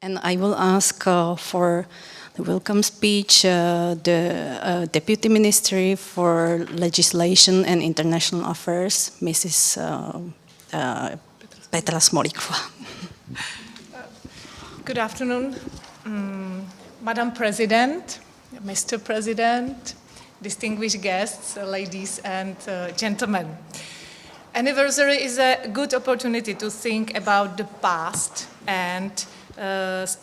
And I will ask for the welcome speech the Deputy Ministry for Legislation and International Affairs, Mrs. Petra Smolíková. Good afternoon, Madam President, Mr. President, distinguished guests, ladies and gentlemen. Anniversary is a good opportunity to think about the past and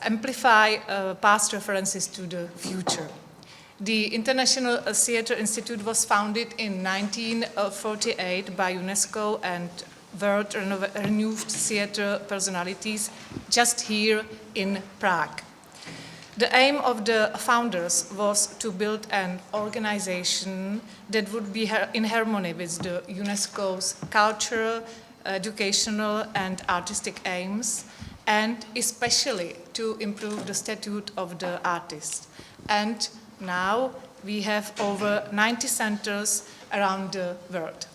amplify past references to the future. The International Theatre Institute was founded in 1948 by UNESCO and world renowned theatre personalities just here in Prague. The aim of the founders was to build an organization that would be in harmony with the UNESCO's cultural, educational and artistic aims, and especially to improve the statute of the artist. And now we have over 90 centers around the world.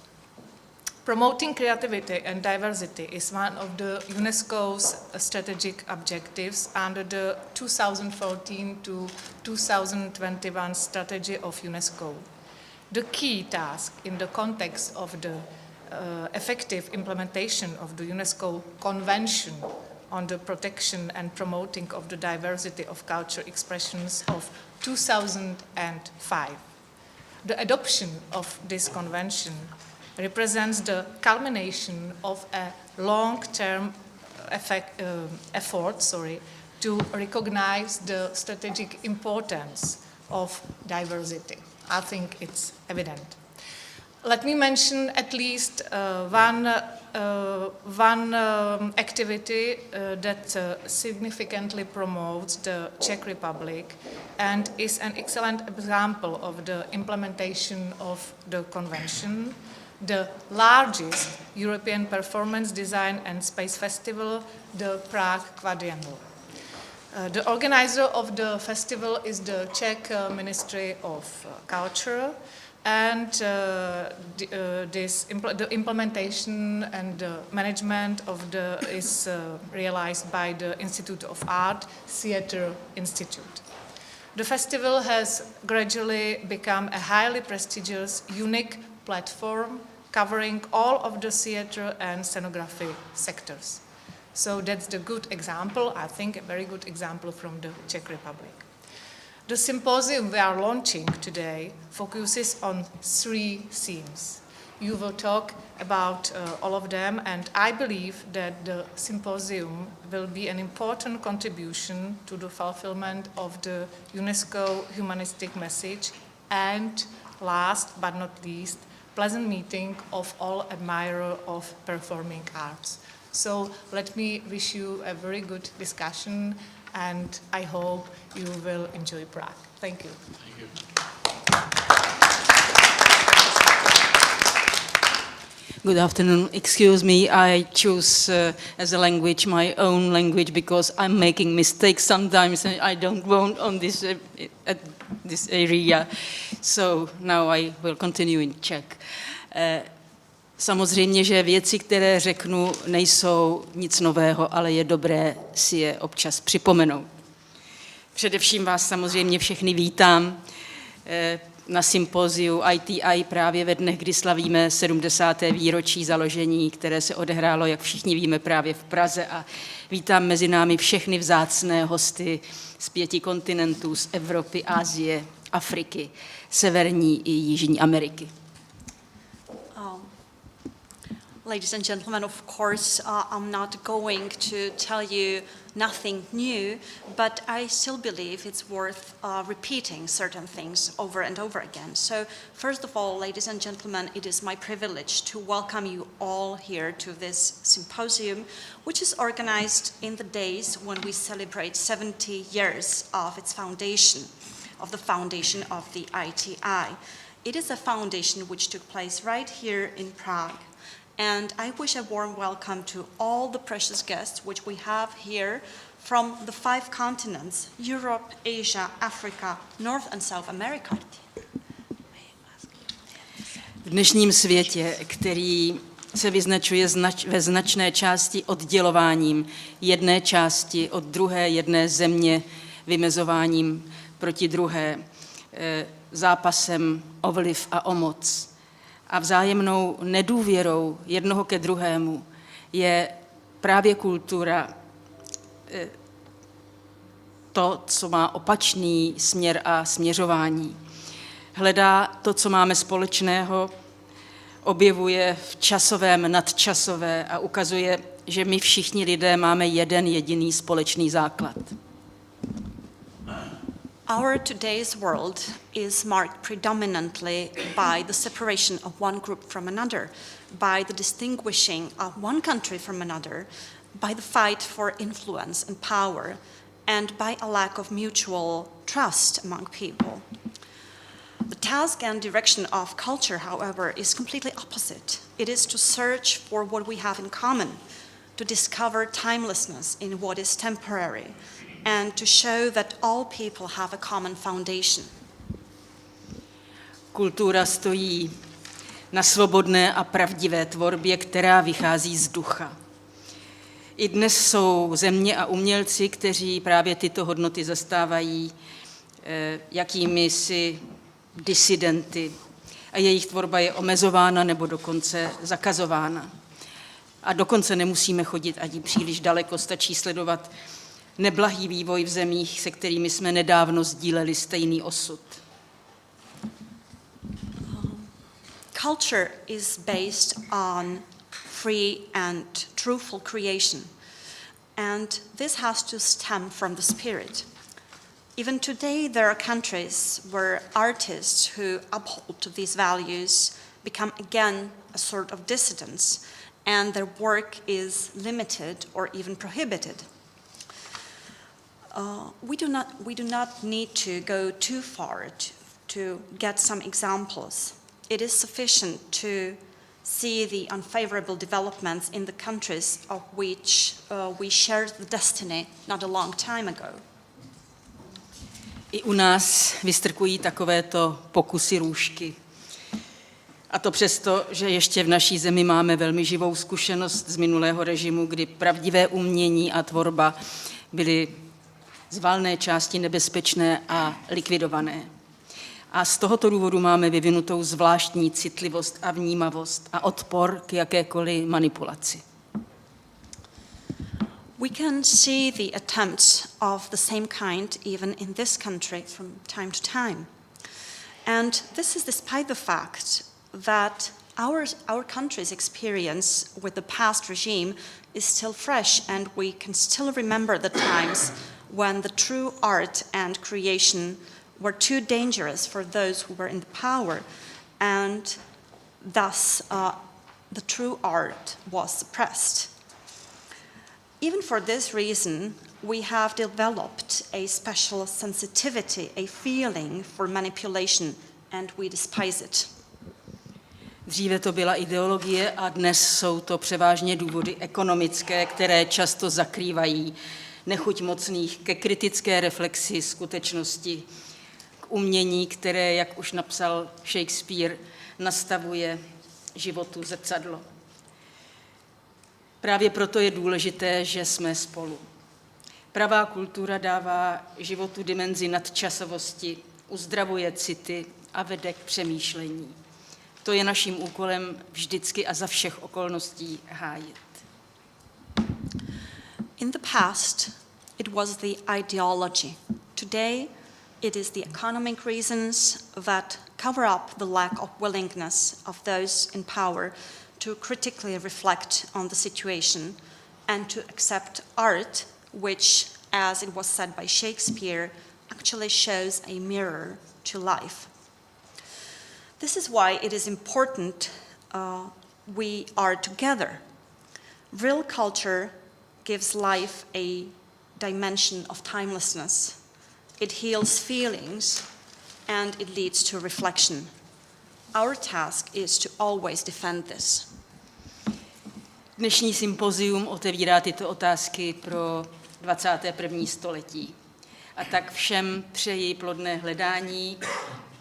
Promoting creativity and diversity is one of the UNESCO's strategic objectives under the 2014 to 2021 strategy of UNESCO. The key task in the context of the effective implementation of the UNESCO Convention on the protection and promoting of the diversity of cultural expressions of 2005. The adoption of this convention represents the culmination of a long-term effort to recognize the strategic importance of diversity. I think it's evident. Let me mention at least one activity that significantly promotes the Czech Republic and is an excellent example of the implementation of the convention. The largest European performance, design and space festival, the Prague Quadriennial. The organizer of the festival is the Czech Ministry of Culture, and the implementation and the management of is realized by the Institute of Art, Theatre Institute. The festival has gradually become a highly prestigious, unique platform covering all of the theatre and scenography sectors. So that's the good example, I think a very good example from the Czech Republic. The symposium we are launching today focuses on 3 themes. You will talk about all of them, and I believe that the symposium will be an important contribution to the fulfillment of the UNESCO humanistic message, and last but not least, pleasant meeting of all admirers of performing arts. So let me wish you a very good discussion, and I hope you will enjoy Prague. Thank you. Thank you. Good afternoon. Excuse me, I choose as a language my own language because I'm making mistakes sometimes and I don't want on this at this area. So now I will continue in Czech. Samozřejmě, že věci, které řeknu, nejsou nic nového, ale je dobré si je občas připomenout. Především vás samozřejmě všechny vítám na sympóziu ITI právě ve dnech, kdy slavíme 70. výročí založení, které se odehrálo, jak všichni víme, právě v Praze. A vítám mezi námi všechny vzácné hosty z 5 kontinentů, z Evropy, Asie, Afriky, Severní i Jižní Ameriky. Ladies and gentlemen, of course, I'm not going to tell you nothing new, but I still believe it's worth repeating certain things over and over again. So, first of all, ladies and gentlemen, it is my privilege to welcome you all here to this symposium, which is organized in the days when we celebrate 70 years of its foundation, of the foundation of the ITI. It is a foundation which took place right here in Prague. And I wish a warm welcome to all the precious guests which we have here from the 5 continents, Europe, Asia, Africa, North and South America. V dnešním světě, který se vyznačuje ve značné části oddělováním jedné části od druhé, jedné země, vymezováním proti druhé, zápasem o vliv a o moc a vzájemnou nedůvěrou jednoho ke druhému je právě kultura to, co má opačný směr a směřování. Hledá to, co máme společného, objevuje v časovém nadčasové a ukazuje, že my všichni lidé máme jeden jediný společný základ. Our today's world is marked predominantly by the separation of one group from another, by the distinguishing of one country from another, by the fight for influence and power, and by a lack of mutual trust among people. The task and direction of culture, however, is completely opposite. It is to search for what we have in common, to discover timelessness in what is temporary, and to show that all people have a common foundation. Kultura stojí na svobodné a pravdivé tvorbě, která vychází z ducha. I dnes jsou země a umělci, kteří právě tyto hodnoty zastávají jakými si disidenty a jejich tvorba je omezována nebo dokonce zakazována. A dokonce nemusíme chodit ani příliš daleko, stačí sledovat neblahý vývoj v zemích, se kterými jsme nedávno sdíleli stejný osud. Culture is based on free and truthful creation, and this has to stem from the spirit. Even today, there are countries where artists who uphold these values become again a sort of dissidents, and their work is limited or even prohibited. We do not need to go too far to get some examples. It is sufficient to see the unfavorable developments in the countries of which we shared the destiny not a long time ago. I u nás vystrkují takovéto pokusy růžky. A to přesto, že ještě v naší zemi máme velmi živou zkušenost z minulého režimu, kdy pravdivé umění a tvorba byly z valné části nebezpečné a likvidované. A z tohoto důvodu máme vyvinutou zvláštní citlivost a vnímavost a odpor k jakékoliv manipulaci. We can see the attempts of the same kind even in this country from time to time. And this is despite the fact that our country's experience with the past regime is still fresh and we can still remember the times when the true art and creation were too dangerous for those who were in the power, and thus the true art was suppressed. Even for this reason, we have developed a special sensitivity, a feeling for manipulation, and we despise it. Dříve to byla ideologie a dnes jsou to převážně důvody ekonomické, které často zakrývají nechuť mocných ke kritické reflexi skutečnosti, k umění, které, jak už napsal Shakespeare, nastavuje životu zrcadlo. Právě proto je důležité, že jsme spolu. Pravá kultura dává životu dimenzi nadčasovosti, uzdravuje city a vede k přemýšlení. To je naším úkolem vždycky a za všech okolností hájit. In the past, it was the ideology. Today, it is the economic reasons that cover up the lack of willingness of those in power to critically reflect on the situation and to accept art, which, as it was said by Shakespeare, actually shows a mirror to life. This is why it is important we are together. Real culture gives life a dimension of timelessness. It heals feelings and it leads to reflection. Our task is to always defend this. Dnešní sympozium otevírá tyto otázky pro 21. století. A tak všem přeji plodné hledání,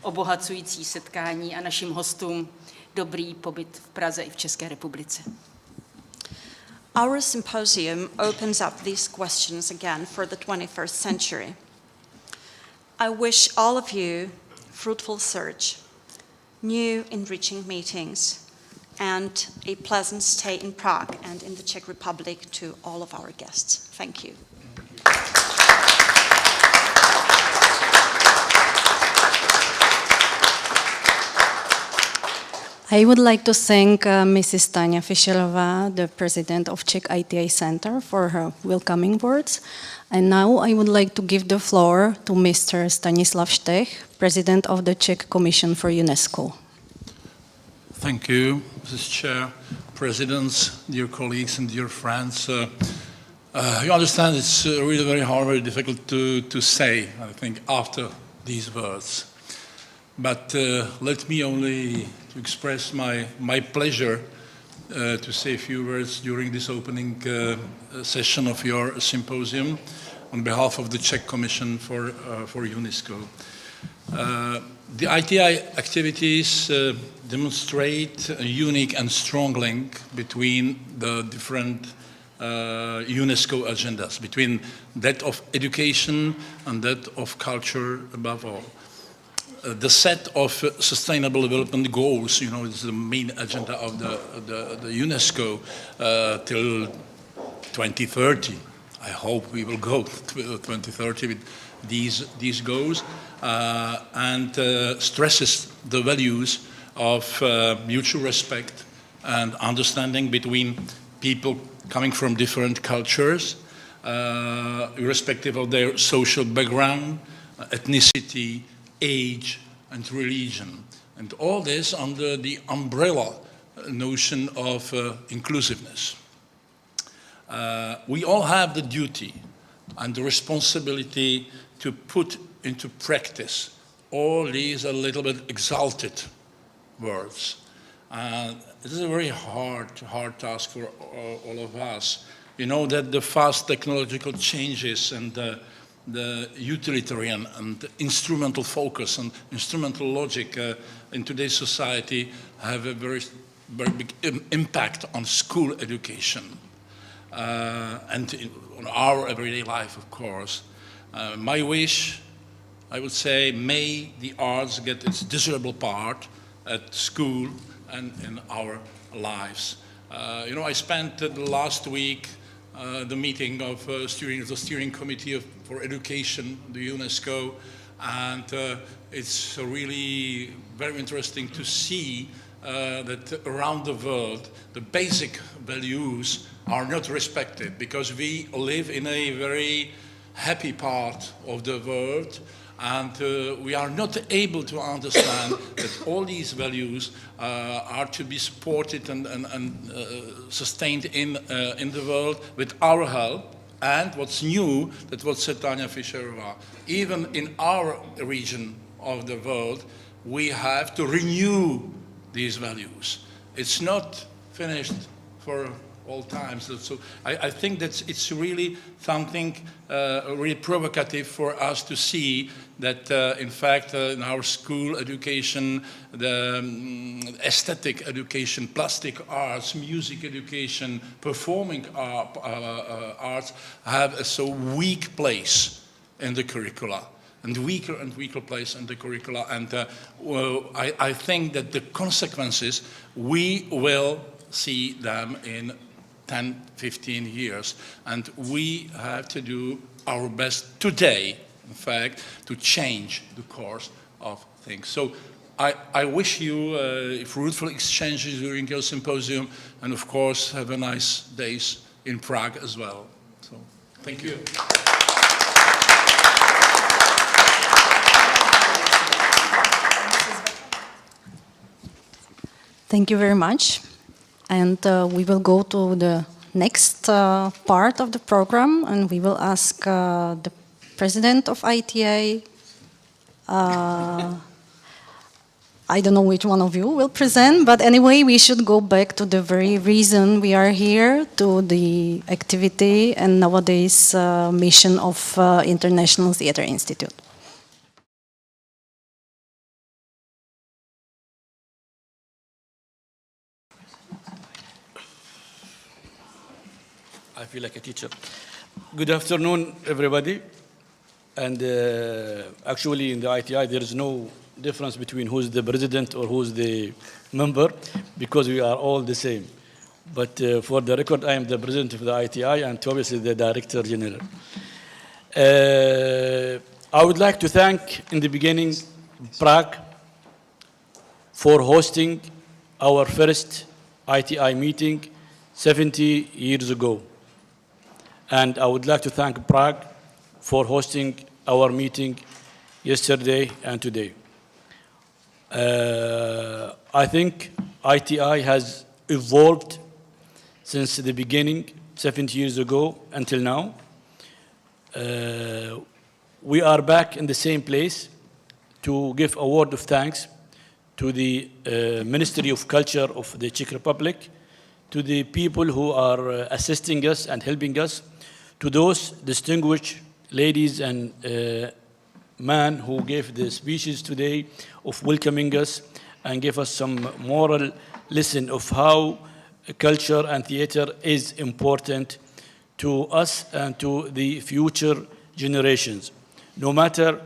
obohacující setkání a našim hostům dobrý pobyt v Praze i v České republice. Our symposium opens up these questions again for the 21st century. I wish all of you fruitful search, new enriching meetings, and a pleasant stay in Prague and in the Czech Republic to all of our guests. Thank you. I would like to thank Mrs. Tania Fischerová, the president of Czech ITA Center, for her welcoming words. And now I would like to give the floor to Mr. Stanislav Štech, president of the Czech Commission for UNESCO. Thank you, Mrs. Chair, presidents, dear colleagues and dear friends. You understand it's really very hard, very difficult to say, I think, after these words. But let me only express my pleasure to say a few words during this opening session of your symposium on behalf of the Czech Commission for UNESCO. The ITI activities demonstrate a unique and strong link between the different UNESCO agendas, between that of education and that of culture above all. The set of sustainable development goals, you know, is the main agenda of the UNESCO till 2030. I hope we will go to 2030 with these goals, and stresses the values of mutual respect and understanding between people coming from different cultures, irrespective of their social background, ethnicity, age, and religion. And all this under the umbrella notion of inclusiveness. We all have the duty and the responsibility to put into practice all these a little bit exalted words. It is a very hard task for all of us. You know that the fast technological changes and the utilitarian and instrumental focus and instrumental logic in today's society have a very big impact on school education and on our everyday life, of course. My wish, I would say, may the arts get its desirable part at school and in our lives. You know, I spent the last week the meeting of the steering committee for education, the UNESCO, and it's really very interesting to see that around the world the basic values are not respected because we live in a very happy part of the world, and we are not able to understand that all these values are to be supported and sustained in the world with our help. And what's new, that what said Tania Fischerová, even in our region of the world, we have to renew these values. It's not finished for all times. So I think that it's really something really provocative for us to see that, in fact, in our school education, the aesthetic education, plastic arts, music education, performing arts have a so weak place in the curricula, and weaker place in the curricula. And I think that the consequences, we will see them in 10, 15 years. And we have to do our best today, in fact, to change the course of things. So I wish you fruitful exchanges during your symposium, and of course, have a nice days in Prague as well. So, thank you. Thank you very much. And we will go to the next part of the program, and we will ask the president of ITA. I don't know which one of you will present, but anyway, we should go back to the very reason we are here, to the activity and nowadays mission of International Theatre Institute. feel like a teacher. Good afternoon, everybody. And actually, in the ITI, there is no difference between who's the president or who's the member, because we are all the same. But for the record, I am the president of the ITI and obviously the director general. I would like to thank, in the beginning, Prague for hosting our first ITI meeting 70 years ago. And I would like to thank Prague for hosting our meeting yesterday and today. I think ITI has evolved since the beginning, 70 years ago, until now. We are back in the same place to give a word of thanks to the Ministry of Culture of the Czech Republic, to the people who are assisting us and helping us, to those distinguished ladies and men who gave the speeches today of welcoming us and gave us some moral lesson of how culture and theater is important to us and to the future generations. No matter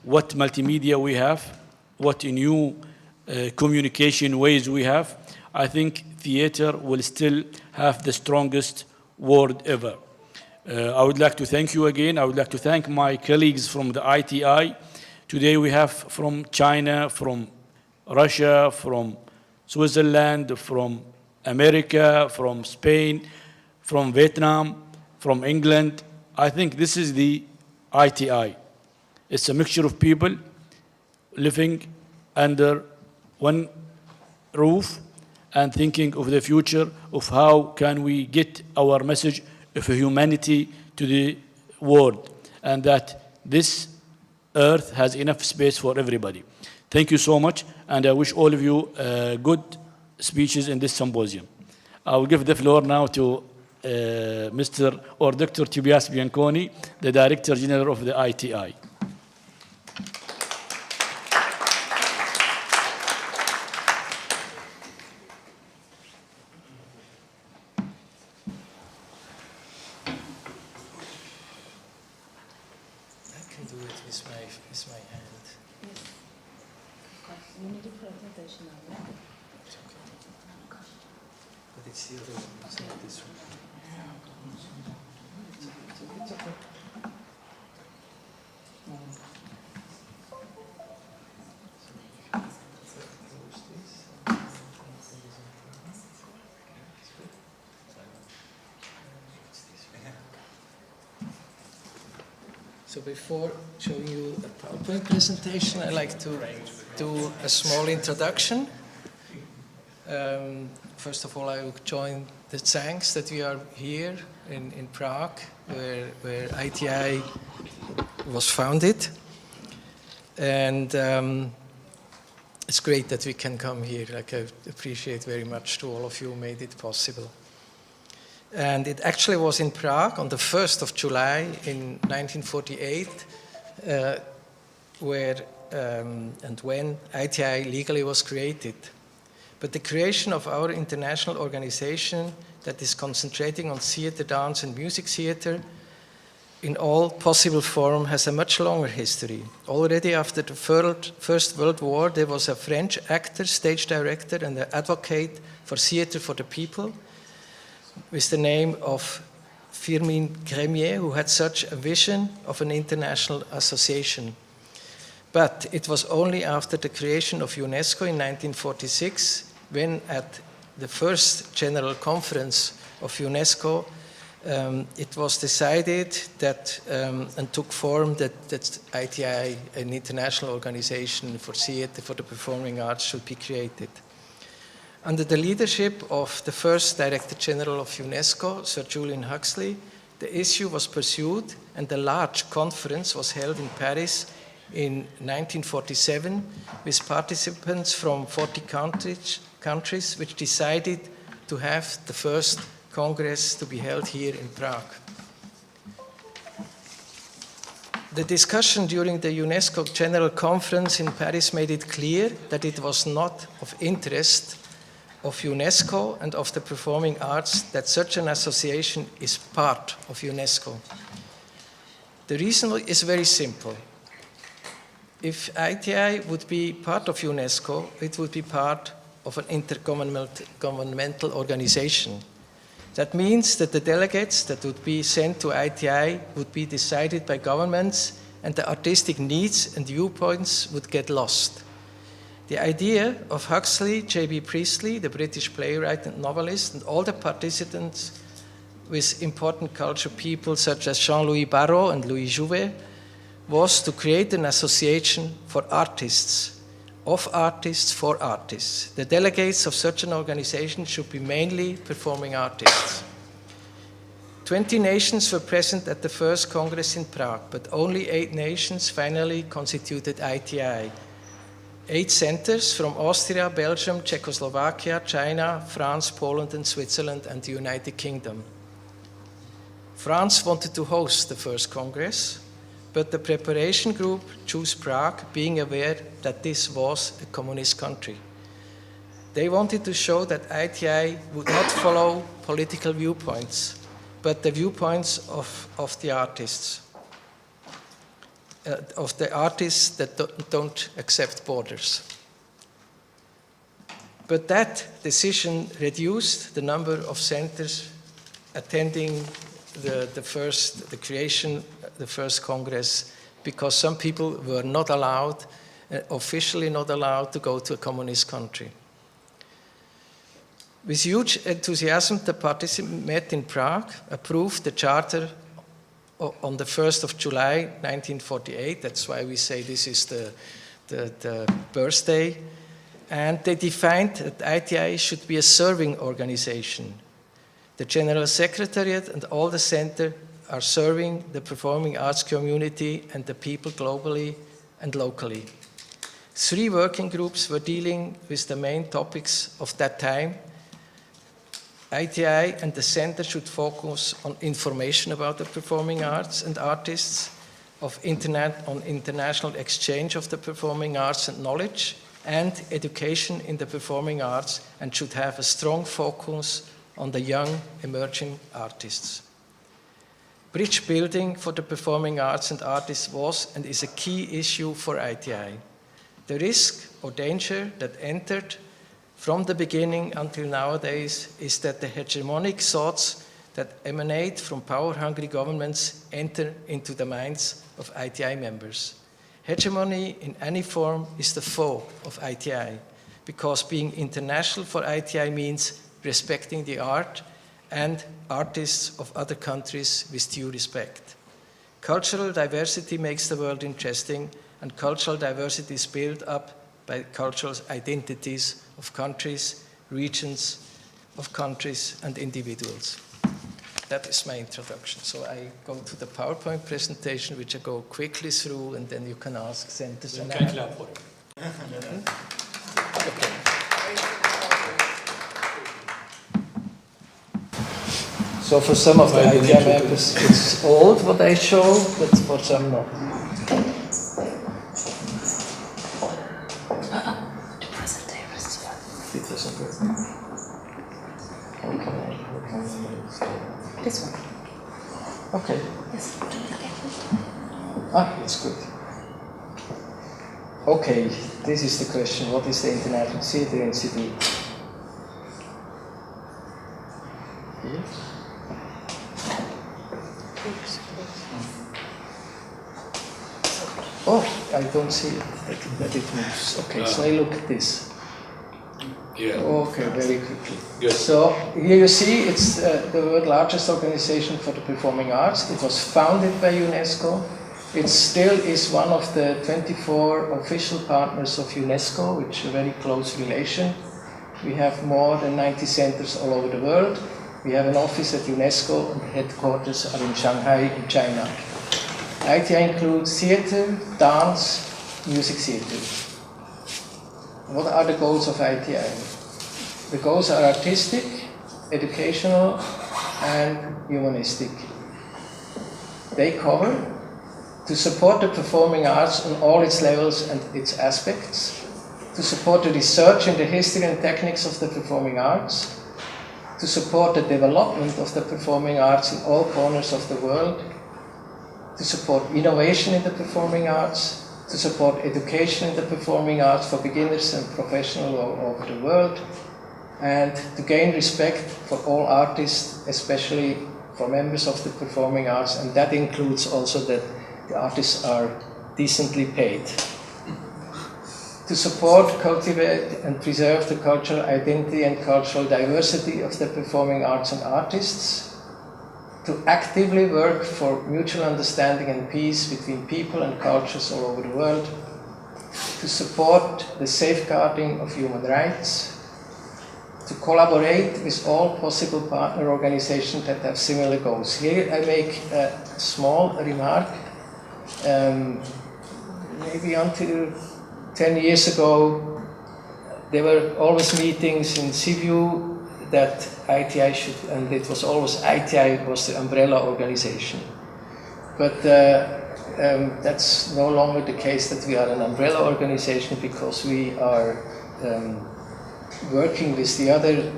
what multimedia we have, what new communication ways we have, I think theater will still have the strongest word ever. I would like to thank you again. I would like to thank my colleagues from the ITI. Today we have from China, from Russia, from Switzerland, from America, from Spain, from Vietnam, from England. I think this is the ITI. It's a mixture of people living under one roof and thinking of the future of how can we get our message of humanity to the world, and that this earth has enough space for everybody. Thank you so much, and I wish all of you good speeches in this symposium. I will give the floor now to Mr. or Dr. Tobias Bianconi, the Director General of the ITI. So before showing you a PowerPoint presentation, I'd like to do a small introduction. First of all, I will join the thanks that we are here in Prague, where ITI was founded. And it's great that we can come here. Like, I appreciate very much to all of you who made it possible. And it actually was in Prague on the 1st of July in 1948, where and when ITI legally was created. But the creation of our international organization that is concentrating on theater, dance, and music theater in all possible form has a much longer history. Already after the First World War, there was a French actor, stage director, and an advocate for theater for the people, with the name of Firmin Gremier, who had such a vision of an international association. But it was only after the creation of UNESCO in 1946, when at the first General Conference of UNESCO, it was decided that, and took form, that ITI, an international organization for theater, for the performing arts, should be created. Under the leadership of the first Director General of UNESCO, Sir Julian Huxley, the issue was pursued, and a large conference was held in Paris in 1947 with participants from 40 countries, which decided to have the first Congress to be held here in Prague. The discussion during the UNESCO General Conference in Paris made it clear that it was not of interest of UNESCO and of the performing arts that such an association is part of UNESCO? The reason is very simple. If ITI would be part of UNESCO, it would be part of an intergovernmental organization. That means that the delegates that would be sent to ITI would be decided by governments, and the artistic needs and viewpoints would get lost. The idea of Huxley, J.B. Priestley, the British playwright and novelist, and all the participants with important culture people such as Jean-Louis Barrault and Louis Jouvet was to create an association for artists, of artists for artists. The delegates of such an organization should be mainly performing artists. 20 nations were present at the first Congress in Prague, but only 8 nations finally constituted ITI. 8 centers from Austria, Belgium, Czechoslovakia, China, France, Poland, and Switzerland, and the United Kingdom. France wanted to host the first Congress, but the preparation group chose Prague, being aware that this was a communist country. They wanted to show that ITI would not follow political viewpoints, but the viewpoints of the artists. Of the artists that don't accept borders. But that decision reduced the number of centers attending the first Congress, because some people were not allowed, officially not allowed, to go to a communist country. With huge enthusiasm, the participants met in Prague, approved the charter on the 1st of July 1948. That's why we say this is the birthday. And they defined that ITI should be a serving organization. The General Secretariat and all the center are serving the performing arts community and the people globally and locally. 3 working groups were dealing with the main topics of that time. ITI and the center should focus on information about the performing arts and artists, on international exchange of the performing arts and knowledge, and education in the performing arts, and should have a strong focus on the young emerging artists. Bridge building for the performing arts and artists was and is a key issue for ITI. The risk or danger that entered from the beginning until nowadays is that the hegemonic thoughts that emanate from power-hungry governments enter into the minds of ITI members. Hegemony in any form is the foe of ITI, because being international for ITI means respecting the art and artists of other countries with due respect. Cultural diversity makes the world interesting, and cultural diversity is built up by cultural identities of countries, regions of countries, and individuals. That is my introduction. So I go to the PowerPoint presentation, which I go quickly through, and then you can ask centers. And okay. So for some of the ITI members, it's old what I show, but for some not. It doesn't work. Okay. This one. Okay. Yes. That's good. Okay, this is the question. What is the International Theatre Institute? Here. Oh, I don't see it, that it moves. Okay, so I look at this. Yeah. Okay, very quickly. Good. So here you see it's the world's largest organization for the performing arts. It was founded by UNESCO. It still is one of the 24 official partners of UNESCO, which is a very close relation. We have more than 90 centers all over the world. We have an office at UNESCO, and the headquarters are in Shanghai, in China. ITI includes theater, dance, music theater. What are the goals of ITI? The goals are artistic, educational, and humanistic. They cover to support the performing arts on all its levels and its aspects, to support the research in the history and techniques of the performing arts, to support the development of the performing arts in all corners of the world, to support innovation in the performing arts, to support education in the performing arts for beginners and professionals all over the world, and to gain respect for all artists, especially for members of the performing arts, and that includes also that the artists are decently paid. To support, cultivate, and preserve the cultural identity and cultural diversity of the performing arts and artists. To actively work for mutual understanding and peace between people and cultures all over the world. To support the safeguarding of human rights. To collaborate with all possible partner organizations that have similar goals. Here I make a small remark. Maybe until 10 years ago, there were always meetings in Sibiu that ITI should, and it was always ITI was the umbrella organization. But that's no longer the case that we are an umbrella organization, because we are working with the other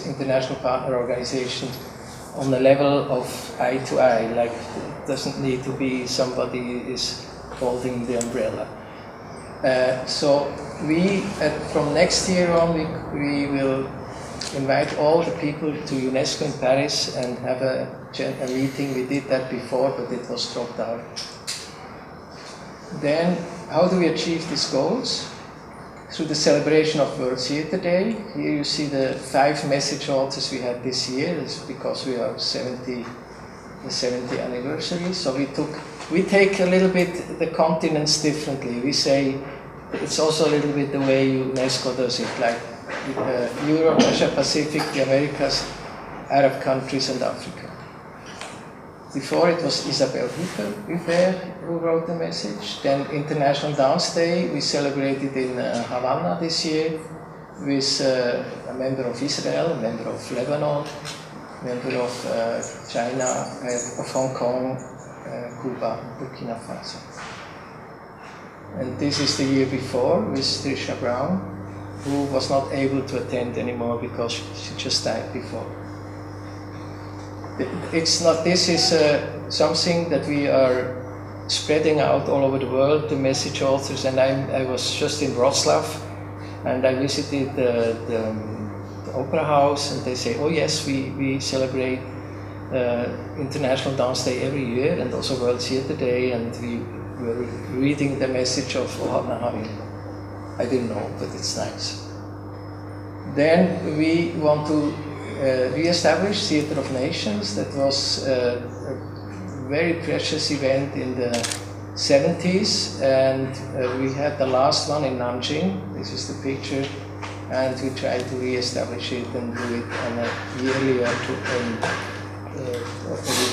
international partner organizations on the level of eye to eye, like it doesn't need to be somebody is holding the umbrella. So we, from next year on, we will invite all the people to UNESCO in Paris and have a meeting. We did that before, but it was dropped out. Then, how do we achieve these goals? Through the celebration of World Theatre Day. Here you see the 5 message authors we had this year. It's because we are the 70th anniversary. So we take a little bit the continents differently. We say it's also a little bit the way UNESCO does it, like Europe, Asia Pacific, the Americas, Arab countries, and Africa. Before it was Isabelle Huppert who wrote the message. Then International Dance Day, we celebrated in Havana this year with a member of Israel, a member of Lebanon, a member of China, of Hong Kong, Cuba, Burkina Faso. And this is the year before with Trisha Brown, who was not able to attend anymore because she just died before. It's not. This is something that we are spreading out all over the world, the message authors. And I was just in Wrocław, and I visited the Opera House, and they say, oh yes, we celebrate International Dance Day every year, and also World Theatre Day, and we were reading the message of Ohad Nahavi. I didn't know, but it's nice. Then we want to re-establish Theatre of Nations. That was a very precious event in the 70s, and we had the last one in Nanjing. This is the picture, and we try to re-establish it and do it on a yearly or every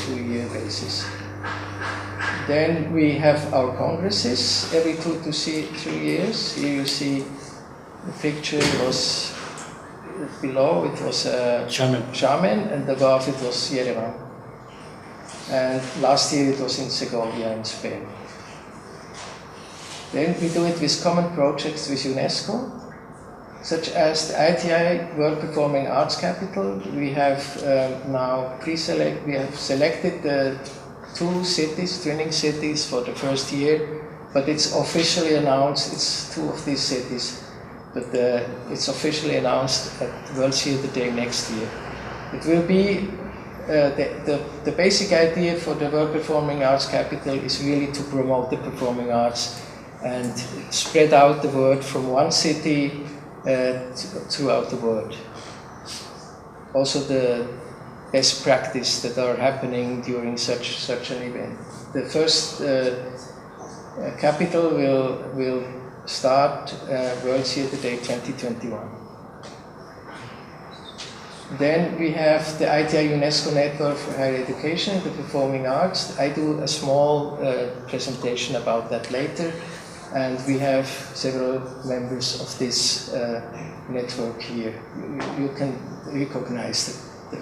2-year basis. Then we have our congresses every 2 to 3 years. Here you see the picture was below, it was Xiamen, and above it was Yerevan. And last year it was in Segovia in Spain. Then we do it with common projects with UNESCO, such as the ITI World Performing Arts Capital. We have now we have selected the 2 cities, training cities for the first year, but it's officially announced, it's 2 of these cities, but it's officially announced at World Theatre Day next year. It will be, the basic idea for the World Performing Arts Capital is really to promote the performing arts and spread out the word from one city throughout the world. Also the best practice that are happening during such an event. The first capital will start World Theatre Day 2021. Then we have the ITI UNESCO Network for Higher Education, the Performing Arts. I do a small presentation about that later, and we have several members of this network here. You can recognize the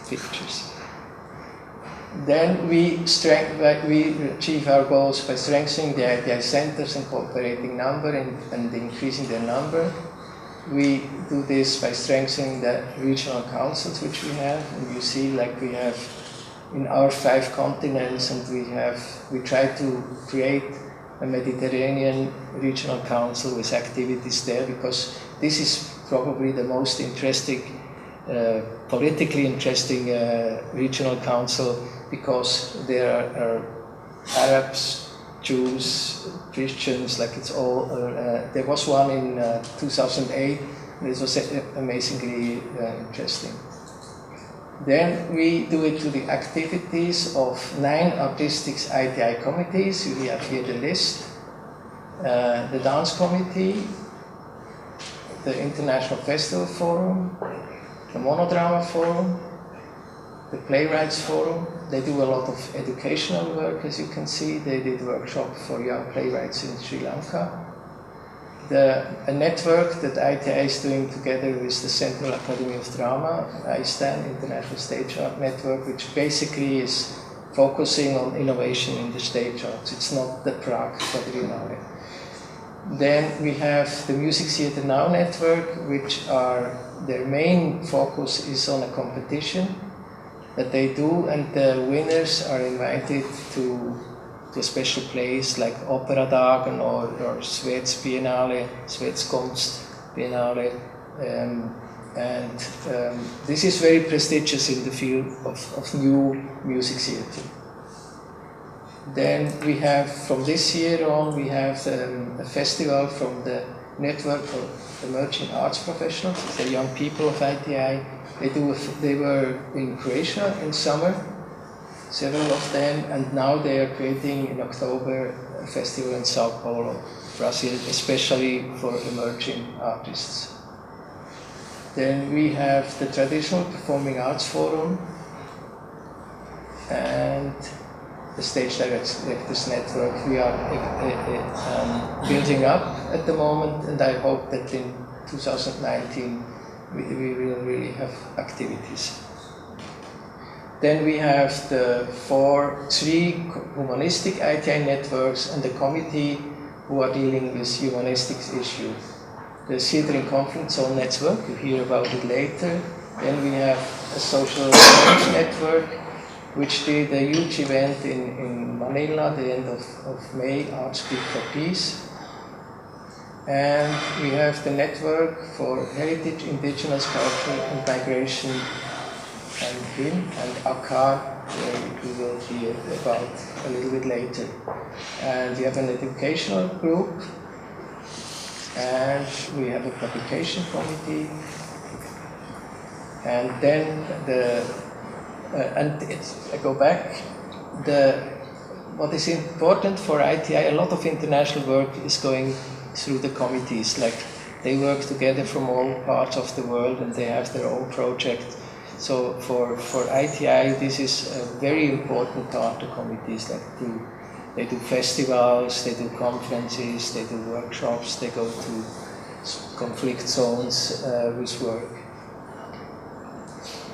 pictures. Then we achieve our goals by strengthening the ITI centers and cooperating number and increasing their number. We do this by strengthening the regional councils which we have, and you see like we have in our 5 continents, and we try to create a Mediterranean regional council with activities there, because this is probably the most interesting, politically interesting regional council, because there are Arabs, Jews, Christians, like it's all, there was one in 2008, and it was amazingly interesting. Then we do it to the activities of 9 artistic ITI committees. We have here the list. The Dance Committee, the International Festival Forum, the Monodrama Forum, the Playwrights Forum. They do a lot of educational work, as you can see. They did workshop for young playwrights in Sri Lanka. A network that ITI is doing together with the Central Academy of Drama, ISTAN, International Stage Art Network, which basically is focusing on innovation in the stage arts. It's not the Prague Quadriennale. Then we have the Music Theatre Now Network, which their main focus is on a competition that they do, and the winners are invited to a special place like Operadagen or Swedes Biennale, Swedes Konst Biennale, and this is very prestigious in the field of new music theatre. Then we have, from this year on, we have a festival from the Network of Emerging Arts Professionals, the young people of ITI. They were in Croatia in summer, several of them, and now they are creating in October a festival in Sao Paulo, Brazil, especially for emerging artists. Then we have the Traditional Performing Arts Forum and the Stage Directors Network. We are building up at the moment, and I hope that in 2019 we will really have activities. Then we have the 3 humanistic ITI networks and the committee who are dealing with humanistics issues. The Theatre in Conflict Zone network, you hear about it later. Then we have a social change network, which did a huge event in Manila, the end of May, Art Speak for Peace. And we have the network for heritage, indigenous culture and migration, and HIM and ACAR, we will hear about a little bit later. And we have an educational group, and we have a publication committee, and then I go back. What is important for ITI, a lot of international work is going through the committees. Like they work together from all parts of the world, and they have their own project. So for ITI, this is a very important part of committees. Like they do festivals, they do conferences, they do workshops, they go to conflict zones with work.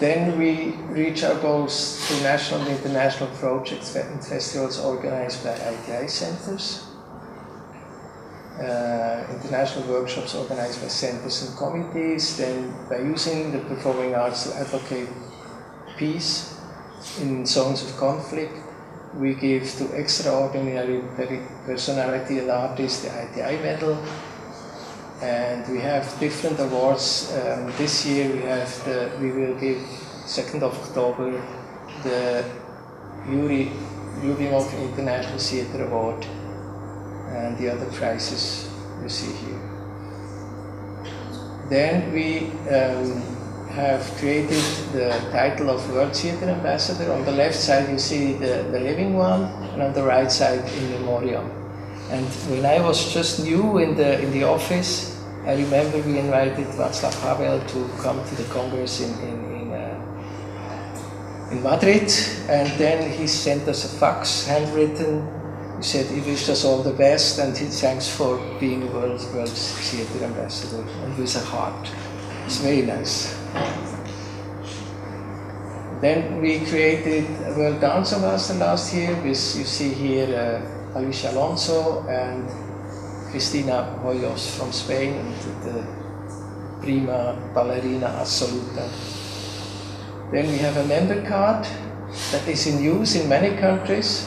Then we reach our goals through national and international projects and festivals organized by ITI centers. International workshops organized by centers and committees, then by using the performing arts to advocate peace in zones of conflict, we give to extraordinary personality and artists the ITI medal, and we have different awards. This year we will give 2nd of October the Yuri Lyubimov International Theatre Award, and the other prizes you see here. Then we have created the title of World Theatre Ambassador. On the left side you see the living one, and on the right side in memoriam. And when I was just new in the office, I remember we invited Václav Havel to come to the Congress in Madrid, and then he sent us a fax, handwritten. He said he wished us all the best, and he thanks for being a World Theatre Ambassador, and with a heart. It's very nice. Then we created a World Dancer Master last year with, you see here, Alicia Alonso and Cristina Hoyos from Spain, and the prima ballerina assoluta. Then we have a member card that is in use in many countries,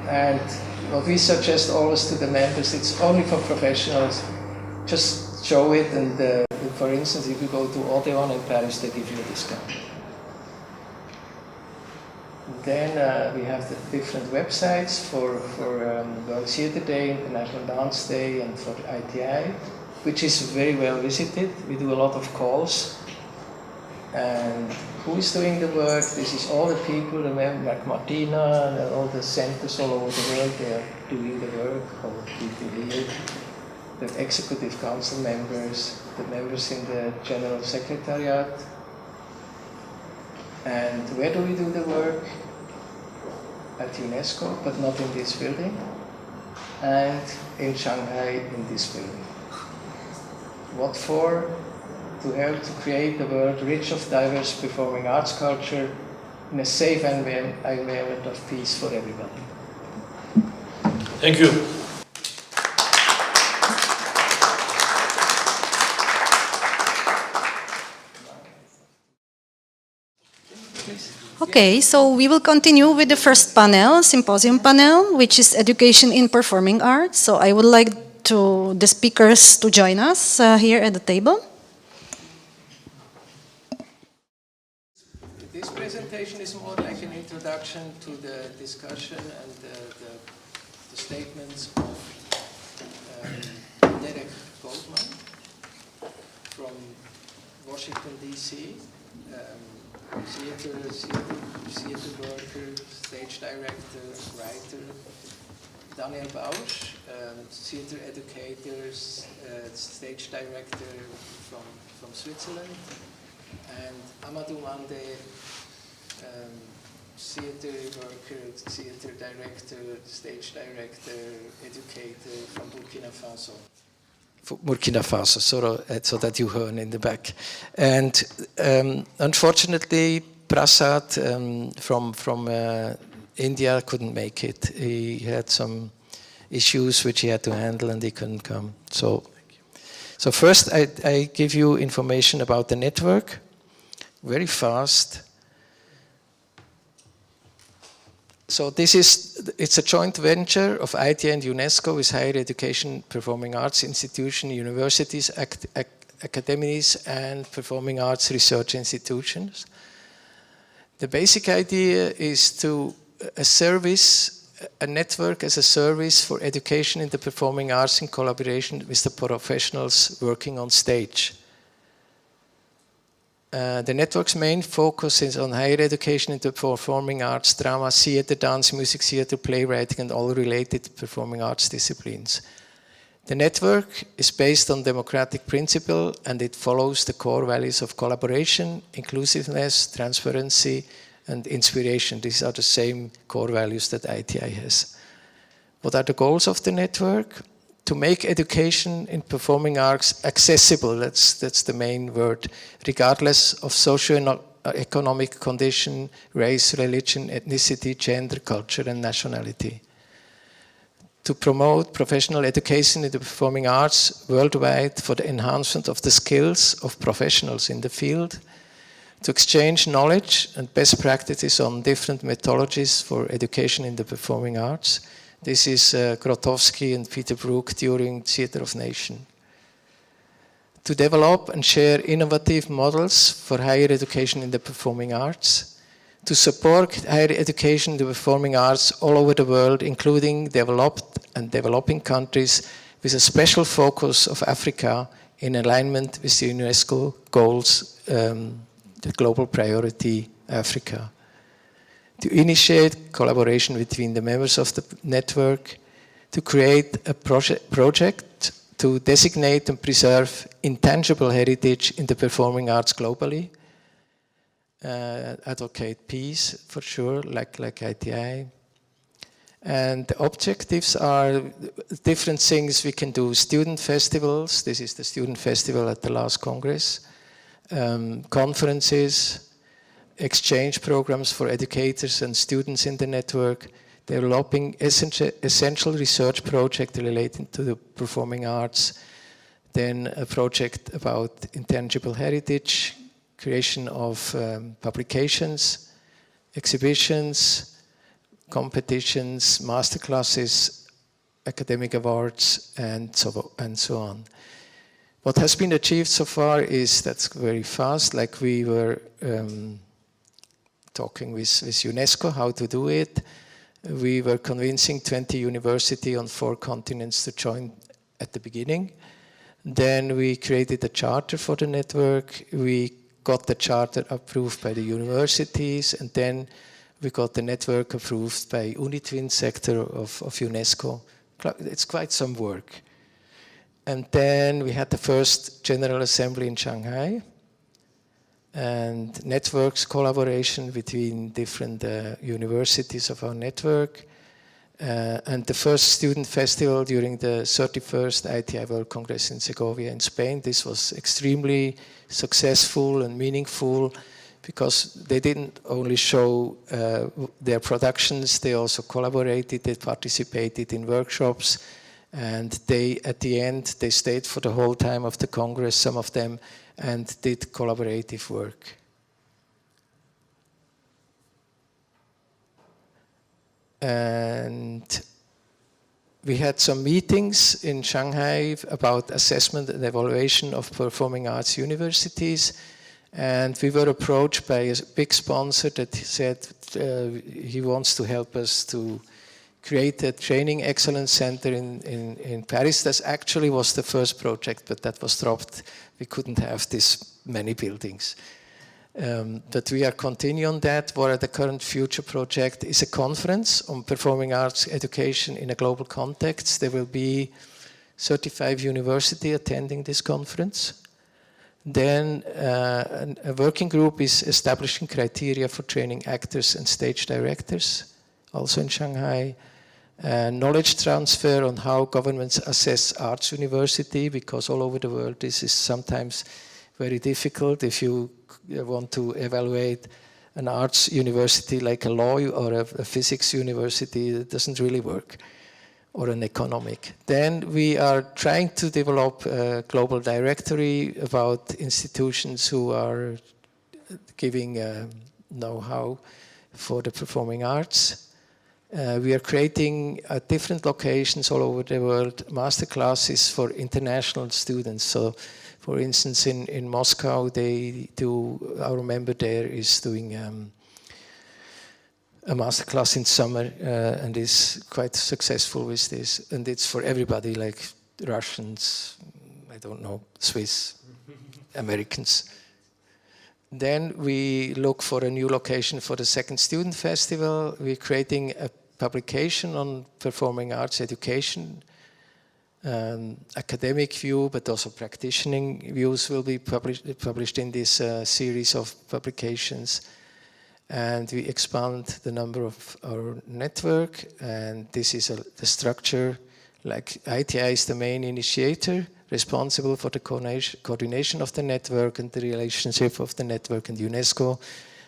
and what we suggest always to the members, it's only for professionals. Just show it, and for instance, if you go to Odeon in Paris, they give you a discount. Then we have the different websites for World Theatre Day, International Dance Day, and for ITI, which is very well visited. We do a lot of calls. And who is doing the work? This is all the people, like Martina, and all the centers all over the world, they are doing the work, all the people here. The executive council members, the members in the general secretariat. And where do we do the work? At UNESCO, but not in this building. And in Shanghai, in this building. What for? To help to create a world rich of diverse performing arts culture in a safe environment of peace for everybody. Thank you. Okay, so we will continue with the first panel, Symposium panel, which is Education in Performing Arts. So I would like the speakers to join us here at the table. This presentation is more like an introduction to the discussion and the statements of Derek Goldman from Washington, D.C., theater worker, stage director, writer. Daniel Bausch, theater educator, stage director from Switzerland. And Amadou Mande, theater worker, theater director, stage director, educator from Burkina Faso. Burkina Faso, so that you heard in the back. And unfortunately, Prasad from India couldn't make it. He had some issues which he had to handle and he couldn't come. So first I give you information about the network, very fast. So it's a joint venture of ITI and UNESCO with higher education, performing arts institutions, universities, academies, and performing arts research institutions. The basic idea is a network as a service for education in the performing arts in collaboration with the professionals working on stage. The network's main focus is on higher education into performing arts, drama, theater, dance, music theater, playwriting, and all related performing arts disciplines. The network is based on democratic principle and it follows the core values of collaboration, inclusiveness, transparency, and inspiration. These are the same core values that ITI has. What are the goals of the network? To make education in performing arts accessible, that's the main word, regardless of socio-economic condition, race, religion, ethnicity, gender, culture, and nationality. To promote professional education in the performing arts worldwide for the enhancement of the skills of professionals in the field. To exchange knowledge and best practices on different methodologies for education in the performing arts. This is Grotowski and Peter Brook during Theatre of Nations. To develop and share innovative models for higher education in the performing arts. To support higher education in the performing arts all over the world, including developed and developing countries, with a special focus of Africa in alignment with the UNESCO goals, the global priority Africa. To initiate collaboration between the members of the network, to create a project to designate and preserve intangible heritage in the performing arts globally, advocate peace for sure, like ITI. And the objectives are different things we can do. Student festivals, this is the student festival at the last Congress, conferences, exchange programs for educators and students in the network, developing essential research project relating to the performing arts, then a project about intangible heritage, creation of publications, exhibitions, competitions, masterclasses, academic awards, and so on. What has been achieved so far is, that's very fast, like we were talking with UNESCO how to do it. We were convincing 20 universities on 4 continents to join at the beginning. Then we created a charter for the network. We got the charter approved by the universities, and then we got the network approved by UNITWIN sector of UNESCO. It's quite some work. And then we had the first General Assembly in Shanghai, and networks collaboration between different universities of our network, and the first student festival during the 31st ITI World Congress in Segovia in Spain. This was extremely successful and meaningful because they didn't only show their productions, they also collaborated, they participated in workshops, and they, at the end, they stayed for the whole time of the Congress, some of them, and did collaborative work. And we had some meetings in Shanghai about assessment and evaluation of performing arts universities, and we were approached by a big sponsor that said he wants to help us to create a training excellence center in Paris. That actually was the first project, but that was dropped. We couldn't have this many buildings. But we are continuing on that. What are the current future project is a conference on performing arts education in a global context. There will be 35 universities attending this conference. Then a working group is establishing criteria for training actors and stage directors, also in Shanghai. Knowledge transfer on how governments assess arts university, because all over the world this is sometimes very difficult. If you want to evaluate an arts university like a law or a physics university, it doesn't really work, or an economic. Then we are trying to develop a global directory about institutions who are giving know-how for the performing arts. We are creating at different locations all over the world master classes for international students. So, for instance, in Moscow, they do, our member there is doing a master class in summer and is quite successful with this. And it's for everybody, like Russians, I don't know, Swiss, Americans. Then we look for a new location for the second student festival. We're creating a publication on performing arts education. Academic view, but also practicing views will be published in this series of publications. And we expand the number of our network, and this is the structure. Like ITI is the main initiator, responsible for the coordination of the network and the relationship of the network and UNESCO.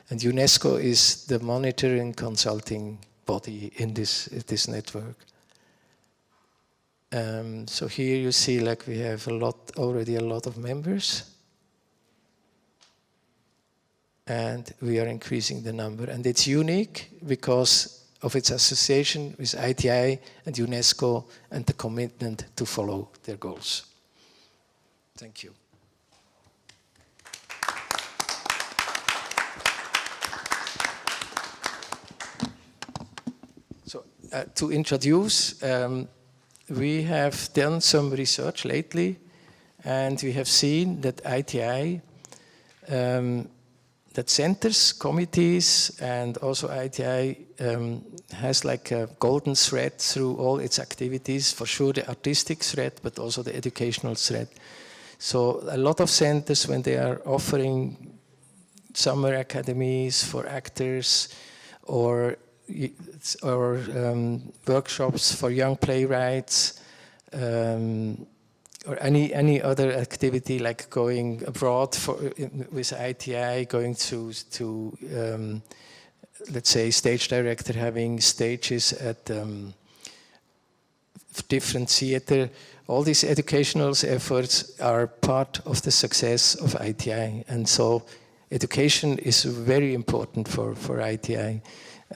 And UNESCO is the monitoring consulting body in this network. So here you see, like, we have already a lot of members, and we are increasing the number. And it's unique because of its association with ITI and UNESCO and the commitment to follow their goals. Thank you. So to introduce, we have done some research lately, and we have seen that ITI, that centers, committees, and also ITI has like a golden thread through all its activities, for sure the artistic thread, but also the educational thread. So a lot of centers, when they are offering summer academies for actors or workshops for young playwrights, or any other activity like going abroad with ITI, going to let's say stage director, having stages at different theater. All these educational efforts are part of the success of ITI, and so education is very important for ITI.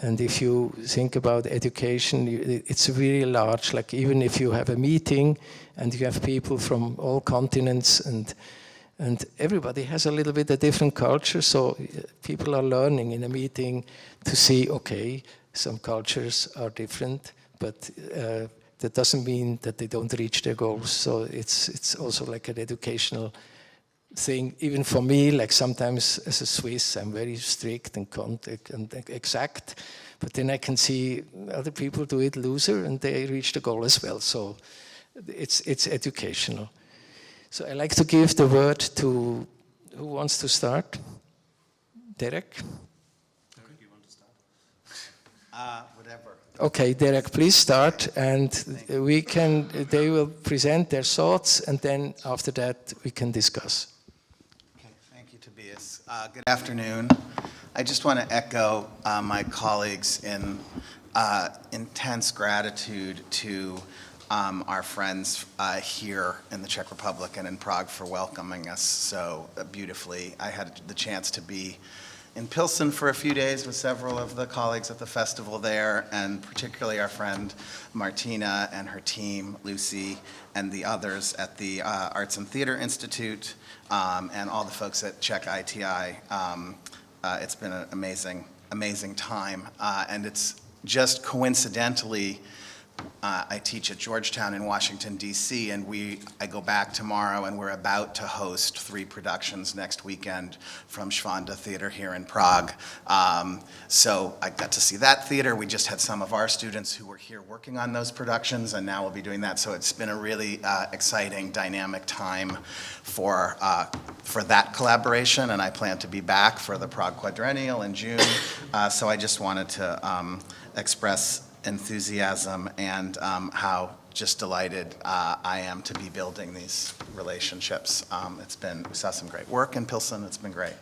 And if you think about education, it's really large. Like even if you have a meeting and you have people from all continents, and everybody has a little bit of different culture, so people are learning in a meeting to see, okay, some cultures are different, but that doesn't mean that they don't reach their goals. So it's also like an educational thing. Even for me, like sometimes as a Swiss, I'm very strict and exact, but then I can see other people do it looser and they reach the goal as well. So it's educational. So I like to give the word to, who wants to start? Derek? Derek, you want to start? Whatever. Okay, Derek, please start, and they will present their thoughts, and then after that we can discuss. Okay, thank you, Tobias. Good afternoon. I just want to echo my colleagues in intense gratitude to our friends here in the Czech Republic and in Prague for welcoming us so beautifully. I had the chance to be in Pilsen for a few days with several of the colleagues at the festival there, and particularly our friend Martina and her team, Lucy, and the others at the Arts and Theater Institute, and all the folks at Czech ITI. It's been an amazing time, and it's just coincidentally, I teach at Georgetown in Washington, D.C., and I go back tomorrow, and we're about to host 3 productions next weekend from Schwanda Theater here in Prague. So I got to see that theater. We just had some of our students who were here working on those productions, and now we'll be doing that. So it's been a really exciting, dynamic time for that collaboration, and I plan to be back for the Prague Quadrennial in June. So I just wanted to express enthusiasm and how just delighted I am to be building these relationships. We saw some great work in Pilsen. It's been great.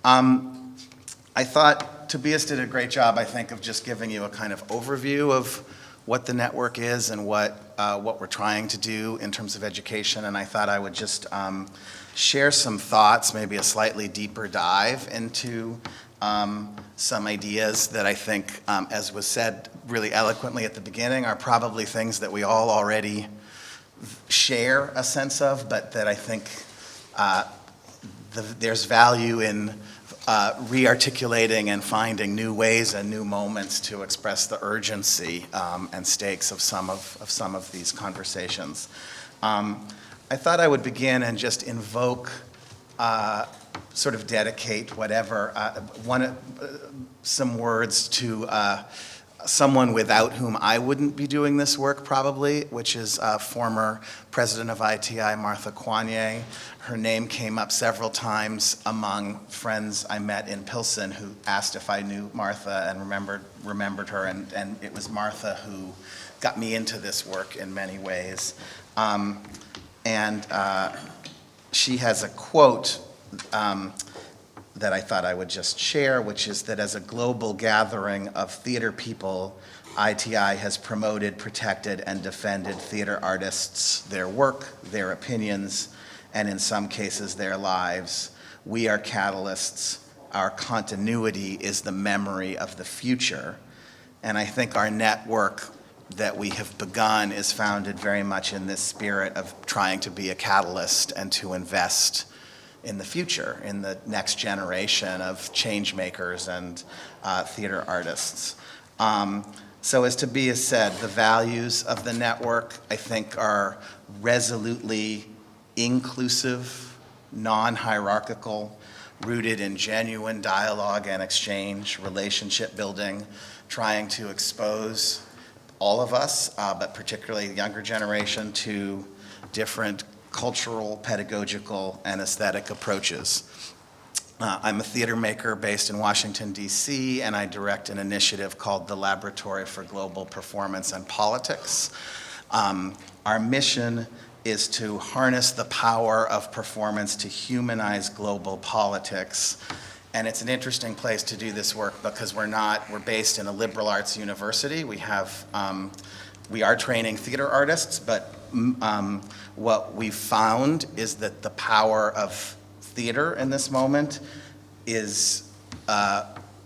I thought Tobias did a great job, I think, of just giving you a kind of overview of what the network is and what we're trying to do in terms of education. And I thought I would just share some thoughts, maybe a slightly deeper dive into some ideas that I think, as was said really eloquently at the beginning, are probably things that we all already share a sense of, but that I think there's value in re-articulating and finding new ways and new moments to express the urgency and stakes of some of these conversations. I thought I would begin and just invoke sort of dedicate whatever, some words to someone without whom I wouldn't be doing this work probably, which is former president of ITI, Martha Coignet. Her name came up several times among friends I met in Pilsen who asked if I knew Martha and remembered her, and it was Martha who got me into this work in many ways. She has a quote that I thought I would just share, which is that as a global gathering of theater people, ITI has promoted, protected, and defended theater artists, their work, their opinions, and in some cases, their lives. We are catalysts. Our continuity is the memory of the future. And I think our network that we have begun is founded very much in this spirit of trying to be a catalyst and to invest in the future, in the next generation of change makers and theater artists. So as Tobias said, the values of the network, I think, are resolutely inclusive, non-hierarchical, rooted in genuine dialogue and exchange, relationship building, trying to expose all of us, but particularly the younger generation, to different cultural, pedagogical, and aesthetic approaches. I'm a theater maker based in Washington, D.C., and I direct an initiative called the Laboratory for Global Performance and Politics. Our mission is to harness the power of performance to humanize global politics. And it's an interesting place to do this work because we're based in a liberal arts university. We are training theater artists, but what we've found is that the power of theater in this moment is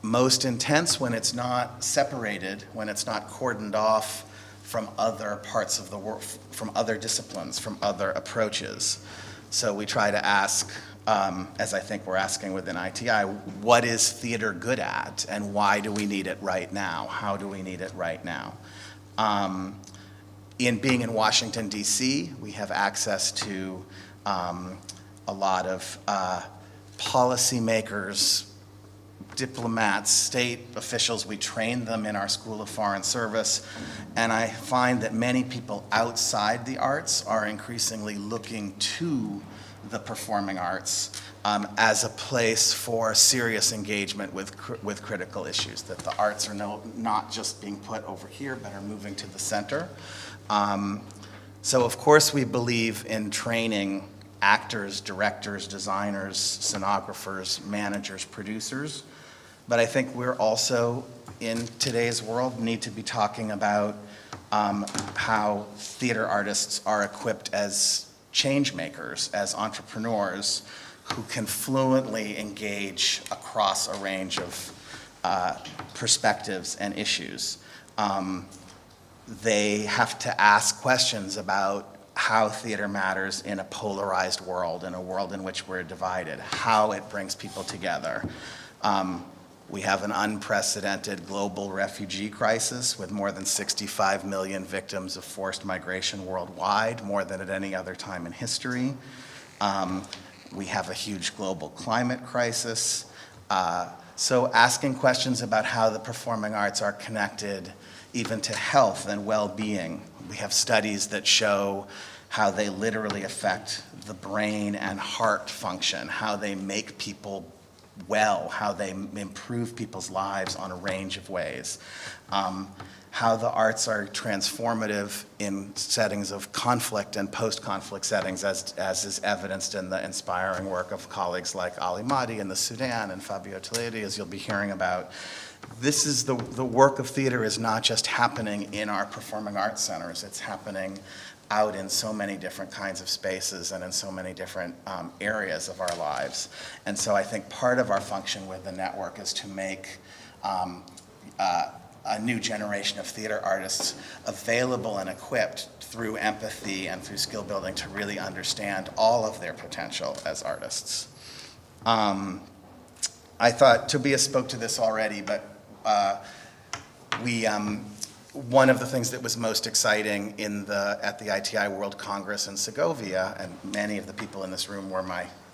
most intense when it's not separated, when it's not cordoned off from other parts of the world, from other disciplines, from other approaches. So we try to ask, as I think we're asking within ITI, what is theater good at and why do we need it right now? How do we need it right now? In being in Washington, D.C., we have access to a lot of policymakers, diplomats, state officials. We train them in our School of Foreign Service, and I find that many people outside the arts are increasingly looking to the performing arts as a place for serious engagement with critical issues, that the arts are not just being put over here, but are moving to the center. So of course we believe in training actors, directors, designers, scenographers, managers, producers. But I think we're also, in today's world, need to be talking about how theater artists are equipped as change makers, as entrepreneurs who can fluently engage across a range of perspectives and issues. They have to ask questions about how theater matters in a polarized world, in a world in which we're divided, how it brings people together. We have an unprecedented global refugee crisis with more than 65 million victims of forced migration worldwide, more than at any other time in history. We have a huge global climate crisis. So asking questions about how the performing arts are connected even to health and well-being. We have studies that show how they literally affect the brain and heart function, how they make people well, how they improve people's lives on a range of ways, how the arts are transformative in settings of conflict and post-conflict settings, as is evidenced in the inspiring work of colleagues like Ali Mahdi in the Sudan and Fabio Toledo, as you'll be hearing about. This is the work of theater is not just happening in our performing arts centers, it's happening out in so many different kinds of spaces and in so many different areas of our lives. And so I think part of our function with the network is to make a new generation of theater artists available and equipped through empathy and through skill building to really understand all of their potential as artists. I thought Tobias spoke to this already, but one of the things that was most exciting at the ITI World Congress in Segovia, and many of the people in this room were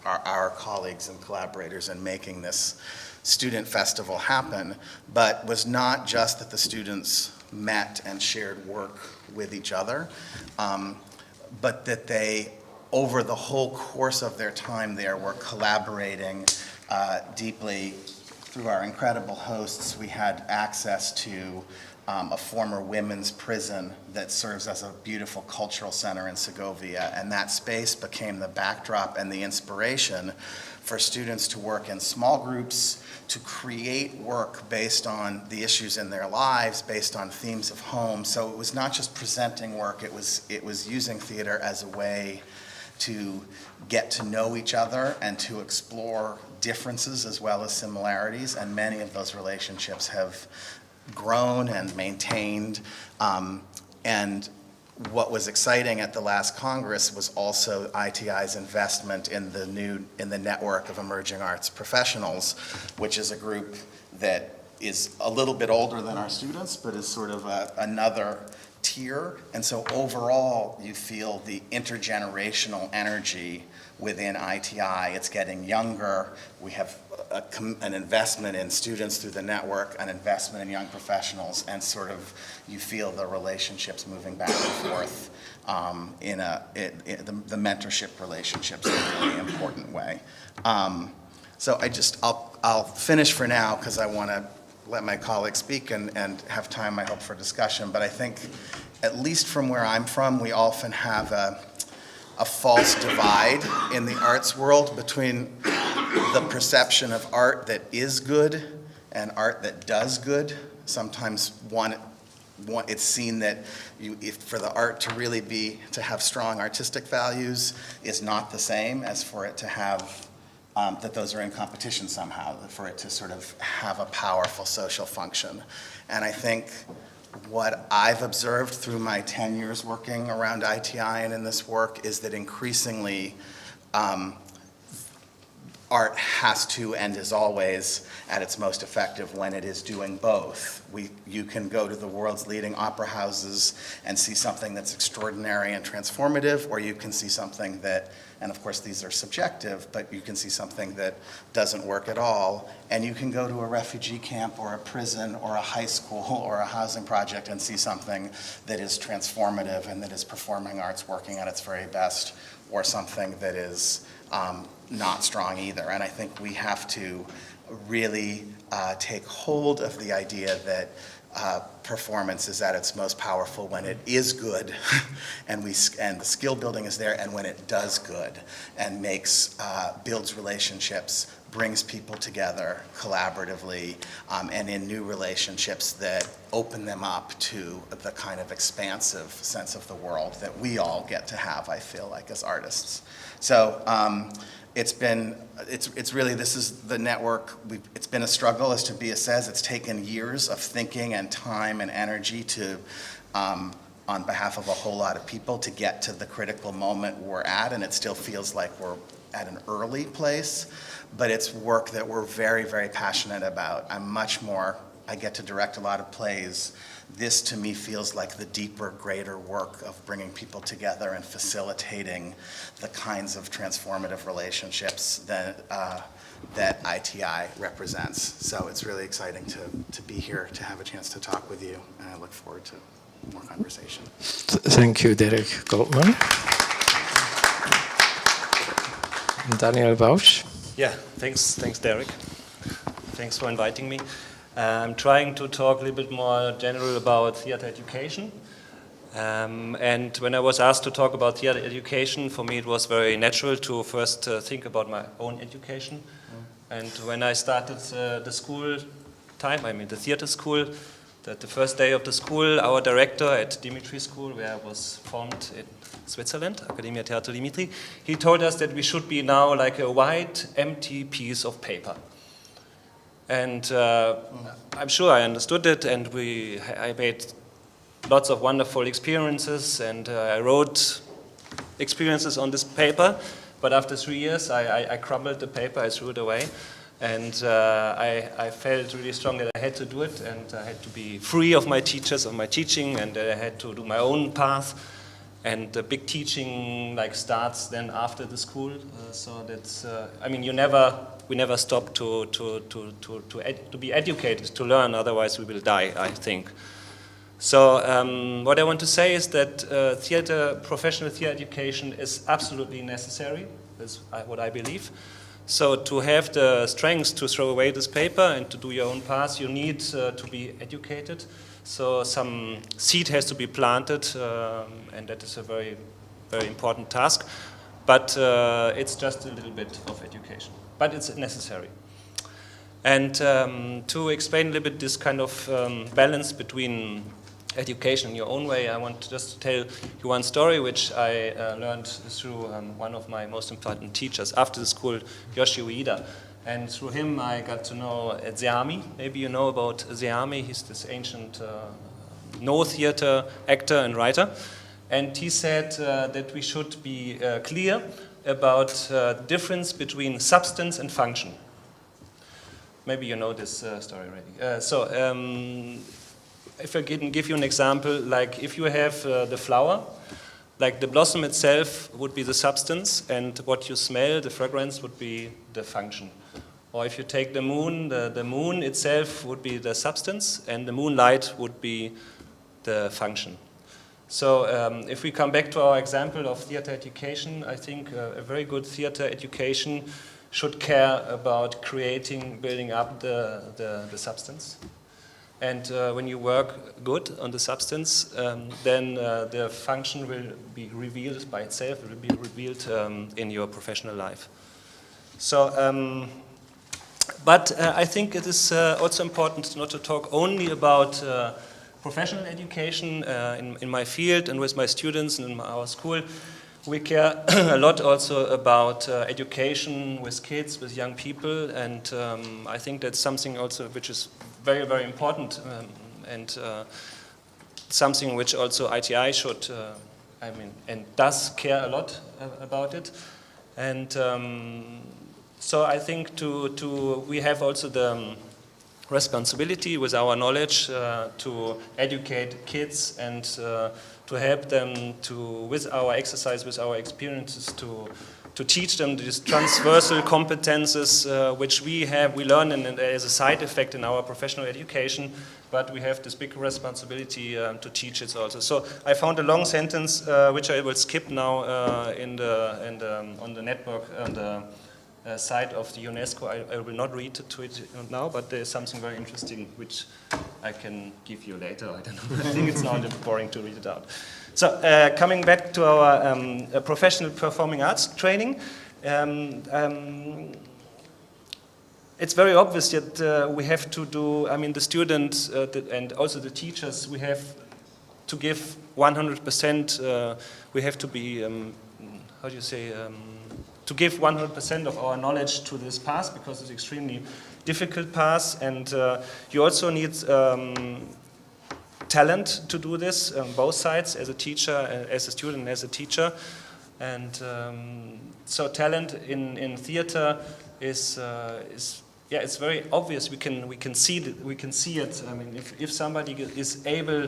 our colleagues and collaborators in making this student festival happen, but was not just that the students met and shared work with each other, but that they, over the whole course of their time there, were collaborating deeply through our incredible hosts. We had access to a former women's prison that serves as a beautiful cultural center in Segovia, and that space became the backdrop and the inspiration for students to work in small groups, to create work based on the issues in their lives, based on themes of home. So it was not just presenting work, it was using theater as a way to get to know each other and to explore differences as well as similarities, and many of those relationships have grown and maintained. And what was exciting at the last Congress was also ITI's investment in the network of emerging arts professionals, which is a group that is a little bit older than our students, but is sort of another tier. And so overall, you feel the intergenerational energy within ITI. It's getting younger. We have an investment in students through the network, an investment in young professionals, and sort of you feel the relationships moving back and forth in the mentorship relationships in a really important way. So I'll finish for now because I want to let my colleagues speak and have time, I hope, for discussion. But I think, at least from where I'm from, we often have a false divide in the arts world between the perception of art that is good and art that does good. Sometimes it's seen that for the art to really to have strong artistic values is not the same as for it to have, that those are in competition somehow, for it to sort of have a powerful social function. And I think what I've observed through my 10 years working around ITI and in this work is that increasingly art has to and is always at its most effective when it is doing both. You can go to the world's leading opera houses and see something that's extraordinary and transformative, or you can see something that, and of course these are subjective, but you can see something that doesn't work at all. And you can go to a refugee camp or a prison or a high school or a housing project and see something that is transformative and that is performing arts working at its very best, or something that is not strong either. And I think we have to really take hold of the idea that performance is at its most powerful when it is good and the skill building is there, and when it does good and builds relationships, brings people together collaboratively, and in new relationships that open them up to the kind of expansive sense of the world that we all get to have, I feel like, as artists. So it's really, this is the network, it's been a struggle, as Tobias says. It's taken years of thinking and time and energy to, on behalf of a whole lot of people, to get to the critical moment we're at, and it still feels like we're at an early place, but it's work that we're very, very passionate about. I get to direct a lot of plays. This, to me, feels like the deeper, greater work of bringing people together and facilitating the kinds of transformative relationships that ITI represents. So it's really exciting to be here, to have a chance to talk with you, and I look forward to more conversation. Thank you, Derek Goldman. Daniel Bausch. Yeah, thanks Derek. Thanks for inviting me. I'm trying to talk a little bit more general about theater education. And when I was asked to talk about theater education, for me it was very natural to first think about my own education. And when I started the school time, the theater school, the first day of the school, our director at Dimitri School, where I was formed in Switzerland, Accademia Teatro Dimitri, he told us that we should be now like a white, empty piece of paper. And I'm sure I understood it, and I made lots of wonderful experiences, and I wrote experiences on this paper. But after 3 years, I crumbled the paper, I threw it away, and I felt really strong that I had to do it, and I had to be free of my teachers, of my teaching, and I had to do my own path. And the big teaching starts then after the school. So that's we never stop to be educated, to learn. Otherwise, we will die, I think. So what I want to say is that professional theater education is absolutely necessary. That's what I believe. So to have the strength to throw away this paper and to do your own path, you need to be educated. So some seed has to be planted, and that is a very, very important task. But it's just a little bit of education. But it's necessary. And to explain a little bit this kind of balance between education in your own way, I want just to tell you one story which I learned through one of my most important teachers after the school, Yoshi Ueda. And through him I got to know Zeami. Maybe you know about Zeami. He's this ancient no theater actor and writer. And he said that we should be clear about the difference between substance and function. Maybe you know this story already. If I can give you an example, like if you have the flower, like the blossom itself would be the substance, and what you smell, the fragrance, would be the function. Or if you take the moon, the moon itself would be the substance, and the moonlight would be the function. So if we come back to our example of theater education, I think a very good theater education should care about building up the substance. And when you work good on the substance, then the function will be revealed by itself, it will be revealed in your professional life. So, but I think it is also important not to talk only about professional education in my field and with my students and in our school. We care a lot also about education with kids, with young people, and I think that's something also which is very, very important and something which also ITI should, and does care a lot about it. And so I think we have also the responsibility with our knowledge to educate kids and to help them with our exercise, with our experiences, to teach them these transversal competences which we learn as a side effect in our professional education, but we have this big responsibility to teach it also. So I found a long sentence which I will skip now on the network, on the site of the UNESCO. I will not read to it now, but there's something very interesting which I can give you later. I don't know. I think it's now a little boring to read it out. So coming back to our professional performing arts training, it's very obvious that we have to do, the students and also the teachers, we have to give 100%, we have to be, to give 100% of our knowledge to this path, because it's an extremely difficult path, and you also need talent to do this, both sides, as a teacher, as a student, as a teacher. And so talent in theater is it's very obvious. We can see it. I mean, if somebody is able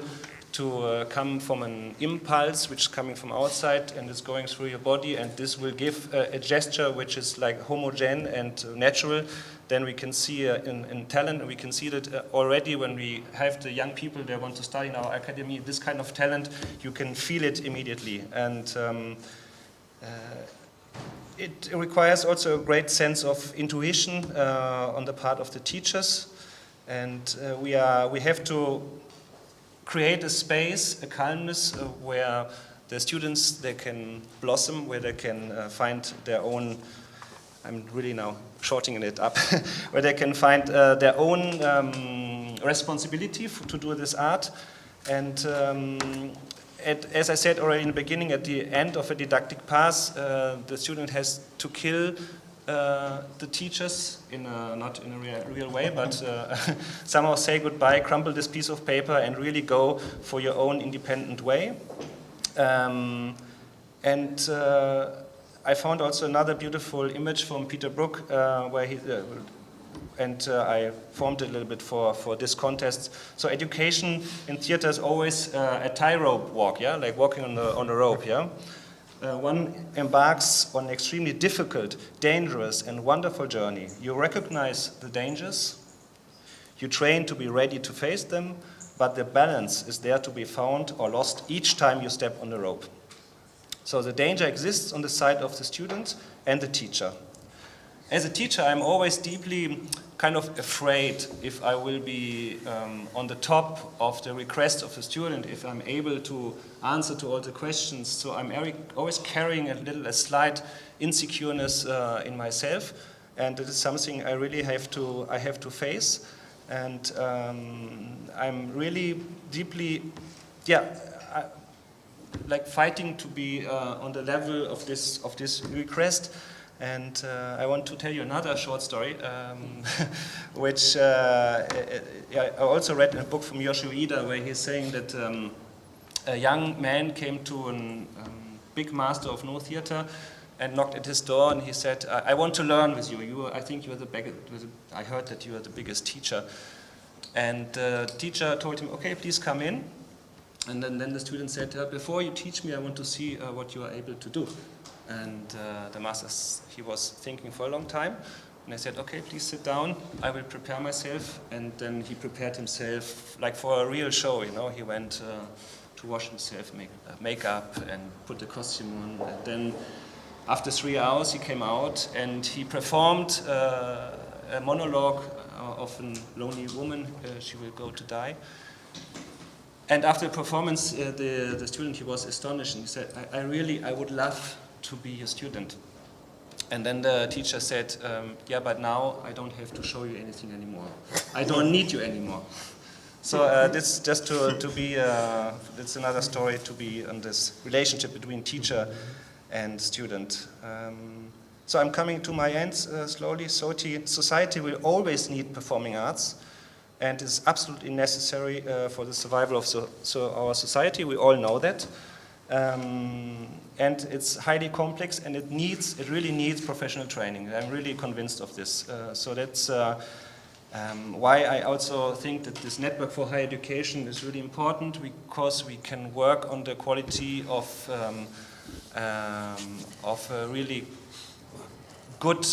to come from an impulse which is coming from outside and is going through your body, and this will give a gesture which is like homogeneous and natural, then we can see in talent, and we can see that already when we have the young people that want to study in our academy, this kind of talent, you can feel it immediately. And it requires also a great sense of intuition on the part of the teachers, and we have to create a space, a calmness where the students, they can blossom, where they can find their own, I'm really now shortening it up, where they can find their own responsibility to do this art. And as I said already in the beginning, at the end of a didactic path, the student has to kill the teachers not in a real way, but somehow say goodbye, crumple this piece of paper, and really go for your own independent way. And I found also another beautiful image from Peter Brook, where he I formed it a little bit for this contest. So education in theater is always a tightrope walk, yeah, like walking on a rope, yeah. One embarks on an extremely difficult, dangerous, and wonderful journey. You recognize the dangers, you train to be ready to face them, but the balance is there to be found or lost each time you step on the rope. So the danger exists on the side of the student and the teacher. As a teacher, I'm always deeply kind of afraid if I will be on the top of the request of the student, if I'm able to answer to all the questions. So I'm always carrying a slight insecureness in myself, and it is something I really have to face. And I'm really deeply, like fighting to be on the level of this request. And I want to tell you another short story, which I also read in a book from Yoshio Ida, where he's saying that a young man came to a big master of no theater and knocked at his door, and he said, I want to learn with you. I think you're the biggest, I heard that you are the biggest teacher. And the teacher told him, okay, please come in. And then the student said, before you teach me, I want to see what you are able to do. And the master, he was thinking for a long time, and I said, okay, please sit down, I will prepare myself. And then he prepared himself like for a real show, you know. He went to wash himself, make up, and put the costume on. And then after 3 hours he came out and he performed a monologue of a lonely woman. She will go to die. And after the performance, the student, he was astonished, and he said, I would love to be a student. And then the teacher said, yeah, but now I don't have to show you anything anymore. I don't need you anymore. So this just to be, it's another story to be on this relationship between teacher and student. So I'm coming to my end slowly. Society will always need performing arts, and is absolutely necessary for the survival of our society. We all know that. And it's highly complex, and it really needs professional training. I'm really convinced of this. So that's why I also think that this network for higher education is really important, because we can work on the quality of a really good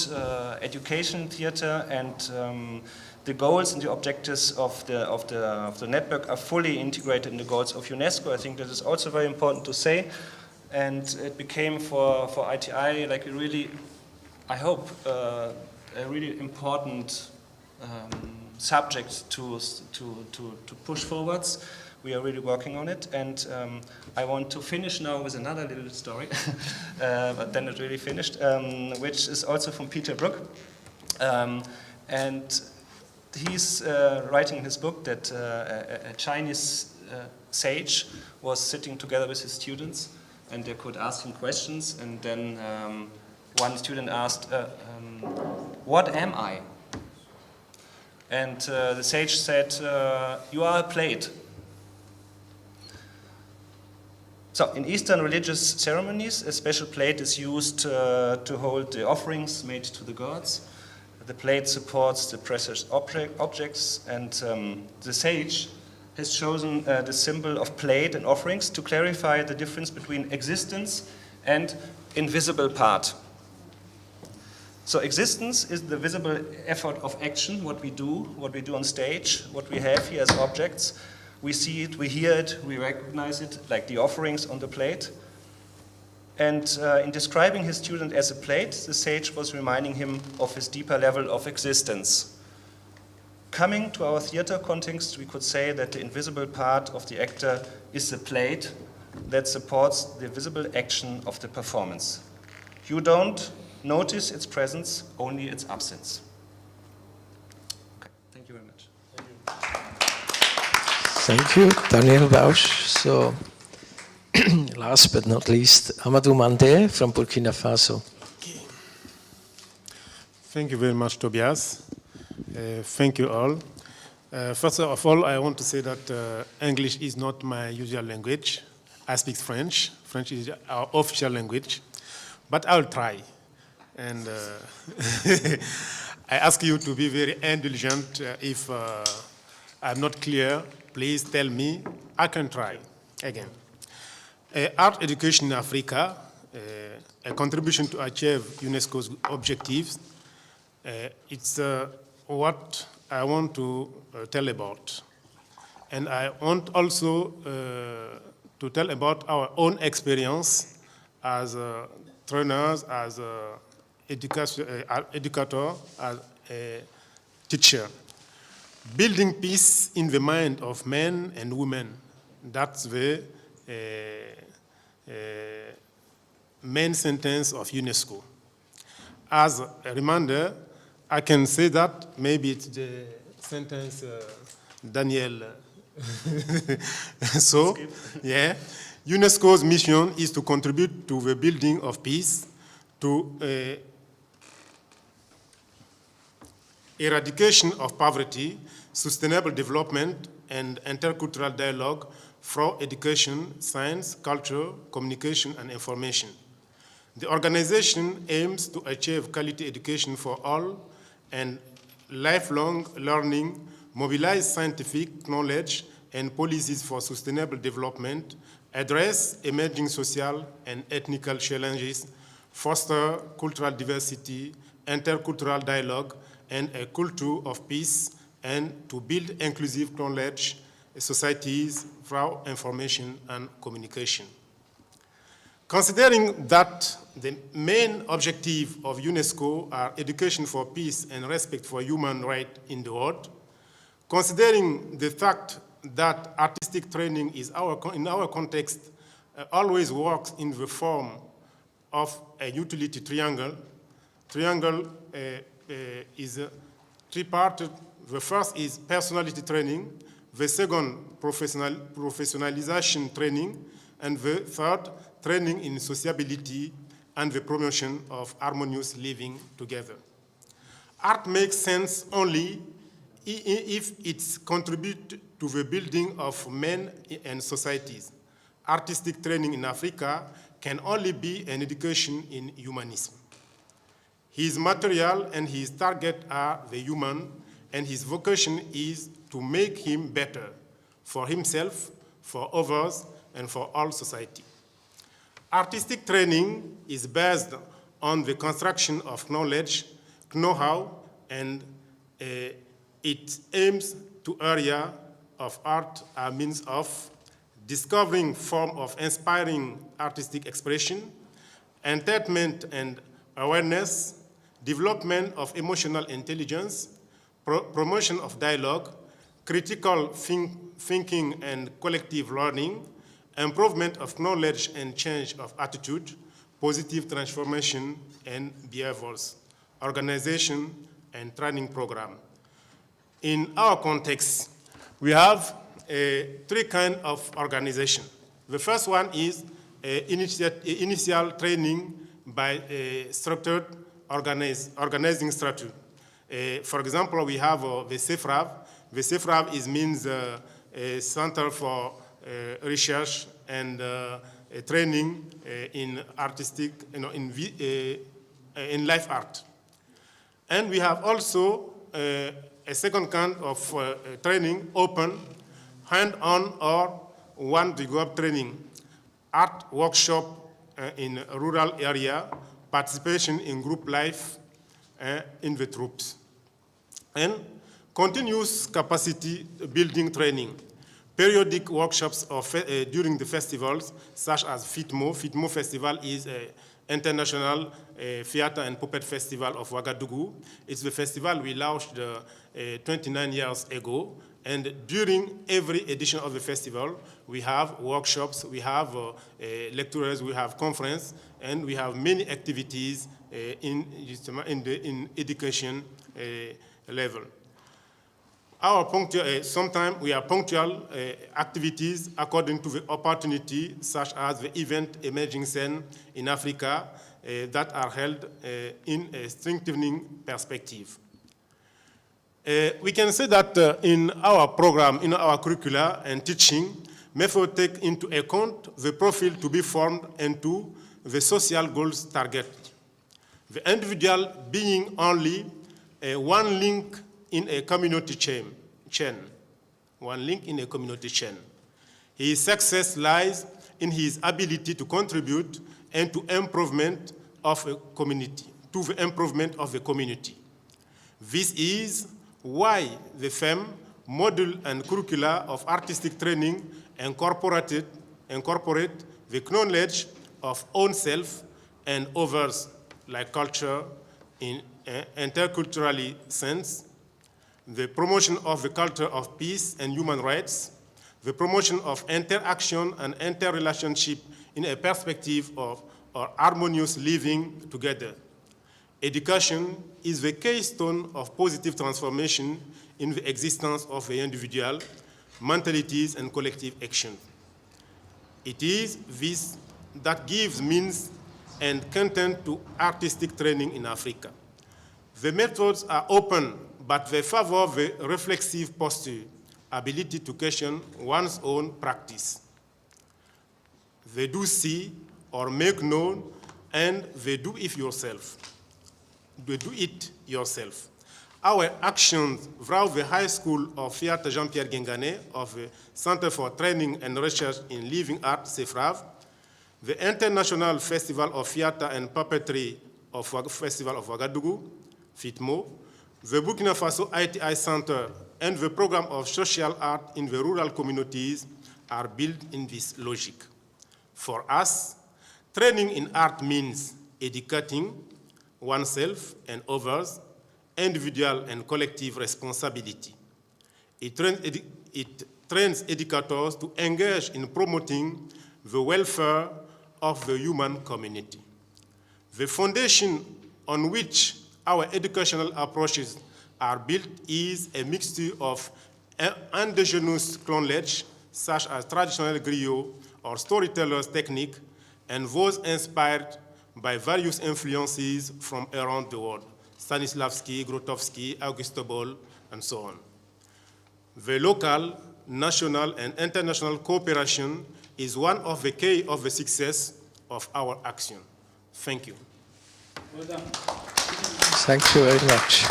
education theater, and the goals and the objectives of the network are fully integrated in the goals of UNESCO. I think that is also very important to say, and it became for ITI like a really, I hope, a really important subject to push forwards. We are really working on it, and I want to finish now with another little story, but then it's really finished, which is also from Peter Brook, and he's writing in his book that a Chinese sage was sitting together with his students, and they could ask him questions, and then one student asked, what am I? And the sage said, you are a plate. So in Eastern religious ceremonies, a special plate is used to hold the offerings made to the gods. The plate supports the precious objects, and the sage has chosen the symbol of plate and offerings to clarify the difference between existence and invisible part. So existence is the visible effort of action, what we do on stage, what we have here as objects. We see it, we hear it, we recognize it, like the offerings on the plate. And in describing his student as a plate, the sage was reminding him of his deeper level of existence. Coming to our theater context, we could say that the invisible part of the actor is the plate that supports the visible action of the performance. You don't notice its presence, only its absence. Okay, thank you very much. Thank you, Daniel Bausch. So, last but not least, Amadou Mandé from Burkina Faso. Okay. Thank you very much, Tobias. Thank you all. First of all, I want to say that English is not my usual language. I speak French. French is our official language, but I'll try. And I ask you to be very indulgent if I'm not clear. Please tell me. I can try again. Art education in Africa, a contribution to achieve UNESCO's objectives. It's what I want to tell about. And I want also to tell about our own experience as trainers, as educator, as a teacher. Building peace in the mind of men and women, that's the main sentence of UNESCO. As a reminder, I can say that maybe it's the sentence Daniel. So, yeah, UNESCO's mission is to contribute to the building of peace, to eradication of poverty, sustainable development, and intercultural dialogue through education, science, culture, communication, and information. The organization aims to achieve quality education for all and lifelong learning, mobilize scientific knowledge and policies for sustainable development, address emerging social and ethnic challenges, foster cultural diversity, intercultural dialogue, and a culture of peace, and to build inclusive knowledge societies through information and communication. Considering that the main objective of UNESCO are education for peace and respect for human rights in the world, considering the fact that artistic training is in our context always works in the form of a utility triangle. Triangle is three-parted. The first is personality training, the second professionalization training, and the third training in sociability and the promotion of harmonious living together. Art makes sense only if it contributes to the building of men and societies. Artistic training in Africa can only be an education in humanism. His material and his target are the human, and his vocation is to make him better for himself, for others, and for all society. Artistic training is based on the construction of knowledge, know-how, and it aims to area of art a means of discovering form of inspiring artistic expression, entertainment and awareness, development of emotional intelligence, promotion of dialogue, critical thinking and collective learning, improvement of knowledge and change of attitude, positive transformation and behaviors, organization and training program. In our context, we have three kinds of organization. The first one is initial training by structured organizing structure. For example, we have the CEFRAV. The CEFRAV means a Center for Research and Training in artistic, in life art. And we have also a second kind of training, open, hand-on or one-to-go training, art workshop in a rural area, participation in group life in the troops, and continuous capacity building training, periodic workshops during the festivals, such as FITMO. FITMO Festival is an international theater and puppet festival of Ouagadougou. It's the festival we launched 29 years ago. And during every edition of the festival, we have workshops, we have lecturers, we have conference, and we have many activities in education level. Sometimes we have punctual activities according to the opportunity, such as the event Emerging Scene in Africa that are held in a strengthening perspective. We can say that in our program, in our curricula and teaching, method take into account the profile to be formed into the social goals target. The individual being only one link in a community chain. One link in a community chain. His success lies in his ability to contribute and to improvement of a community, to the improvement of the community. This is why the FEM module and curricula of artistic training incorporate the knowledge of own self and others, like culture in interculturally sense, the promotion of the culture of peace and human rights, the promotion of interaction and interrelationship in a perspective of harmonious living together. Education is the keystone of positive transformation in the existence of the individual, mentalities, and collective action. It is this that gives means and content to artistic training in Africa. The methods are open, but they favor the reflexive posture, ability to question one's own practice. They do see or make known, and they do it yourself. Our actions throughout the High School of Theatre Jean-Pierre Guingané of the Center for Training and Research in Living Art, CEFRAV, the International Festival of Theatre and Puppetry of Festival of Ouagadougou, FITMO, the Burkina Faso ITI Center, and the program of social art in the rural communities are built in this logic. For us, Training in art means educating oneself and others, individual and collective responsibility. It trains educators to engage in promoting the welfare of the human community. The foundation on which our educational approaches are built is a mixture of indigenous knowledge, such as traditional griot or storyteller's technique, and those inspired by various influences from around the world, Stanislavski, Grotowski, Augusto Boll, and so on. The local, national, and international cooperation is one of the key of the success of our action. Thank you. Well done. Thank you very much.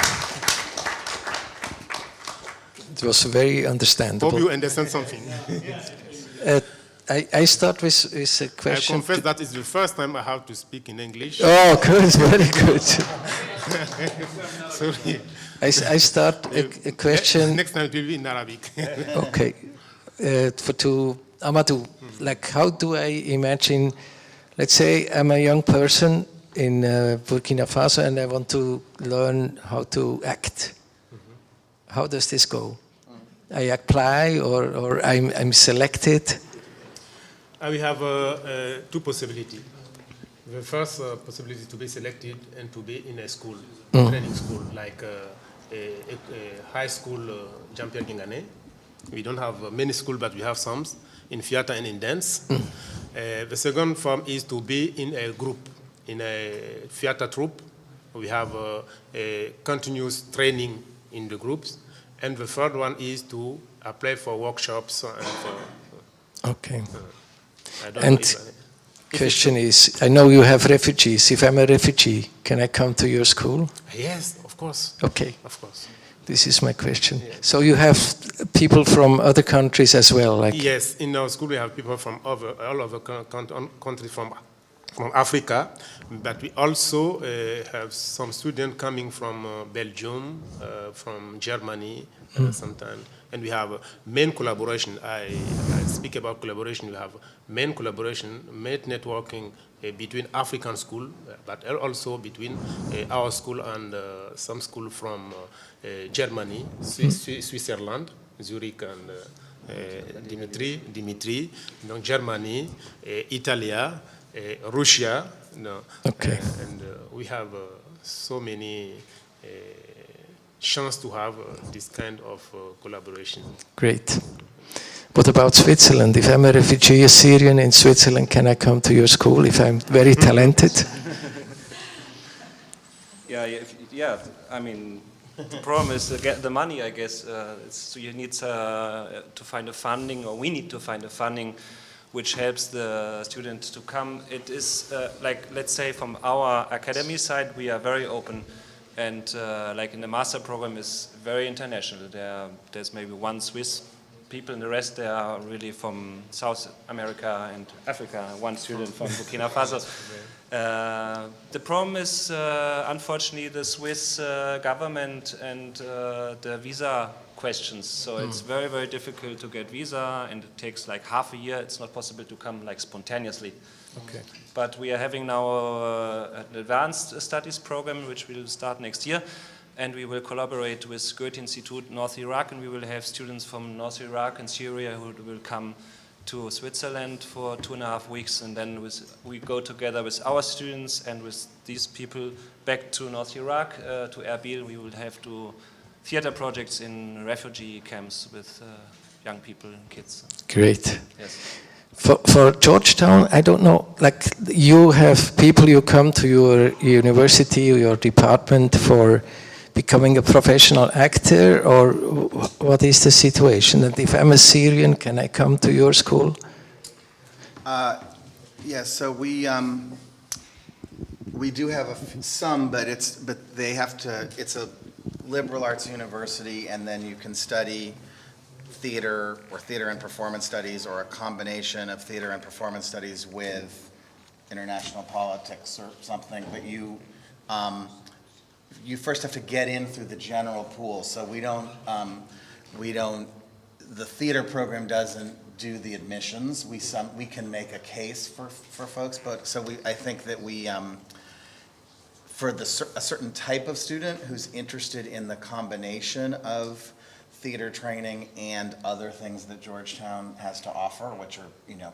It was very understandable. Hope you understand something. I start with a question. I confess that is the first time I have to speak in English. Oh, good, very good. Sorry. I start a question. Next time it will be in Arabic. Okay. To Amadou, like how do I imagine, let's say I'm a young person in Burkina Faso and I want to learn how to act. How does this go? I apply or I'm selected? We have two possibilities. The first possibility is to be selected and to be in a school, training school, like a high school Jean-Pierre Guingané. We don't have many schools, but we have some in theater and in dance. The second form is to be in a group, in a theater troupe. We have a continuous training in the groups. And the third one is to apply for workshops. Okay. I don't And know if question is, I know you have refugees. If I'm a refugee, can I come to your school? Yes, of course. Okay. Of course. This is my question. So you have people from other countries as well, like Yes, in our school we have people from all over countries from Africa, but we also have some students coming from Belgium, from Germany sometimes, and we have main collaboration. I speak about collaboration. We have main collaboration, main networking between African school, but also between our school and some school from Germany, Switzerland, Zurich and Dimitri, donc Germany, Italy, Russia, Okay. And we have so many chance to have this kind of collaboration. Great. What about Switzerland? If I'm a refugee, a Syrian in Switzerland, can I come to your school if I'm very talented? Yeah. I mean, the problem is the money, I guess. So you need to find a funding, or we need to find a funding which helps the students to come. It is like, let's say from our academy side, we are very open, and like in the master program is very international. There's maybe one Swiss people, and the rest they are really from South America and Africa. One student from Burkina Faso. The problem is, unfortunately, the Swiss government and the visa questions. So it's very, very difficult to get visa, and it takes like half a year. It's not possible to come like spontaneously. Okay. But we are having now an advanced studies program, which will start next year. And we will collaborate with Goethe Institute North Iraq, and we will have students from North Iraq and Syria who will come to Switzerland for 2.5 weeks, and then we go together with our students and with these people back to North Iraq, to Erbil. We will have theater projects in refugee camps with young people and kids. Great. Yes. For Georgetown, I don't know, like you have people who come to your university or your department for becoming a professional actor, or what is the situation? And if I'm a Syrian, can I come to your school? Yes, so we do have some, but they have to. It's a liberal arts university, and then you can study theater or theater and performance studies, or a combination of theater and performance studies with international politics or something. But you first have to get in through the general pool. So we don't, the theater program doesn't do the admissions. We can make a case for folks, but so I think that we, for a certain type of student who's interested in the combination of theater training and other things that Georgetown has to offer, which are,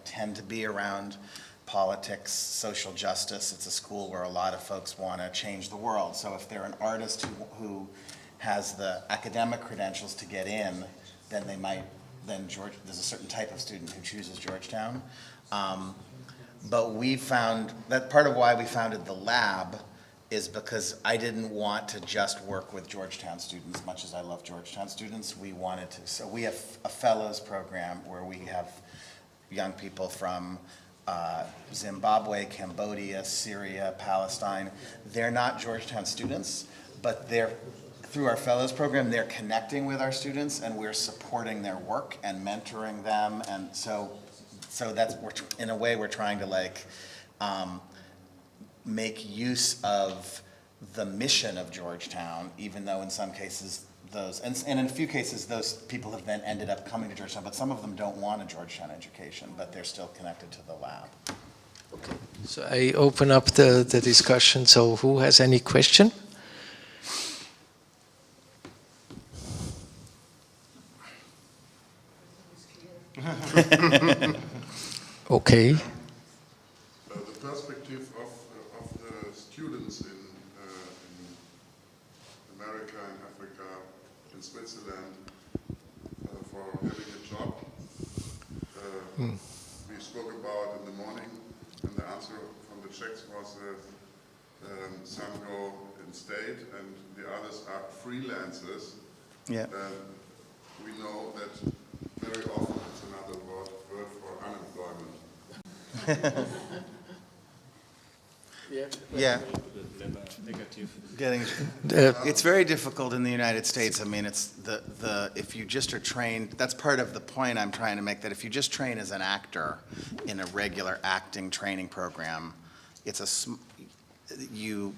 tend to be around politics, social justice. It's a school where a lot of folks want to change the world. So if they're an artist who has the academic credentials to get in, then there's a certain type of student who chooses Georgetown. But we found that part of why we founded the lab is because I didn't want to just work with Georgetown students, much as I love Georgetown students. We wanted to, so we have a fellows program where we have young people from Zimbabwe, Cambodia, Syria, Palestine. They're not Georgetown students, but through our fellows program, they're connecting with our students, and we're supporting their work and mentoring them. And so that's, in a way, we're trying to make use of the mission of Georgetown, even though in some cases and in a few cases those people have then ended up coming to Georgetown, but some of them don't want a Georgetown education, but they're still connected to the lab. Okay. So I open up the discussion. So who has any question? Okay. The perspective of the students in America, in Africa, in Switzerland, for having a job. We spoke about in the morning, and the answer from the Czechs was that some go in state and the others are freelancers. Yeah. We know that very often it's another word for unemployment. Yeah. It's very difficult in the United States. I mean, it's if you just are trained, that's part of the point I'm trying to make, that if you just train as an actor in a regular acting training program, you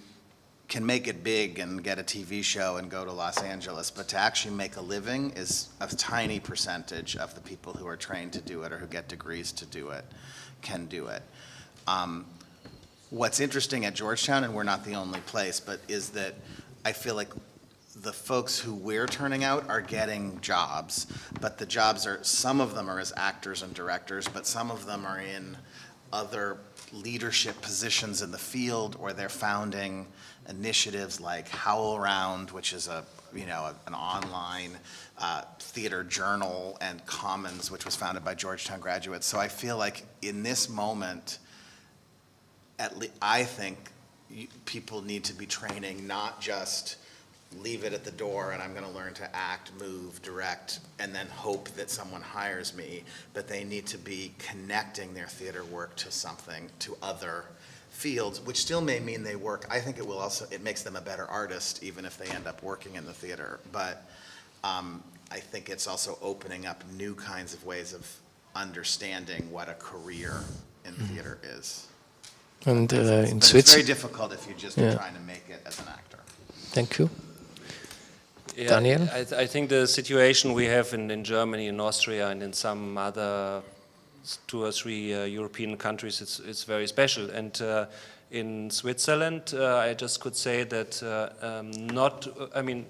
can make it big and get a TV show and go to Los Angeles, but to actually make a living is a tiny percentage of the people who are trained to do it or who get degrees to do it can do it. What's interesting at Georgetown, and we're not the only place, but is that I feel like the folks who we're turning out are getting jobs, but the jobs some of them are as actors and directors, but some of them are in other leadership positions in the field, or they're founding initiatives like Howl Around, which is an online theater journal, and Commons, which was founded by Georgetown graduates. So I feel like in this moment, I think people need to be training, not just leave it at the door and I'm going to learn to act, move, direct, and then hope that someone hires me, but they need to be connecting their theater work to something, to other fields, which still may mean they work. I think it makes them a better artist, even if they end up working in the theater. But I think it's also opening up new kinds of ways of understanding what a career in theater is. And in Switzerland, it's very difficult if you're just trying to make it as an actor. Thank you. Yeah, Daniel? I think the situation we have in Germany, in Austria, and in some other 2 or 3 European countries, it's very special. And in Switzerland, I just could say that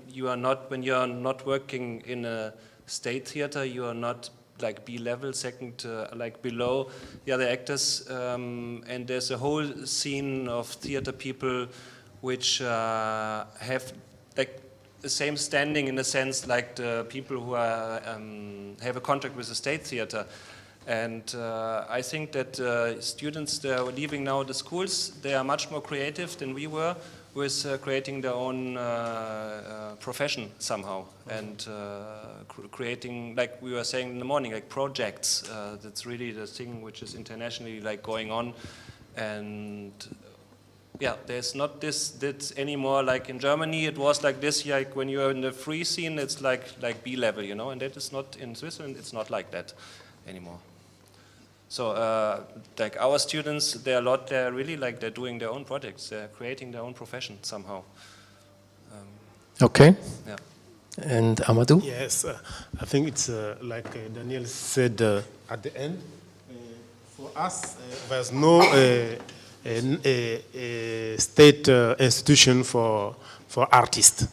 you are not, when you are not working in a state theater, you are not like B-level, second, like below the other actors, and there's a whole scene of theater people which have like the same standing in a sense like the people who are, have a contract with the state theater. And I think that students that are leaving now the schools, they are much more creative than we were with creating their own profession somehow, and creating, like we were saying in the morning, like projects. That's really the thing which is internationally like going on. And yeah, there's not this anymore. Like in Germany, it was like this. Like when you're in the free scene, it's like B level, you know. And that is not in Switzerland. It's not like that anymore. So like our students, they're really like they're doing their own projects. They're creating their own profession somehow. Okay. Yeah. And Amadou? Yes, I think it's like Daniel said at the end. For us, there's no state institution for artists.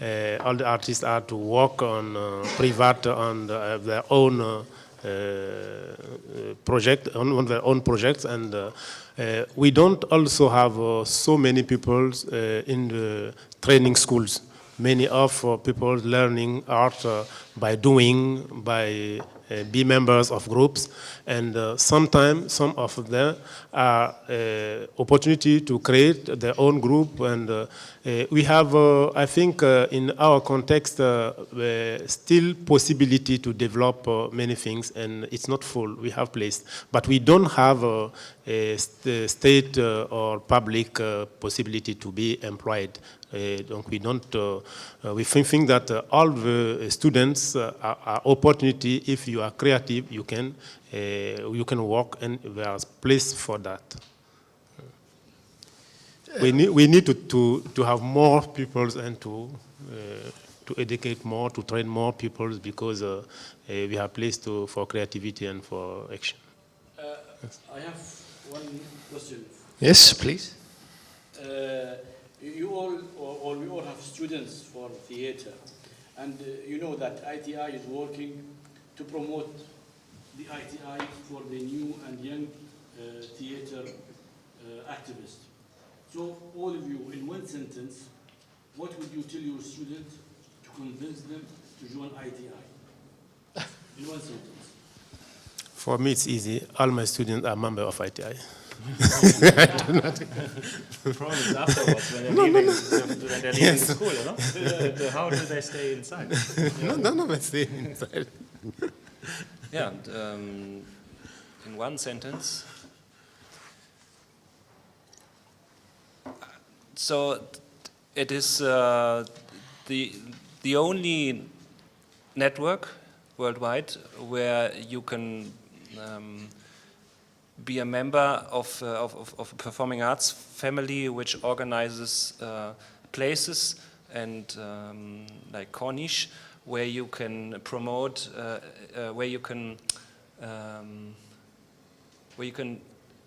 All the artists are to work on private on their own on their own projects, and we don't also have so many people in the training schools. Many of people learning art by doing, by be members of groups, and sometimes some of them are opportunity to create their own group, and we have, I think, in our context, still possibility to develop many things, and it's not full. We have place, but we don't have a state or public possibility to be employed. Donc we don't. We think that all the students are opportunity. If you are creative, you can work, and there's place for that. We need to have more people and to educate more, to train more people, because we have place for creativity and for action. I have one question. Yes, please. We all have students for theater, and you know that ITI is working to promote the ITI for the new and young theater activists. So all of you, in one sentence, what would you tell your students to convince them to join ITI? In one sentence. For me, it's easy. All my students are members of ITI. Problems afterwards when they're leaving school, you know? How do they stay inside? No, they stay inside. Yeah, and, in one sentence. So it is the only network worldwide where you can be a member of a performing arts family which organizes places and like Corniche, where you can promote, where you can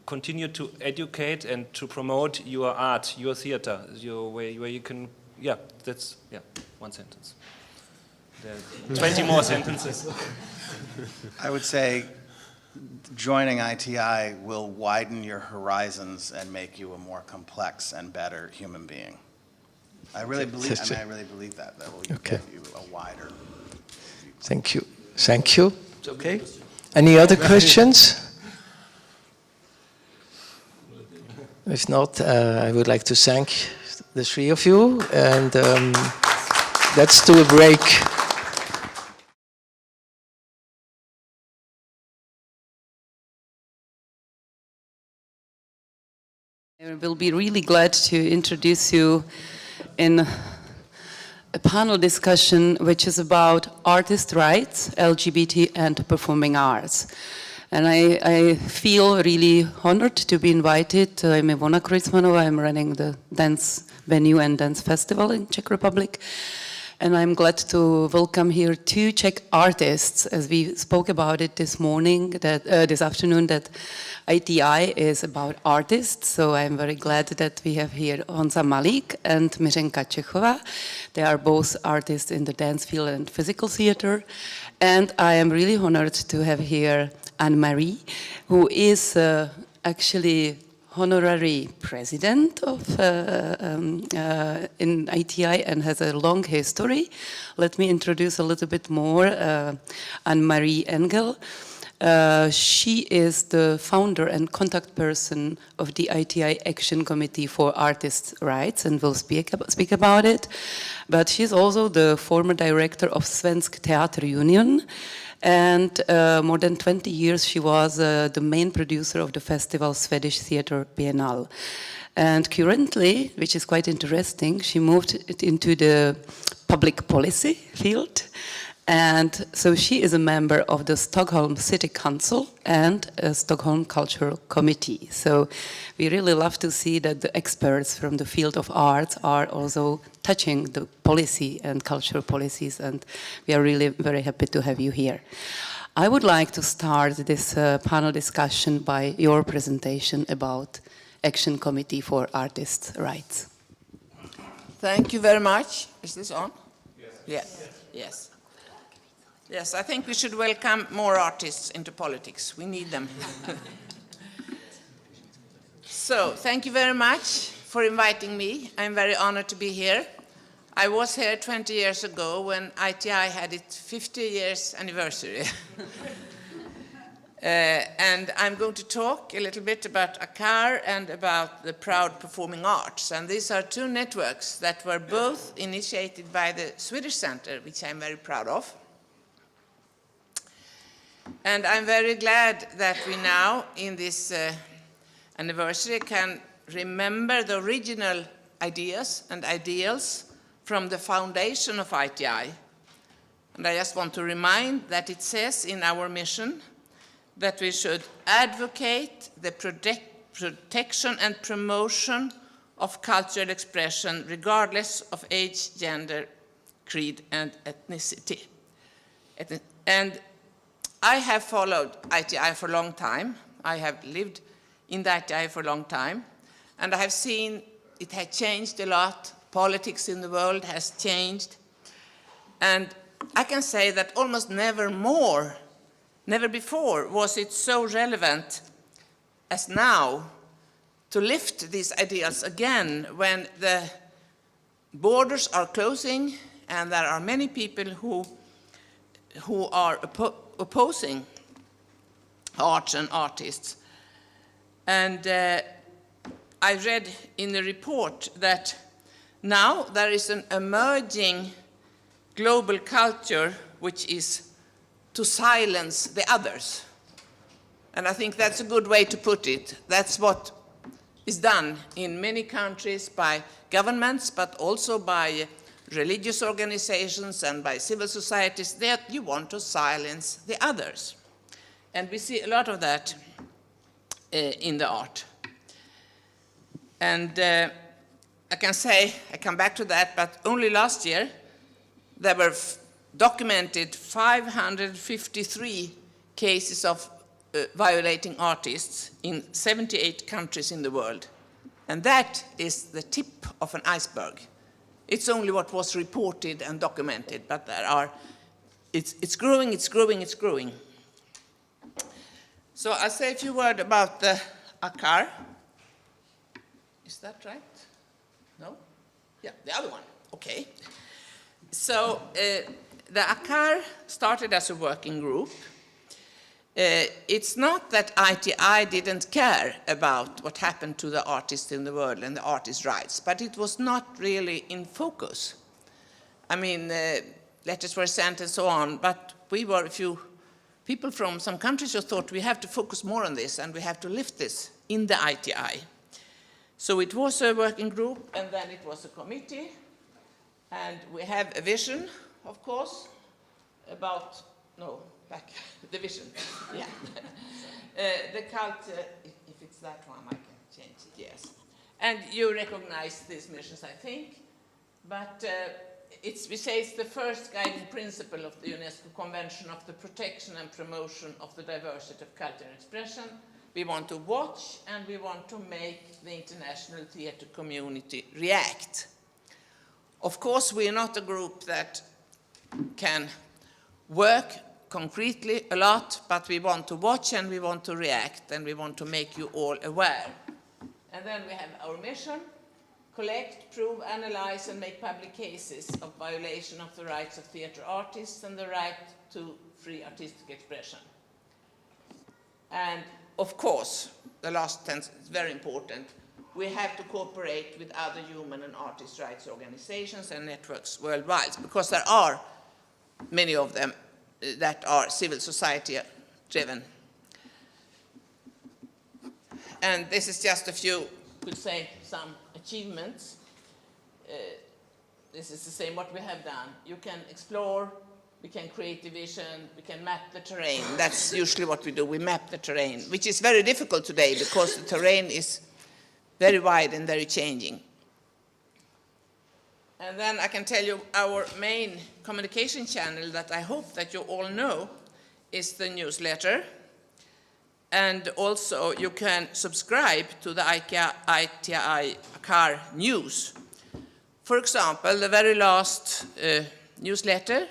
continue to educate and to promote your art, your theater, where you can, that's one sentence. There are 20 more sentences. I would say joining ITI will widen your horizons and make you a more complex and better human being. I really believe that will give you a wider. Thank you. Thank you. Okay. Any other questions? If not, I would like to thank the three of you, and let's do a break. I will be really glad to introduce you in a panel discussion which is about artist rights, LGBT and performing arts. And I feel really honored to be invited. I'm Ivona Kreutzmanova. I'm running the dance venue and dance festival in Czech Republic. And I'm glad to welcome here two Czech artists, as we spoke about it this morning, this afternoon, that ITI is about artists. So I'm very glad that we have here Honza Malík and Miřenka Čechová. They are both artists in the dance field and physical theater. And I am really honored to have here Anne-Marie, who is actually honorary president of in ITI and has a long history. Let me introduce a little bit more Anne-Marie Engel. She is the founder and contact person of the ITI Action Committee for Artists' Rights, and will speak about it. But she's also the former director of Svensk Teater Union, and more than 20 years she was the main producer of the festival Swedish Theater Biennale. And currently, which is quite interesting, she moved into the public policy field And so she is a member of the Stockholm City Council and a Stockholm Cultural Committee. So we really love to see that the experts from the field of arts are also touching the policy and cultural policies, and we are really very happy to have you here. I would like to start this panel discussion by your presentation about Action Committee for Artists' Rights. Thank you very much. Is this on? Yes. Yes. Yes, I think we should welcome more artists into politics. We need them. So, thank you very much for inviting me. I'm very honored to be here. I was here 20 years ago when ITI had its 50 years anniversary. And I'm going to talk a little bit about ACAR and about the Proud Performing Arts. And these are two networks that were both initiated by the Swedish Center, which I'm very proud of. And I'm very glad that we now, in this anniversary, can remember the original ideas and ideals from the foundation of ITI. And I just want to remind that it says in our mission that we should advocate the protection and promotion of cultural expression regardless of age, gender, creed, and ethnicity. And I have followed ITI for a long time. I have lived in the ITI for a long time, and I have seen it had changed a lot. Politics in the world has changed, and I can say that almost never before was it so relevant as now to lift these ideals again when the borders are closing and there are many people who are opposing arts and artists. And I read in the report that now there is an emerging global culture which is to silence the others. And I think that's a good way to put it. That's what is done in many countries by governments, but also by religious organizations and by civil societies, that you want to silence the others. And we see a lot of that in the art. And I can say, I come back to that, but only last year there were documented 553 cases of violating artists in 78 countries in the world. And that is the tip of an iceberg. It's only what was reported and documented, but there are, it's growing, it's growing, it's growing. So I'll say a few words about the ACAR. Is that right? No? Yeah, the other one, okay. So the ACAR started as a working group. It's not that ITI didn't care about what happened to the artists in the world and the artists' rights, but it was not really in focus. I mean, letters were sent and so on, but we were a few people from some countries who thought we have to focus more on this and we have to lift this in the ITI. So it was a working group, and then it was a committee, and we have a vision, of course, about, no, back, the vision, yeah. The culture, if it's that one, I can change it, yes. And you recognize these missions, I think, but we say it's the first guiding principle of the UNESCO Convention of the Protection and Promotion of the Diversity of Culture and Expression. We want to watch and we want to make the international theatre community react. Of course, we are not a group that can work concretely a lot, but we want to watch and we want to react and we want to make you all aware. And then we have our mission: collect, prove, analyze, and make public cases of violation of the rights of theatre artists and the right to free artistic expression. And of course, the last sentence is very important. We have to cooperate with other human and artist rights organizations and networks worldwide, because there are many of them that are civil society driven. And this is just a few, could say, some achievements. This is the same what we have done. You can explore we can create division, we can map the terrain. That's usually what we do, we map the terrain, which is very difficult today because the terrain is very wide and very changing. And then I can tell you our main communication channel that I hope that you all know is the newsletter. And also you can subscribe to the ITI CAR news. For example, the very last newsletter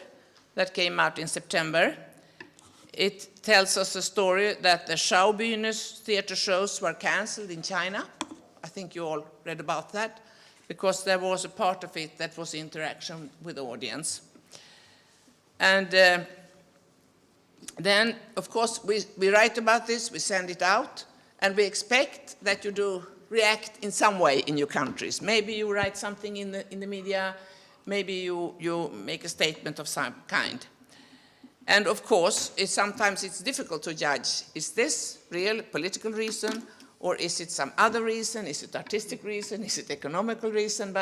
that came out in September, it tells us a story that the Schaubühne theater shows were cancelled in China. I think you all read about that, because there was a part of it that was interaction with the audience. And then, of course, we write about this, we send it out, and we expect that you do react in some way in your countries. Maybe you write something in the media, maybe you make a statement of some kind. And of course, sometimes it's difficult to judge, is this real political reason, or is it some other reason? Is it artistic reason? Is it economical reason?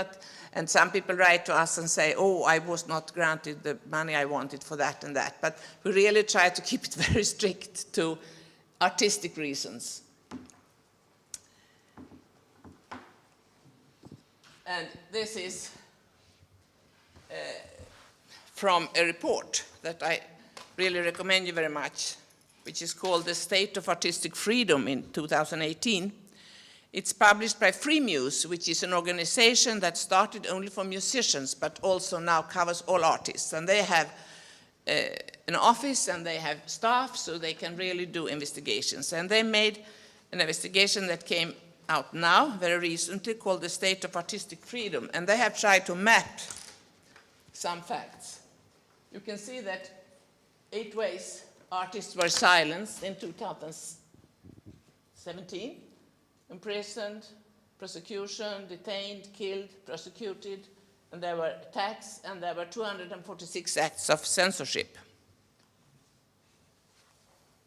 And some people write to us and say, oh, I was not granted the money I wanted for that and that. But we really try to keep it very strict to artistic reasons. And this is from a report that I really recommend you very much, which is called The State of Artistic Freedom in 2018. It's published by FreeMuse, which is an organization that started only for musicians, but also now covers all artists. And they have an office and they have staff, so they can really do investigations. And they made an investigation that came out now, very recently, called The State of Artistic Freedom. And they have tried to map some facts. You can see that 8 ways artists were silenced in 2017, imprisoned, prosecution, detained, killed, prosecuted, and there were attacks, and there were 246 acts of censorship.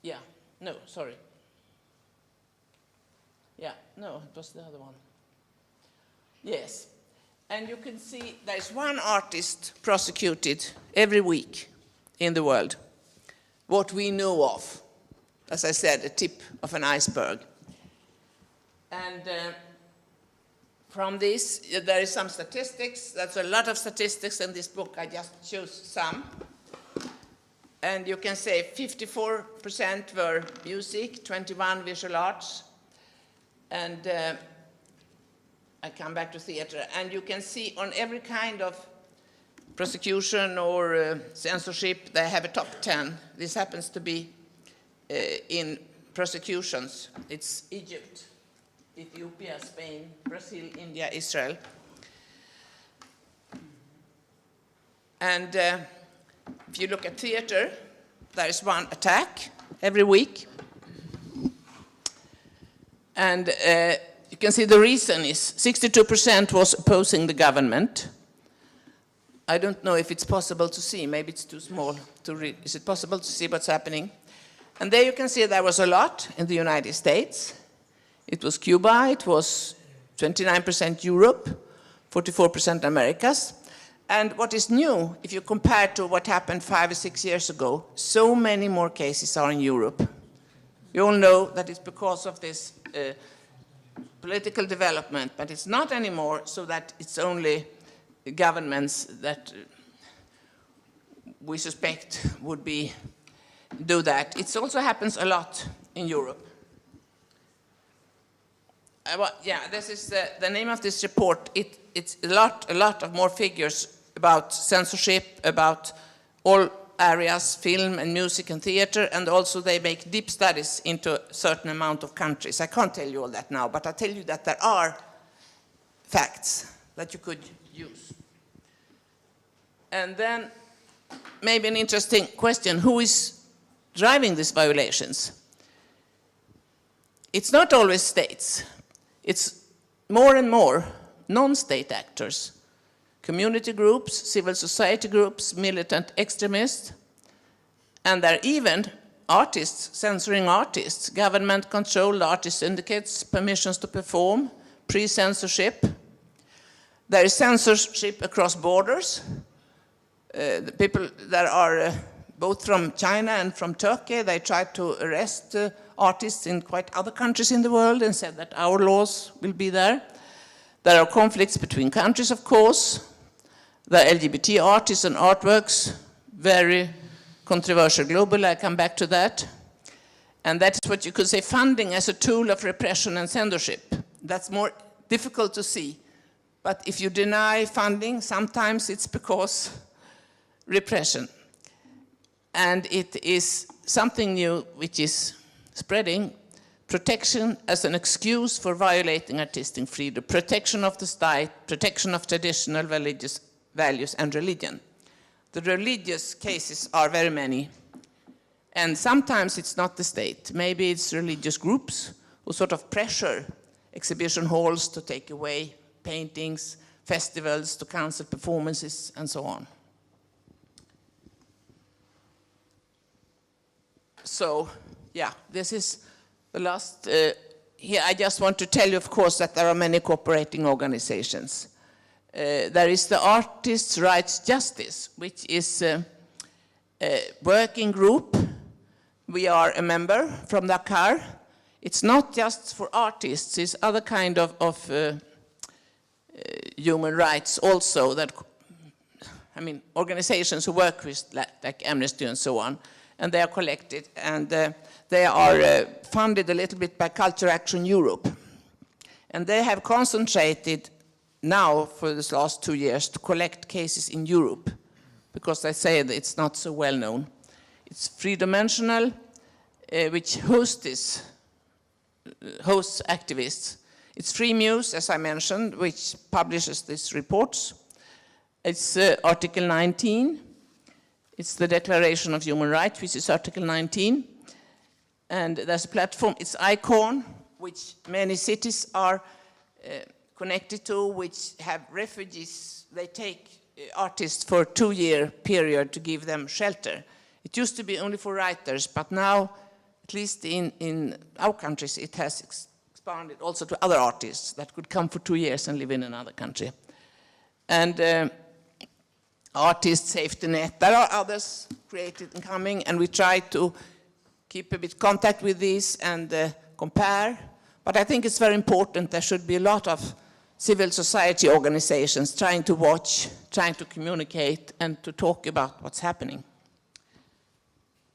Yeah, no, sorry. Yeah, no, it was the other one. Yes, and you can see there's one artist prosecuted every week in the world. What we know of, as I said, a tip of an iceberg. And from this, there is some statistics. There's a lot of statistics in this book. I just chose some. And you can say 54% were music, 21 visual arts, and I come back to theater. And you can see on every kind of prosecution or censorship, they have a top 10. This happens to be in prosecutions. It's Egypt, Ethiopia, Spain, Brazil, India, Israel. And if you look at theater, there is one attack every week. And you can see the reason is 62% was opposing the government. I don't know if it's possible to see. Maybe it's too small to read. Is it possible to see what's happening? And there you can see there was a lot in the United States. It was Cuba. It was 29% Europe, 44% Americas. And what is new, if you compare to what happened 5 or 6 years ago, so many more cases are in Europe. You all know that it's because of this political development, but it's not anymore so that it's only governments that we suspect would do that. It also happens a lot in Europe. This is the name of this report. It's a lot of more figures about censorship, about all areas, film and music and theater, and also they make deep studies into a certain amount of countries. I can't tell you all that now, but I tell you that there are facts that you could use. And then maybe an interesting question, who is driving these violations? It's not always states. It's more and more non-state actors, community groups, civil society groups, militant extremists, and there are even artists censoring artists, government-controlled artist syndicates, permissions to perform, pre-censorship. There is censorship across borders. the people that are both from China and from Turkey, they tried to arrest artists in quite other countries in the world and said that our laws will be there. There are conflicts between countries, of course. The LGBT artists and artworks, very controversial globally, I come back to that. And that's what you could say, funding as a tool of repression and censorship. That's more difficult to see. But if you deny funding, sometimes it's because repression. And it is something new which is spreading, protection as an excuse for violating artistic freedom, protection of the state, protection of traditional religious values and religion. The religious cases are very many. And sometimes it's not the state. Maybe it's religious groups who sort of pressure exhibition halls to take away paintings, festivals, to cancel performances, and so on. So, yeah, this is the last. Here I just want to tell you, of course, that there are many cooperating organizations. There is the Artists' Rights Justice, which is a working group. We are a member from Dakar. It's not just for artists, it's other kind of human rights also, that, I mean, organizations who work with like Amnesty and so on, and they are collected, and they are funded a little bit by Culture Action Europe. And they have concentrated now for this last 2 years to collect cases in Europe, because they say that it's not so well known. It's three-dimensional, which hosts activists. It's Free Muse, as I mentioned, which publishes these reports. It's Article 19. It's the Declaration of Human Rights, which is Article 19. And there's a platform, it's ICON, which many cities are connected to, which have refugees. They take artists for a 2-year period to give them shelter. It used to be only for writers, but now, at least in our countries, it has expanded also to other artists that could come for 2 years and live in another country. And Artist Safety Net, there are others created and coming, and we try to keep a bit contact with these and compare. But I think it's very important. There should be a lot of civil society organizations trying to watch, trying to communicate, and to talk about what's happening.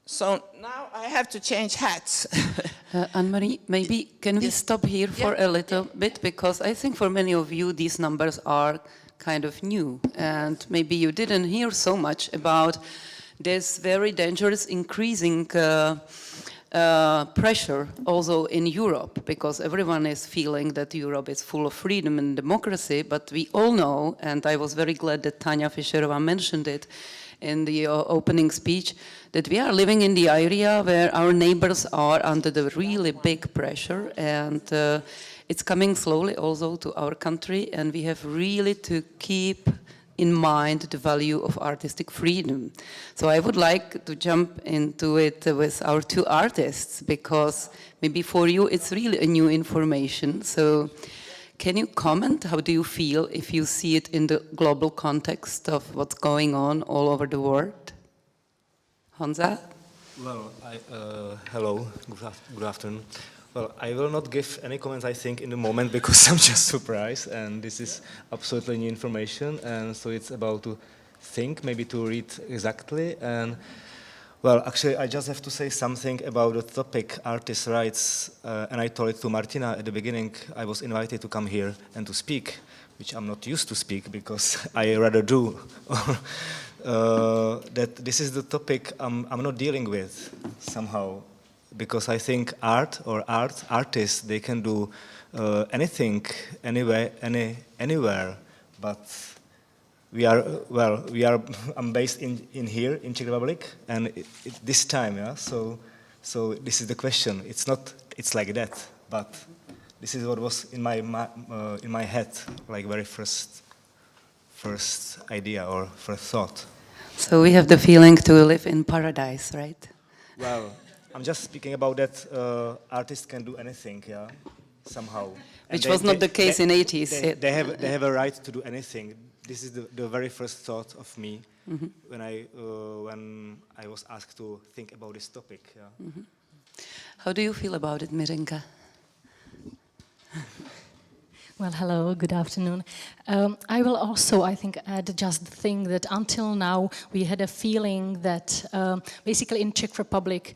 So now I have to change hats. Anne-Marie, maybe can we stop here for a little bit? Because I think for many of you, these numbers are kind of new. And maybe you didn't hear so much about this very dangerous increasing pressure also in Europe, because everyone is feeling that Europe is full of freedom and democracy, but we all know, and I was very glad that Tanja Fischerova mentioned it in the opening speech, that we are living in the area where our neighbors are under the really big pressure, and it's coming slowly also to our country, and we have really to keep in mind the value of artistic freedom. So I would like to jump into it with our two artists, because maybe for you it's really a new information. So can you comment, how do you feel if you see it in the global context of what's going on all over the world? Hansa? Well, hello, good afternoon. Well, I will not give any comments, I think, in the moment, because I'm just surprised, and this is absolutely new information, and so it's about to think, maybe to read exactly. And well, actually, I just have to say something about the topic, artists' rights, and I told it to Martina at the beginning. I was invited to come here and to speak, which I'm not used to speak, because I rather do. That this is the topic I'm not dealing with somehow. Because I think artists, they can do anything, anywhere, but I'm based in here, in Czech Republic, and this time, yeah, so this is the question. It's like that, but this is what was in my head, like very first idea or first thought. So we have the feeling to live in paradise, right? Well, I'm just speaking about that artists can do anything, yeah, somehow. Which was not the case in 80s. They have a right to do anything. This is the very first thought of me when I was asked to think about this topic. Yeah. How do you feel about it, Mirenka? Well, hello, good afternoon. I will also, I think, add just the thing that until now we had a feeling that basically in Czech Republic,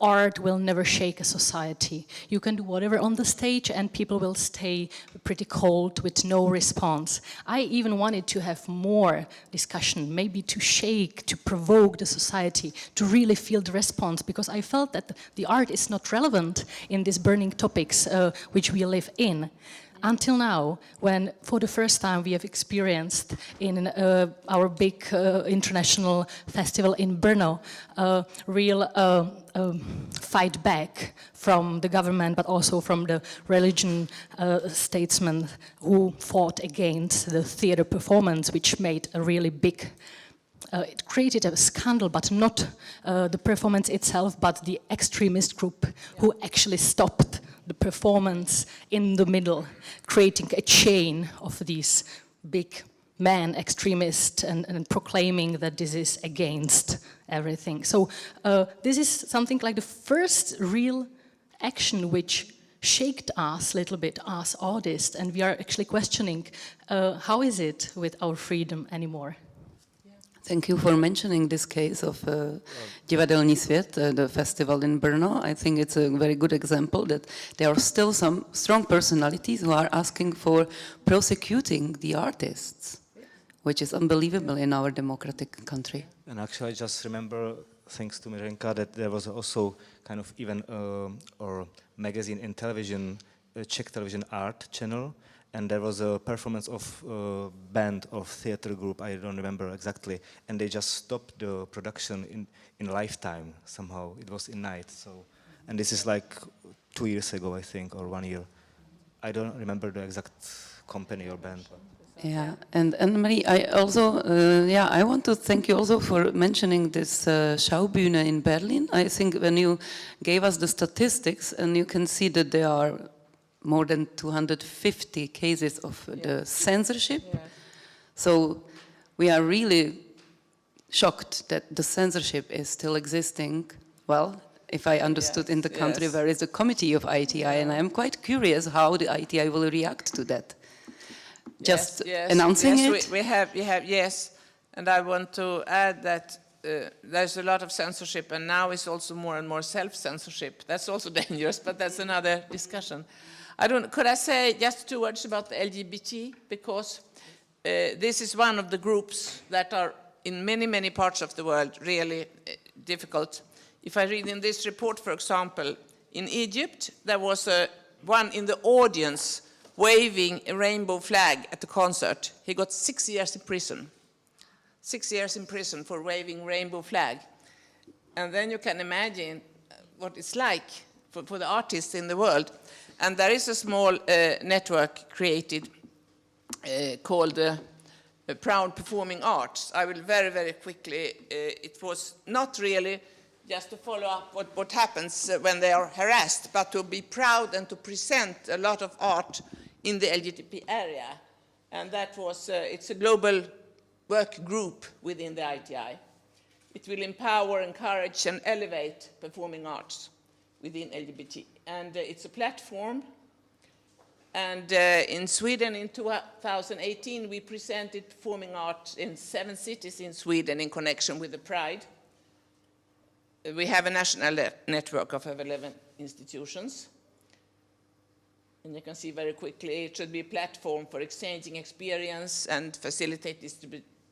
art will never shake a society. You can do whatever on the stage and people will stay pretty cold with no response. I even wanted to have more discussion, maybe to shake, to provoke the society, to really feel the response, because I felt that the art is not relevant in these burning topics which we live in. Until now, when for the first time we have experienced in our big international festival in Brno, real fight back from the government, but also from the religion statesmen who fought against the theater performance, which made a really big it created a scandal, but not the performance itself, but the extremist group who actually stopped the performance in the middle, creating a chain of these big men, extremists, and proclaiming that this is against everything. So this is something like the first real action which shaked us a little bit, us artists, and we are actually questioning how is it with our freedom anymore. Thank you for mentioning this case of Divadelní svět, the festival in Brno. I think it's a very good example that there are still some strong personalities who are asking for prosecuting the artists, which is unbelievable in our democratic country. And actually I just remember, thanks to Mirenka, that there was also kind of even or magazine and television, Czech television art channel, and there was a performance of a band of theater group, I don't remember exactly, and they just stopped the production in lifetime somehow. It was in night, so, and this is like 2 years ago, I think, or 1 year. I don't remember the exact company or band. Yeah, and Marie, I also, I want to thank you also for mentioning this Schaubühne in Berlin. I think when you gave us the statistics, and you can see that there are more than 250 cases of the censorship. Yeah. So we are really shocked that the censorship is still existing. Well, if I understood, in the country where is the committee of ITI, and I am quite curious how the ITI will react to that. Just announcing it? We have, yes. And I want to add that there's a lot of censorship, and now it's also more and more self-censorship. That's also dangerous, but that's another discussion. Could I say just 2 words about the LGBT? Because this is one of the groups that are in many, many parts of the world really difficult. If I read in this report, for example, in Egypt, there was one in the audience waving a rainbow flag at the concert. He got 6 years in prison. 6 years in prison for waving rainbow flag. And then you can imagine what it's like for the artists in the world. And there is a small network created called Proud Performing Arts. I will very, very quickly, it was not really just to follow up what happens when they are harassed, but to be proud and to present a lot of art in the LGBT area. And that was, it's a global work group within the ITI. It will empower, encourage, and elevate performing arts within LGBT. And it's a platform. And in Sweden in 2018, we presented performing art in 7 cities in Sweden in connection with the Pride. We have a national network of 11 institutions. And you can see very quickly, it should be a platform for exchanging experience and facilitate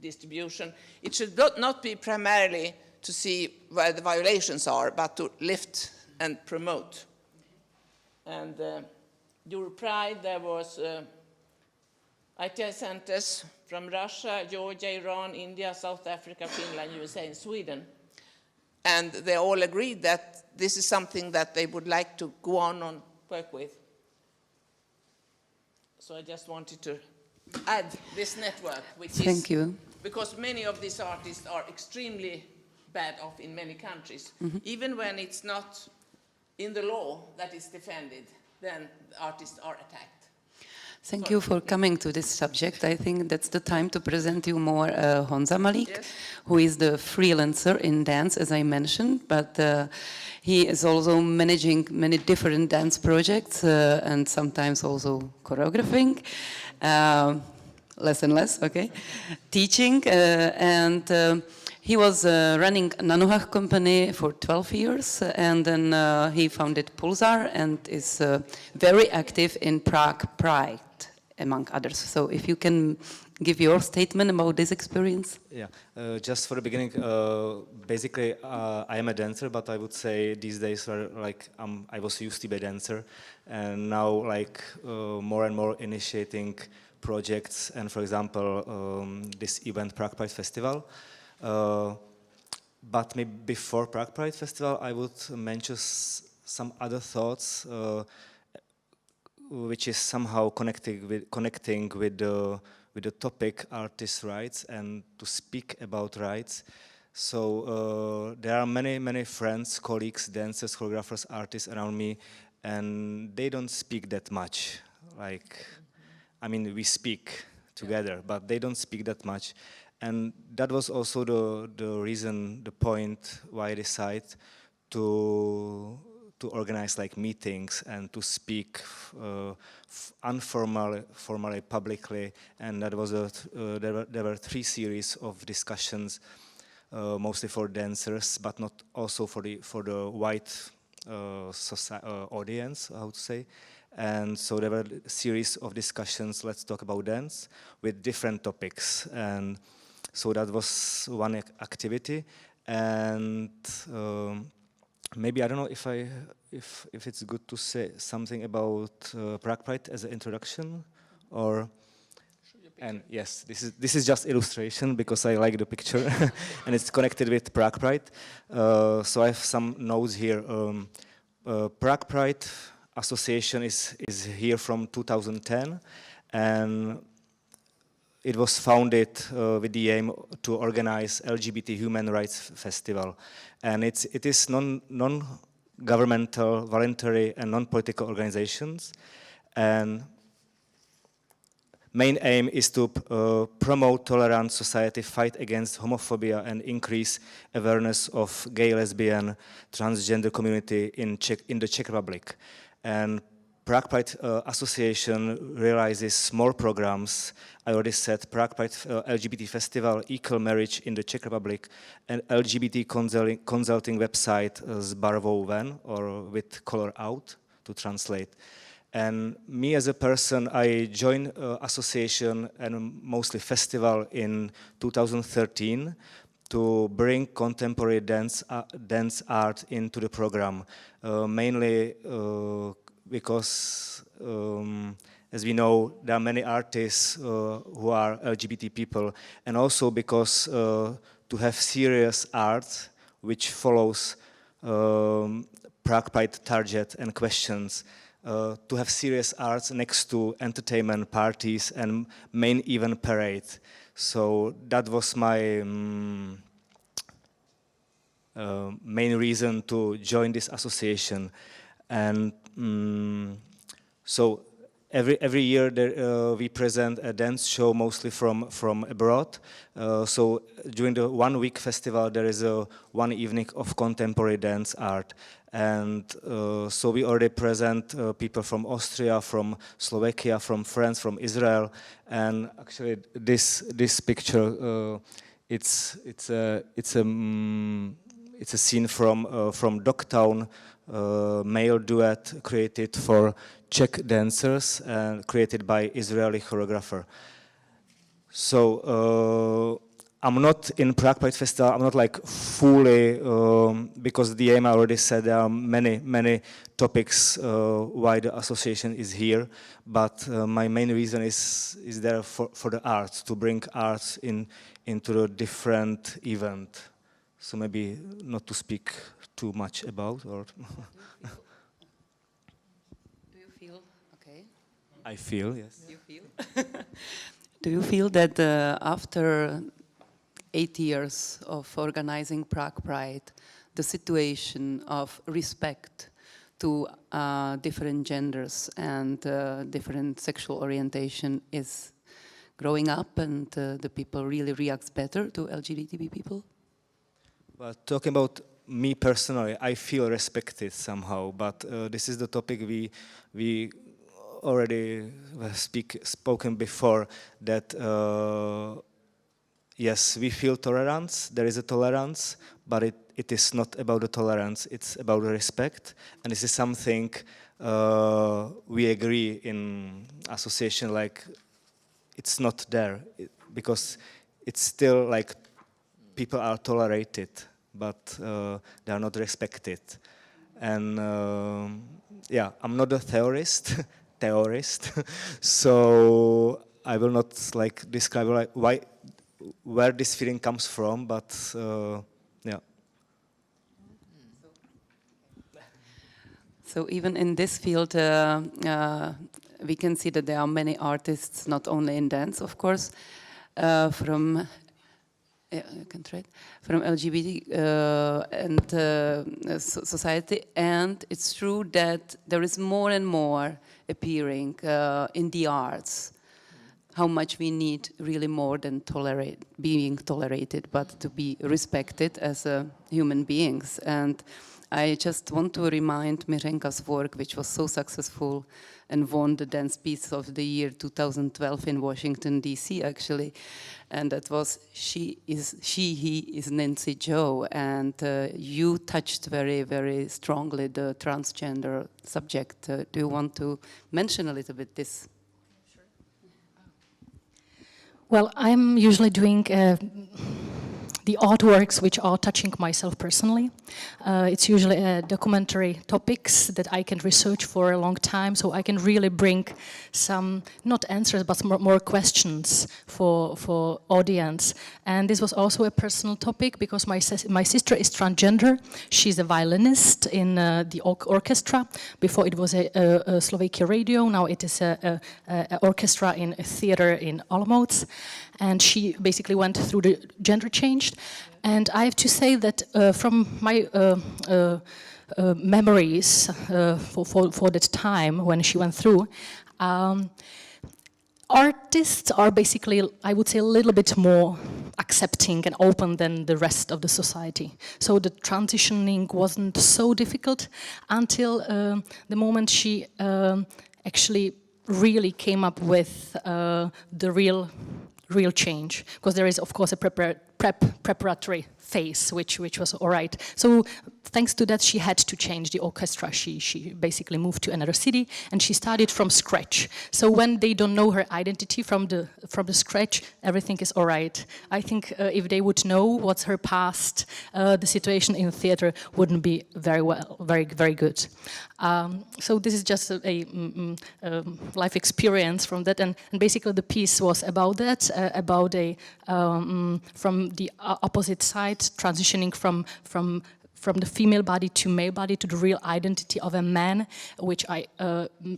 distribution. It should not be primarily to see where the violations are, but to lift and promote. And during Pride, there was ITI centers from Russia, Georgia, Iran, India, South Africa, Finland, USA, and Sweden. And they all agreed that this is something that they would like to go on work with. So I just wanted to add this network, which Thank you. Because many of these artists are extremely bad off in many countries. Mm-hmm. Even when it's not in the law that is defended, then the artists are attacked. Thank you for coming to this subject. I think that's the time to present you more Honza Malik, yes, who is the freelancer in dance, as I mentioned, but he is also managing many different dance projects and sometimes also choreographing. Less and less, okay, teaching, and he was running Nanohach company for 12 years, and then he founded Pulsar and is very active in Prague Pride, among others. So if you can give your statement about this experience. Yeah, just for the beginning, basically I am a dancer, but I would say these days like I was used to be a dancer, and now like more and more initiating projects, and for example this event Prague Pride Festival. But maybe before Prague Pride Festival I would mention some other thoughts which is somehow connecting with the topic artist rights and to speak about rights. So there are many friends, colleagues, dancers, choreographers, artists around me, and they don't speak that much. Like, I mean, we speak together, but they don't speak that much. And that was also the reason, the point why I decided to organize like meetings and to speak formally, publicly. And that was there were 3 series of discussions, mostly for dancers, but not also for the white audience, I would say. And so there were a series of discussions, let's talk about dance, with different topics. And so that was one activity. And maybe, I don't know if it's good to say something about Prague Pride as an introduction, or... And yes, this is just illustration because I like the picture and it's connected with Prague Pride. So I have some notes here. Prague Pride Association is here from 2010, and it was founded with the aim to organize LGBT Human Rights Festival. And it is non-governmental, voluntary and non-political organizations. And main aim is to promote tolerant society, fight against homophobia, and increase awareness of gay, lesbian, transgender community in the Czech Republic. And Prague Pride Association realizes small programs. I already said Prague Pride LGBT Festival, Equal Marriage in the Czech Republic, and LGBT consulting website Zbarvou ven, or with color out, to translate. And me as a person, I joined association and mostly festival in 2013 to bring contemporary dance art into the program, mainly because, as we know, there are many artists who are LGBT people, and also because to have serious art which follows Prague Pride target and questions, to have serious arts next to entertainment, parties, and main event parade. So that was my main reason to join this association. And so every year we present a dance show, mostly from abroad. So during the 1 week festival there is a 1 evening of contemporary dance art. And so we already present people from Austria, from Slovakia, from France, from Israel. And actually this picture, it's a scene from Dogtown, male duet created for Czech dancers and created by Israeli choreographer. So I'm not in Prague Pride Festival, I'm not like fully, because the aim I already said there are many topics why the association is here, but my main reason is there for the arts, to bring arts into the different event. So maybe not to speak too much about, or... Do you feel okay? I feel, yes. You feel? Do you feel that after 8 years of organizing Prague Pride, the situation of respect to different genders and different sexual orientation is growing up, and the people really react better to LGBTB people? Well, talking about me personally, I feel respected somehow, but this is the topic we already spoken before, that yes, we feel tolerance, there is a tolerance, but it is not about the tolerance, it's about the respect, and this is something we agree in association, like it's not there, because it's still like people are tolerated, but they are not respected. And yeah, I'm not a theorist, so I will not like describe like where this feeling comes from, but yeah. So even in this field, we can see that there are many artists, not only in dance, of course, from LGBT and society, and it's true that there is more and more appearing in the arts. How much we need really more than being tolerated, but to be respected as human beings. And I just want to remind Miřenka's work, which was so successful and won the Dance Piece of the Year 2012 in Washington, D.C. actually. And that was He is Nancy Joe. And you touched very, very strongly the transgender subject. Do you want to mention a little bit this? Well, I'm usually doing the artworks which are touching myself personally. It's usually documentary topics that I can research for a long time, so I can really bring some, not answers, but more questions for audience. And this was also a personal topic because my sister is transgender. She's a violinist in the orchestra. Before it was a Slovakia radio, now it is a orchestra in a theater in Olomouc. And she basically went through the gender change. And I have to say that from my memories for that time when she went through, artists are basically, I would say, a little bit more accepting and open than the rest of the society. So the transitioning wasn't so difficult until the moment she actually really came up with the real change, because there is, of course, a preparatory phase, which was all right. So thanks to that, she had to change the orchestra. She basically moved to another city, and she started from scratch. So when they don't know her identity from the scratch, everything is all right. I think if they would know what's her past, the situation in theater wouldn't be very good. So this is just a life experience from that, and basically the piece was about that, about from the opposite side, transitioning from the female body to male body to the real identity of a man, which I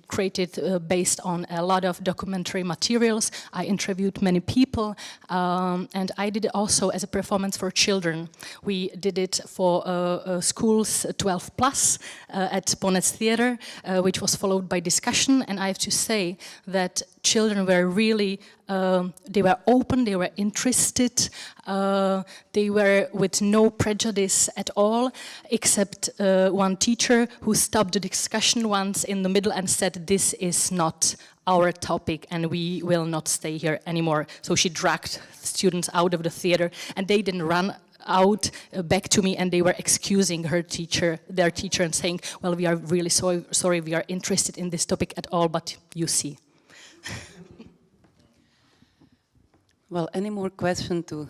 created based on a lot of documentary materials. I interviewed many people, and I did it also as a performance for children. We did it for schools 12 plus at Ponec Theater, which was followed by discussion, and I have to say that children were really, they were open, they were interested, they were with no prejudice at all, except one teacher who stopped the discussion once in the middle and said, "This is not our topic and we will not stay here anymore." So she dragged students out of the theater, and they didn't run out back to me, and they were excusing their teacher and saying, "Well, we are really sorry, we are interested in this topic at all, but you see." Well, any more question to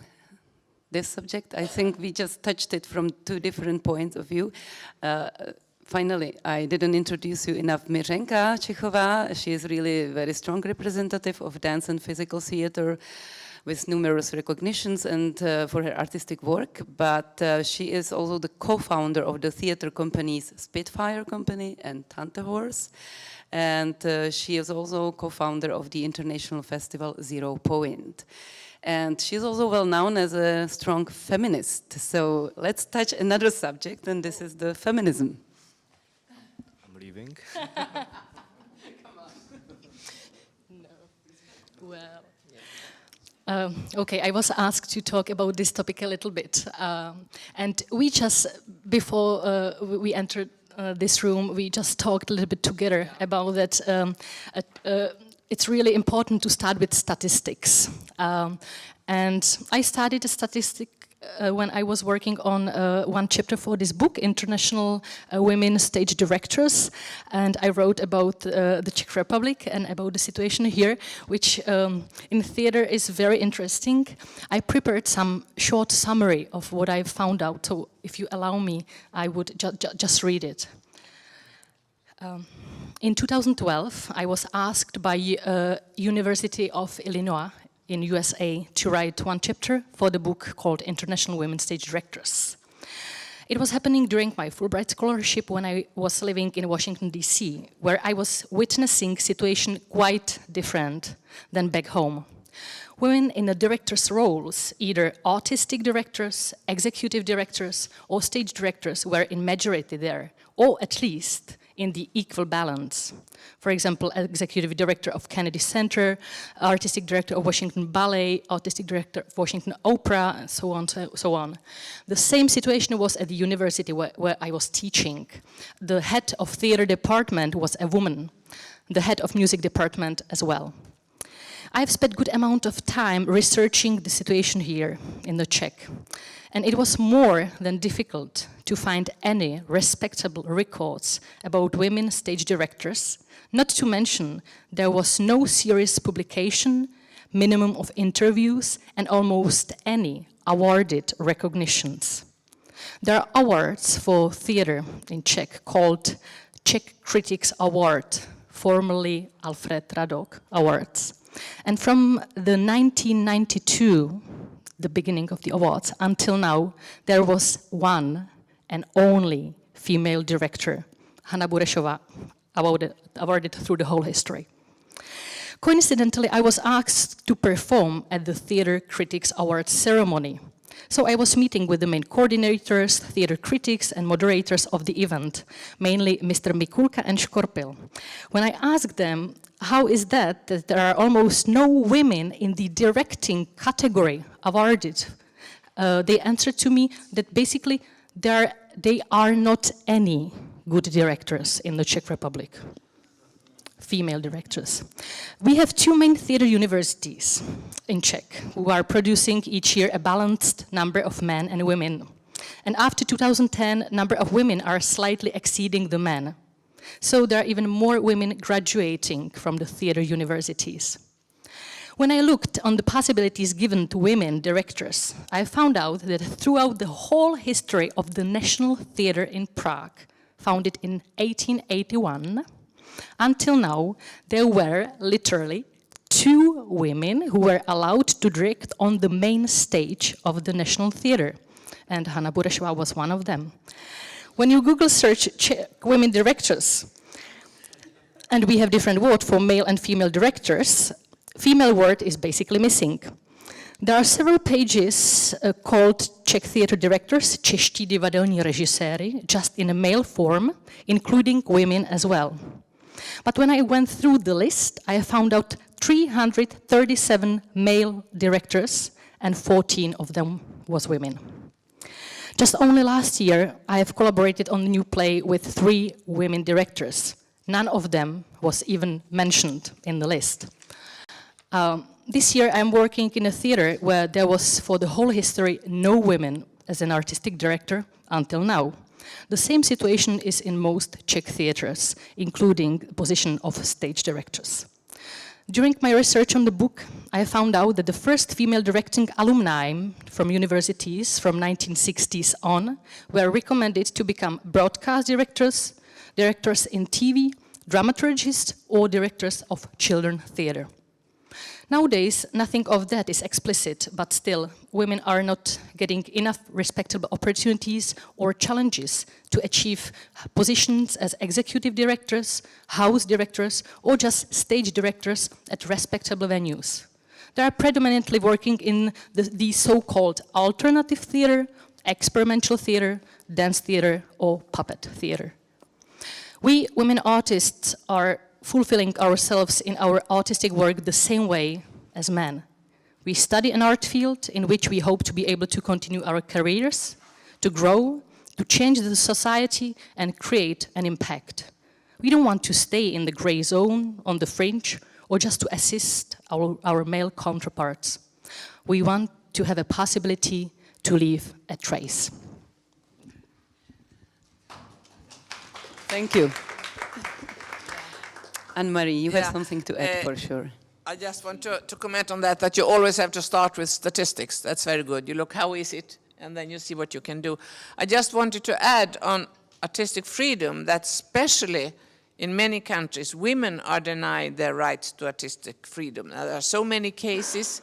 this subject? I think we just touched it from two different points of view. Finally, I didn't introduce you enough. Miřenka Čichová, she is really a very strong representative of dance and physical theater with numerous recognitions and for her artistic work, but she is also the co-founder of the theater companies Spitfire Company and Tante Horse. And she is also co-founder of the international festival Zero Point. And she's also well known as a strong feminist. So let's touch another subject, and this is the feminism. leaving. Come on. No. Well. Okay, I was asked to talk about this topic a little bit. And we just, before we entered this room, we just talked a little bit together about that. It's really important to start with statistics. And I studied a statistic when I was working on one chapter for this book, International Women Stage Directors, and I wrote about the Czech Republic and about the situation here, which in theater is very interesting. I prepared some short summary of what I found out, so if you allow me, I would just read it. In 2012, I was asked by University of Illinois in USA to write one chapter for the book called International Women Stage Directors. It was happening during my Fulbright scholarship when I was living in Washington, D.C., where I was witnessing situation quite different than back home. Women in the directors' roles, either artistic directors, executive directors, or stage directors, were in majority there, or at least in the equal balance. For example, executive director of Kennedy Center, artistic director of Washington Ballet, artistic director of Washington Opera, and so on, so on. The same situation was at the university where I was teaching. The head of theater department was a woman, the head of music department as well. I've spent a good amount of time researching the situation here in the Czech, and it was more than difficult to find any respectable records about women stage directors, not to mention there was no serious publication, minimum of interviews, and almost any awarded recognitions. There are awards for theater in Czech called Czech Critics Award, formerly Alfred Radok Awards. And from the 1992, the beginning of the awards, until now, there was one and only female director, Hanna Burešová, awarded through the whole history. Coincidentally, I was asked to perform at the Theatre Critics Awards ceremony. So I was meeting with the main coordinators, theater critics, and moderators of the event, mainly Mr. Mikulka and Škorpil. When I asked them, how is that there are almost no women in the directing category awarded, they answered to me that basically they are not any good directors in the Czech Republic. Female directors. We have two main theater universities in Czech who are producing each year a balanced number of men and women. And after 2010, number of women are slightly exceeding the men. So there are even more women graduating from the theater universities. When I looked on the possibilities given to women directors, I found out that throughout the whole history of the National Theatre in Prague, founded in 1881, until now, there were literally 2 women who were allowed to direct on the main stage of the National Theatre, and Hanna Burešová was one of them. When you Google search Czech women directors, and we have different words for male and female directors, female word is basically missing. There are several pages called Czech theatre directors, čeští divadelní režiséři, just in a male form, including women as well. But when I went through the list, I found out 337 male directors, and 14 of them was women. Just only last year, I have collaborated on a new play with 3 women directors. None of them was even mentioned in the list. This year, I'm working in a theater where there was, for the whole history, no women as an artistic director until now. The same situation is in most Czech theaters, including the position of stage directors. During my research on the book, I found out that the first female directing alumni from universities from 1960s on were recommended to become broadcast directors, directors in TV, dramaturgists, or directors of children's theater. Nowadays, nothing of that is explicit, but still, women are not getting enough respectable opportunities or challenges to achieve positions as executive directors, house directors, or just stage directors at respectable venues. They are predominantly working in the so-called alternative theater, experimental theater, dance theater, or puppet theater. We women artists are fulfilling ourselves in our artistic work the same way as men. We study an art field in which we hope to be able to continue our careers, to grow, to change the society and create an impact. We don't want to stay in the gray zone, on the fringe, or just to assist our male counterparts. We want to have a possibility to leave a trace. Thank you. Anne-Marie, you have something to add for sure. I just want to comment on that you always have to start with statistics. That's very good. You look, how is it? And then you see what you can do. I just wanted to add on artistic freedom that especially in many countries, women are denied their rights to artistic freedom. Now, there are so many cases.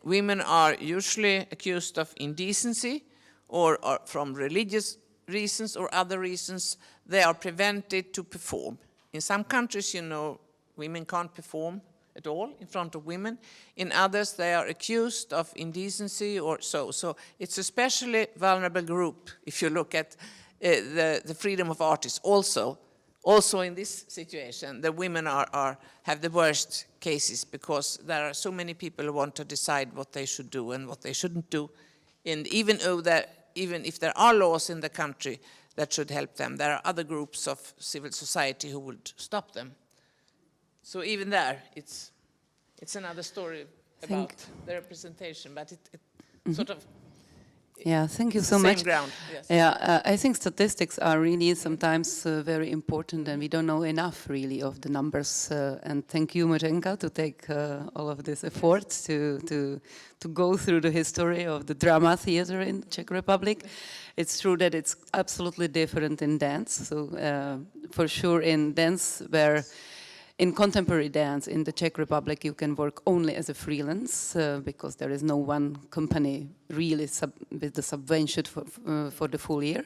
Women are usually accused of indecency or from religious reasons or other reasons. They are prevented to perform. In some countries, you know, women can't perform at all in front of women. In others, they are accused of indecency or so. So it's a especially vulnerable group if you look at the freedom of artists. Also in this situation, the women have the worst cases because there are so many people who want to decide what they should do and what they shouldn't do. And even if there are laws in the country that should help them, there are other groups of civil society who would stop them. So even there, it's another story about the representation, but it sort of... Yeah, thank you so much. Same ground, yes. Yeah, I think statistics are really sometimes very important, and we don't know enough really of the numbers. And thank you, Mařenka, to take all of this effort to go through the history of the drama theater in the Czech Republic. It's true that it's absolutely different in dance. So for sure, in dance where in contemporary dance in the Czech Republic, you can work only as a freelance because there is no one company really with the subvention for the full year.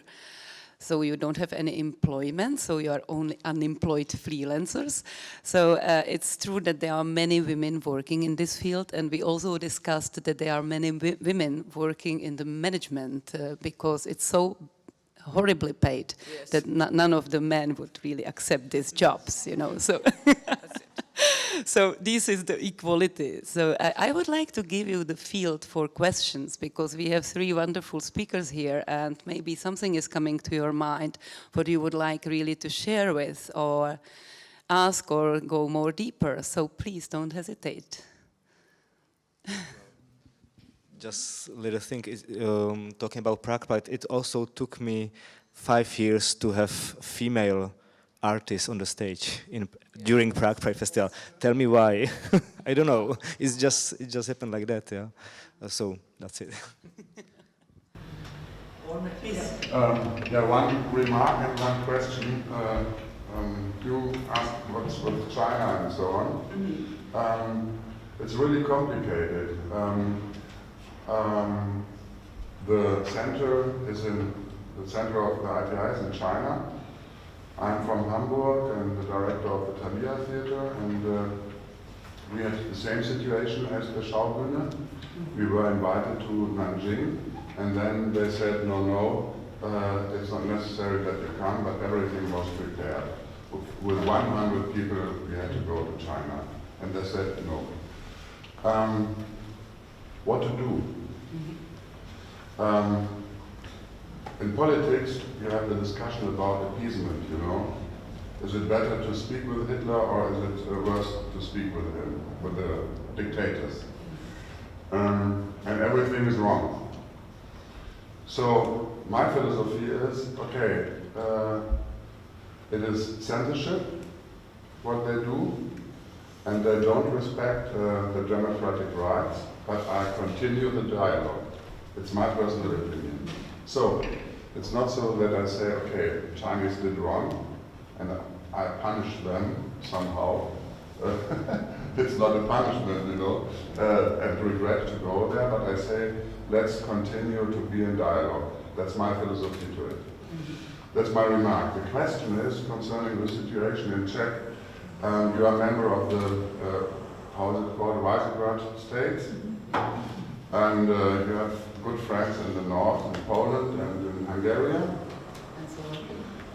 So you don't have any employment, so you are only unemployed freelancers. So it's true that there are many women working in this field, and we also discussed that there are many women working in the management because it's so horribly paid that none of the men would really accept these jobs, you know. So, so this is the equality. So I would like to give you the field for questions because we have three wonderful speakers here, and maybe something is coming to your mind what you would like really to share with or ask or go more deeper. So please don't hesitate. Just a little thing, talking about Prague Pride, it also took me 5 years to have female artists on the stage during Prague Pride Festival. Tell me why. I don't know. It just happened like that, yeah. So that's it. Yeah, one remark and one question. You asked what's with China and so on. It's really complicated. The center is in the center of the ITI is in China. I'm from Hamburg and the director of the Thalia Theater, and we had the same situation as the Schaubühne. We were invited to Nanjing, and then they said, no, it's not necessary that you come, but everything was prepared. With 100 people, we had to go to China, and they said no. What to do? In politics, you have the discussion about appeasement, you know. Is it better to speak with Hitler or is it worse to speak with him, with the dictators? And everything is wrong. So my philosophy is, okay, it is censorship, what they do, and they don't respect the democratic rights, but I continue the dialogue. It's my personal opinion. So, it's not so that I say, okay, Chinese did wrong, and I punish them somehow. It's not a punishment, you know, and regret to go there, but I say, let's continue to be in dialogue. That's my philosophy to it. That's my remark. The question is concerning the situation in Czech. You are a member of the, how is it called, Visegrad states, and you have good friends in the north, in Poland and in Hungary.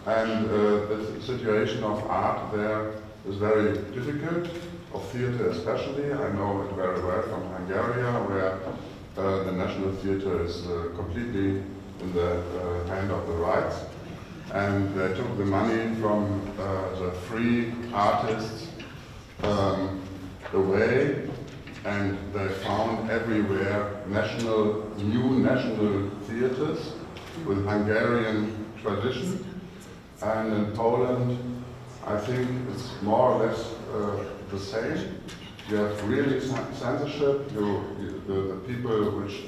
And the situation of art there is very difficult, of theatre especially. I know it very well from Hungary, where the National Theatre is completely in the hand of the rights. And they took the money from the free artists away, and they found everywhere new national theatres with Hungarian tradition. And in Poland, I think it's more or less the same. You have really censorship. The people which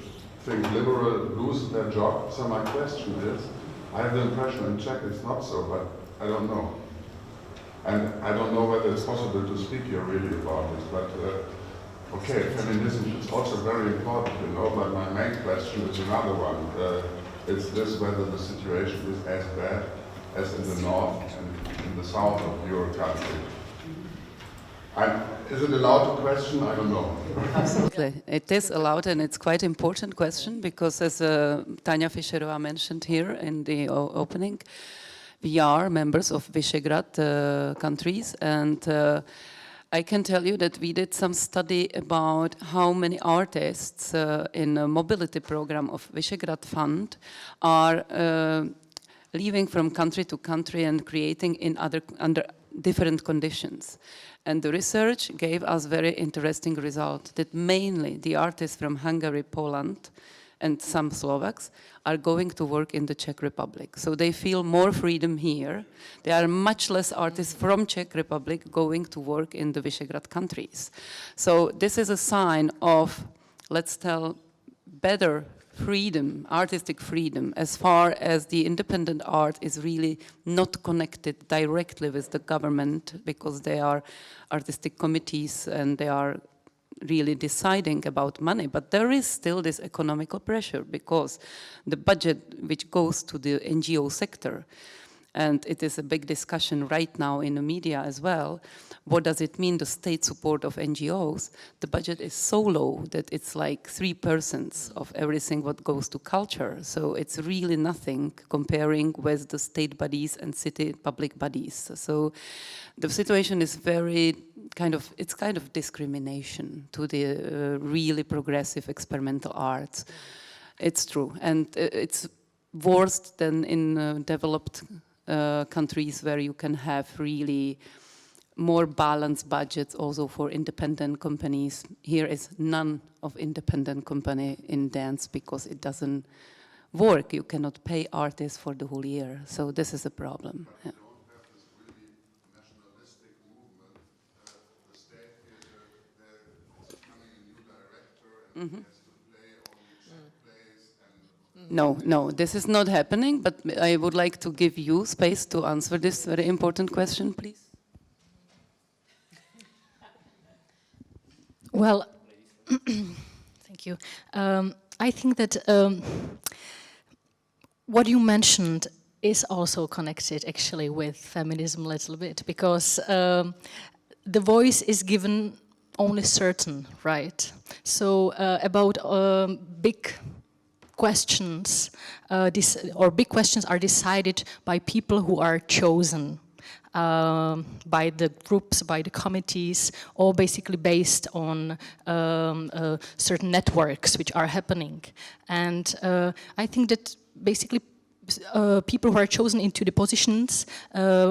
think liberal lose their job. So my question is, I have the impression in Czech it's not so, but I don't know. And I don't know whether it's possible to speak here really about this, but okay, feminism is also very important, you know, but my main question is another one. Is this whether the situation is as bad as in the north and in the south of your country? Is it allowed to question? I don't know. Absolutely. It is allowed, and it's quite an important question because, as Tanja Fischerová mentioned here in the opening, we are members of Visegrad countries, and I can tell you that we did some study about how many artists in a mobility program of Visegrad Fund are leaving from country to country and creating under different conditions. And the research gave us very interesting result that mainly the artists from Hungary, Poland, and some Slovaks are going to work in the Czech Republic. So they feel more freedom here. There are much less artists from Czech Republic going to work in the Visegrad countries. So this is a sign of, let's tell, better freedom, artistic freedom, as far as the independent art is really not connected directly with the government, because they are artistic committees and they are really deciding about money. But there is still this economical pressure, because the budget which goes to the NGO sector, and it is a big discussion right now in the media as well, what does it mean, the state support of NGOs? The budget is so low that it's like 3% of everything what goes to culture. So it's really nothing comparing with the state bodies and city public bodies. So the situation is very it's kind of discrimination to the really progressive experimental arts. It's true, and it's worse than in developed countries where you can have really more balanced budgets also for independent companies. Here is none of independent company in dance because it doesn't work. You cannot pay artists for the whole year. So this is a problem. Yeah. Mm-hmm. No, this is not happening, but I would like to give you space to answer this very important question, please. Well, thank you. I think that what you mentioned is also connected actually with feminism a little bit, because the voice is given only certain, right? So about big questions, big questions are decided by people who are chosen by the groups, by the committees, or basically based on certain networks which are happening. And I think that basically people who are chosen into the positions,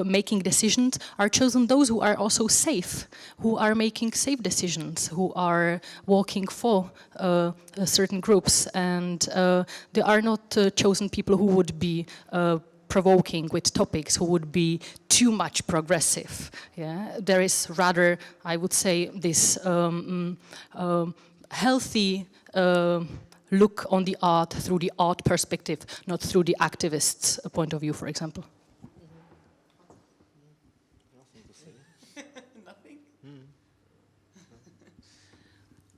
making decisions, are chosen those who are also safe, who are making safe decisions, who are working for certain groups, and they are not chosen people who would be provoking with topics, who would be too much progressive. Yeah? There is rather, I would say, this healthy look on the art through the art perspective, not through the activist's point of view, for example. Nothing?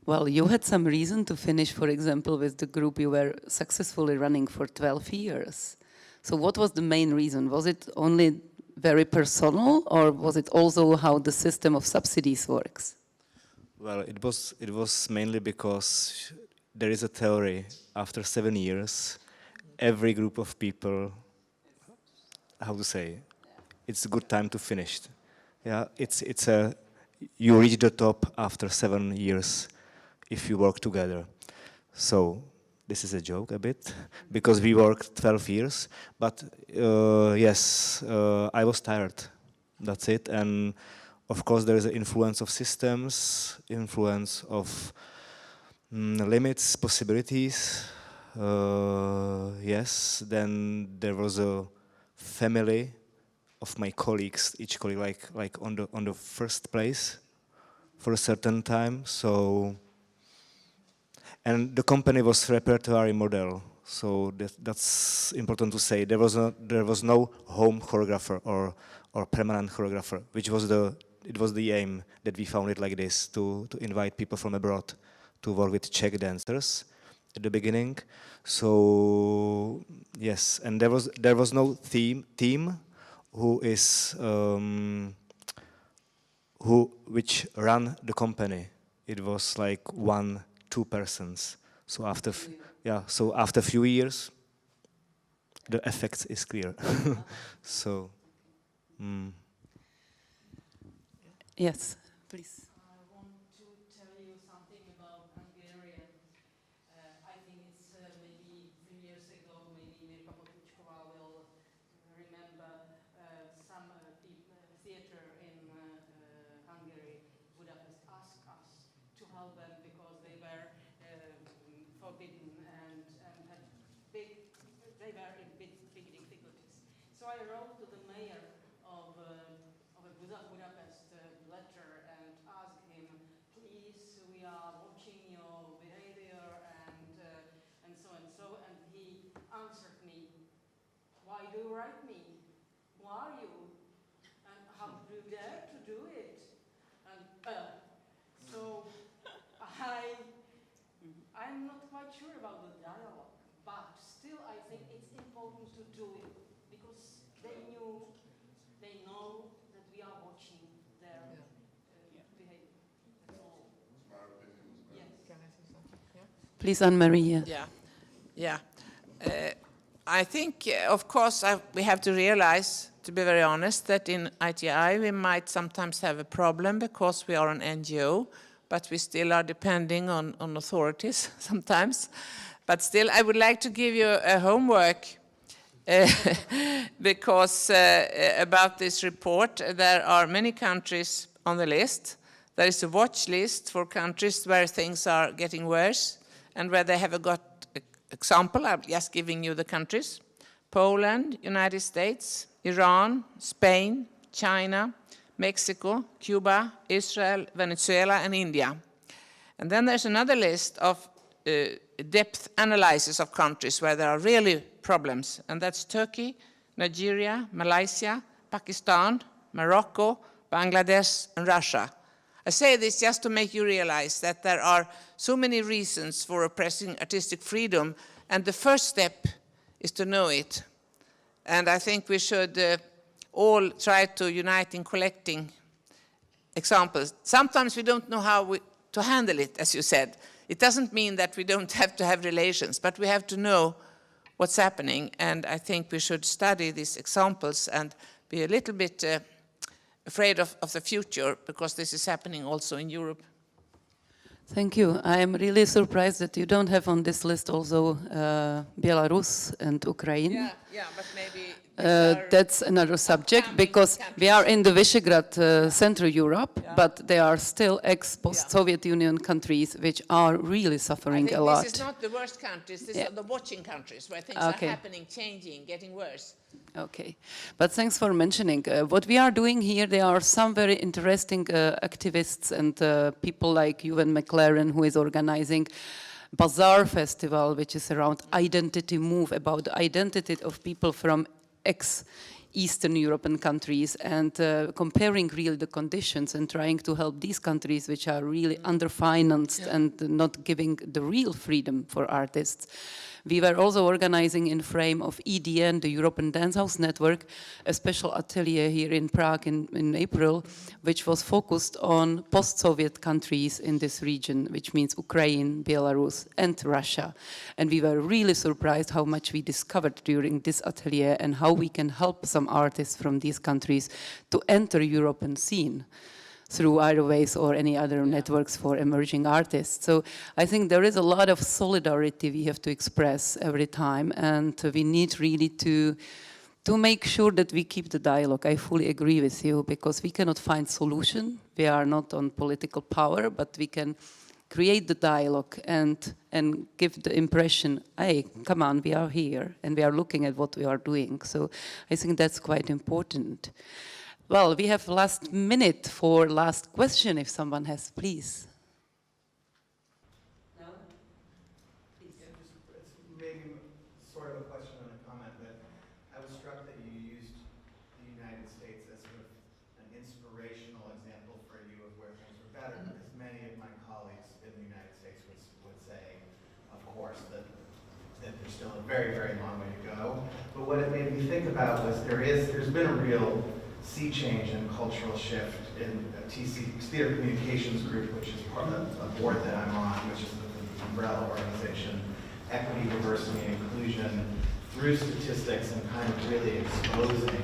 Well, you had some reason to finish, for example, with the group you were successfully running for 12 years. So what was the main reason? Was it only very personal, or was it also how the system of subsidies works? Well, it was mainly because there is a theory. After 7 years, every group of people how to say, it's a good time to finish. Yeah, you reach the top after 7 years if you work together. So this is a joke a bit, because we worked 12 years, but yes, I was tired, that's it. And of course there is an influence of systems, influence of limits, possibilities. Yes, then there was a family of my colleagues, each colleague like on the first place for a certain time. So, and the company was repertory model. So that's important to say. There was no home choreographer or permanent choreographer, which was the aim that we found it like this, to invite people from abroad to work with Czech dancers at the beginning. So yes, and there was no team which ran the company. It was like 1-2 persons. So after a few years, the effect is clear. So yes, please. I'm not quite sure about the dialogue, but still I think it's important to do it because they know that we are watching their behavior. That's all. Yes. Can I say something? Yeah? Please, Anne-Marie. Yeah. I think, of course, we have to realize, to be very honest, that in ITI we might sometimes have a problem because we are an NGO, but we still are depending on authorities sometimes. But still, I would like to give you a homework because about this report, there are many countries on the list. There is a watch list for countries where things are getting worse and where they have got example. I'm just giving you the countries: Poland, United States, Iran, Spain, China, Mexico, Cuba, Israel, Venezuela, and India. And then there's another list of depth analysis of countries where there are really problems, and that's Turkey, Nigeria, Malaysia, Pakistan, Morocco, Bangladesh, and Russia. I say this just to make you realize that there are so many reasons for oppressing artistic freedom, and the first step is to know it. And I think we should all try to unite in collecting examples. Sometimes we don't know how to handle it, as you said. It doesn't mean that we don't have to have relations, but we have to know what's happening. And I think we should study these examples and be a little bit afraid of the future, because this is happening also in Europe. Thank you. I am really surprised that you don't have on this list also Belarus and Ukraine. Yeah, but maybe that's another subject, because we are in the Visegrad Central Europe, but they are still ex-post-Soviet Union countries which are really suffering a lot. This is not the worst countries, these are the watching countries where things are happening, changing, getting worse. Okay, but thanks for mentioning. What we are doing here, there are some very interesting activists and people like Ewan McLaren, who is organizing Bazaar Festival, which is around identity move, about the identity of people from ex-Eastern European countries, and comparing really the conditions and trying to help these countries which are really underfinanced and not giving the real freedom for artists. We were also organizing in frame of EDN, the European Dance House Network, a special atelier here in Prague in April, which was focused on post-Soviet countries in this region, which means Ukraine, Belarus, and Russia. And we were really surprised how much we discovered during this atelier and how we can help some some artists from these countries to enter European scene through either ways or any other networks for emerging artists. So I think there is a lot of solidarity we have to express every time, and we need really to make sure that we keep the dialogue. I fully agree with you, because we cannot find solution. We are not on political power, but we can create the dialogue and give the impression, hey, come on, we are here and we are looking at what we are doing. So I think that's quite important. Well, we have last minute for last question, if someone has, please. No? Please. Yeah, it's maybe sort of a question and a comment, but I was struck that you used the United States as sort of an inspirational example for you of where things were better, because many of my colleagues in the United States would say, of course, that there's still a very, very long way to go. But what it made me think about was there's been a real sea change and cultural shift in Theater Communications Group, which is part of a board that I'm on, which is the umbrella organization, Equity, Diversity, and Inclusion, through statistics and kind of really exposing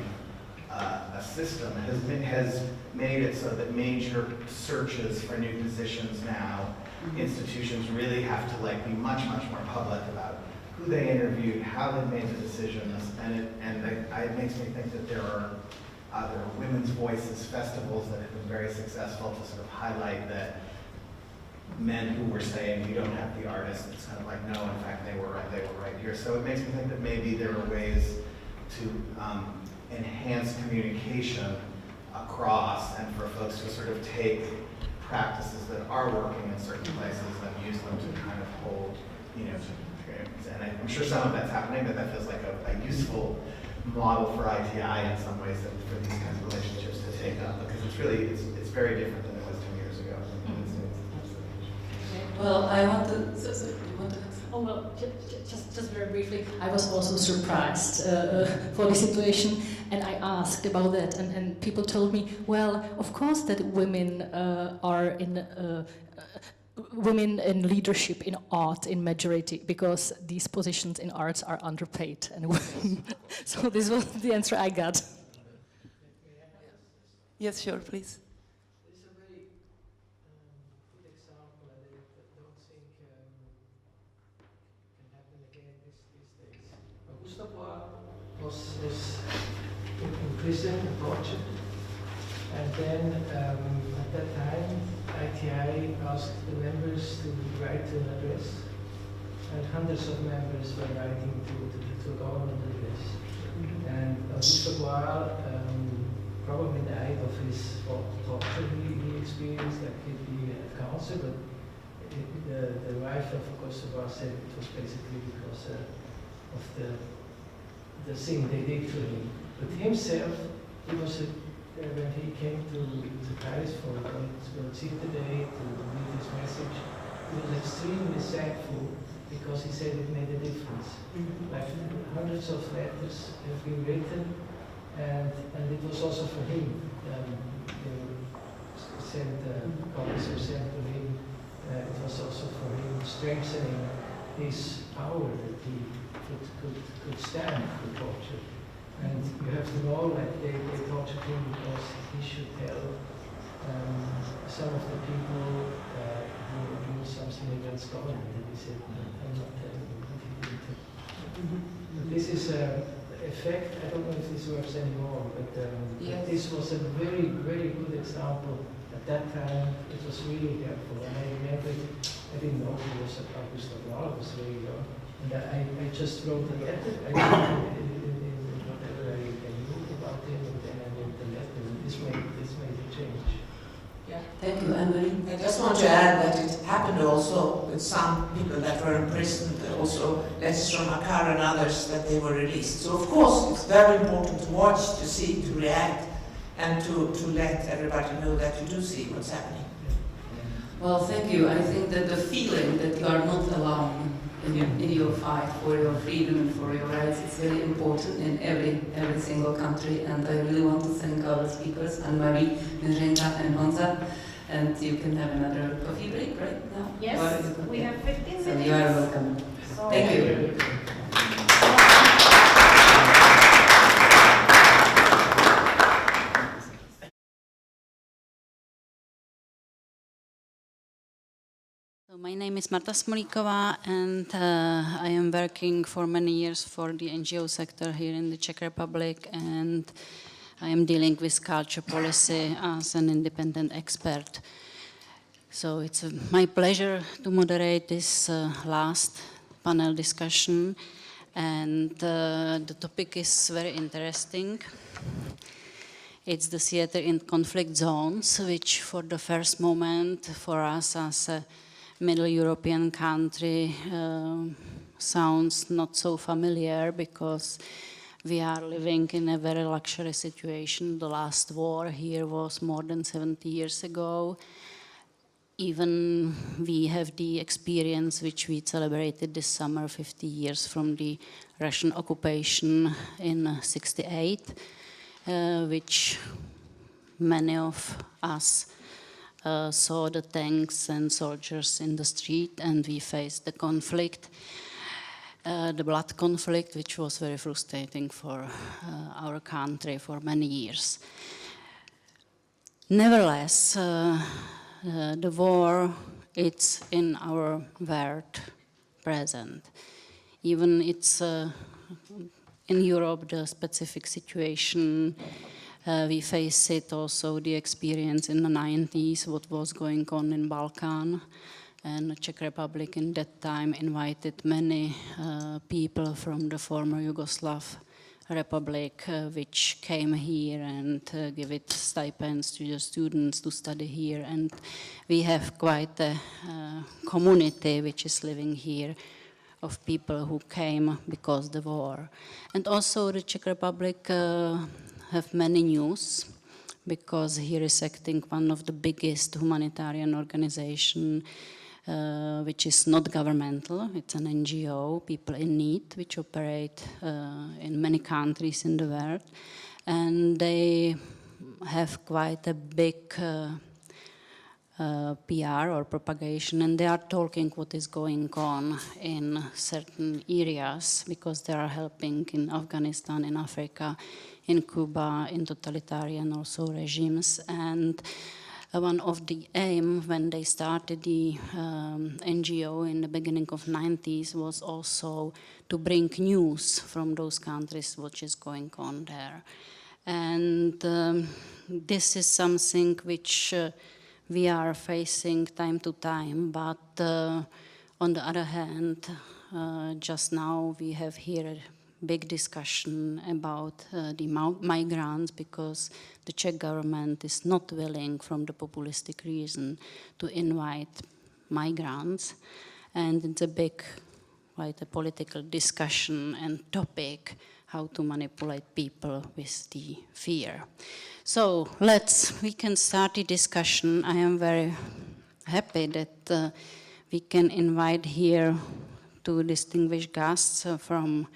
a system has made it so that major searches for new positions now, institutions really have to be much, much more public about who they interviewed, how they made the decisions, and it makes me think that there are women's voices festivals that have been very successful to sort of highlight that men who were saying, you don't have the artist, it's kind of like, no, in fact, they were right here. So it makes me think that maybe there are ways to enhance communication across, and for folks to sort of take practices that are working in certain places and use them to kind of hold, and I'm sure some of that's happening, but that feels like a useful model for ITI in some ways, for these kinds of relationships to take up, because it's very different than it was 10 years ago. Well, I want to. So you want to? Oh well, just very briefly. I was also surprised for the situation, and I asked about that, and people told me, well, of course that women are in. Women in leadership in art in majority, because these positions in arts are underpaid, and so this was the answer I got. Yes, sure, please. This is a very good example, and I don't think can happen again these days. Augusta was in prison, tortured, and then at that time ITI asked the members to write an address, and hundreds of members were writing to a government address. And Augusto Boal probably died of his torture he experienced, like he had cancer, but the wife of Augusto Boal said it was basically because of the thing they did to him. But himself, he was when he came to Paris for World Theatre Day to read his message, he was extremely thankful, because he said it made a difference. Like hundreds of letters have been written, and it was also for him. Copies were sent to him. It was also for him strengthening his power that he could stand the torture. And you have to know that they tortured him because he should tell some of the people who knew something against government. And he said, I'm not telling you what he didn't tell. But this is an effect, I don't know if this works anymore, but yes. This was a very, very good example. At that time, it was really helpful. And I remember, I didn't know he was at Augusto Boal, I was very young. And I just wrote a letter. This made a change. Yeah. Thank you, Anne-Marie. I just want to add that it happened also with some people that were imprisoned, also letters from Akar and others, that they were released. So of course it's very important to watch, to see, to react, and to let everybody know that you do see what's happening. Well, thank you. I think that the feeling that you are not alone in your fight for your freedom and for your rights is very important in every single country, and I really want to thank our speakers, Anne-Marie, Mirjana, and Honza, and you can have another coffee break right now? Yes, we have 15 minutes. So you are welcome. Thank you. name is Marta Smolíková, and I am working for many years for the NGO sector here in the Czech Republic, and I am dealing with culture policy as an independent expert. So it's my pleasure to moderate this last panel discussion, and the topic is very interesting. It's the theater in conflict zones, which for the first moment for us as a Middle European country sounds not so familiar, because we are living in a very luxury situation. The last war here was more than 70 years ago. Even we have the experience which we celebrated this summer, 50 years from the Russian occupation in '68, which many of us saw the tanks and soldiers in the street, and we faced the conflict, the blood conflict, which was very frustrating for our country for many years. Nevertheless, the war, it's in our world present. Even it's in Europe, the specific situation, we face it also, the experience in the 90s, what was going on in Balkan. And the Czech Republic in that time invited many people from the former Yugoslav Republic, which came here and give it stipends to the students to study here. And we have quite a community which is living here of people who came because of the war. And also the Czech Republic have many news, because here is acting one of the biggest humanitarian organization, which is not governmental. It's an NGO, People in Need, which operate in many countries in the world. And they have quite a big PR or propagation, and they are talking what is going on in certain areas, because they are helping in Afghanistan, in Africa, in Cuba, in totalitarian also regimes. And one of the aim when they started the NGO in the beginning of 90s was also to bring news from those countries what is going on there. And this is something which we are facing time to time, but on the other hand, just now we have here a big discussion about the migrants, because the Czech government is not willing, from the populistic reason, to invite migrants. And it's a big, quite a political discussion and topic, how to manipulate people with the fear. So we can start the discussion. I am very happy that we can invite here two distinguished guests from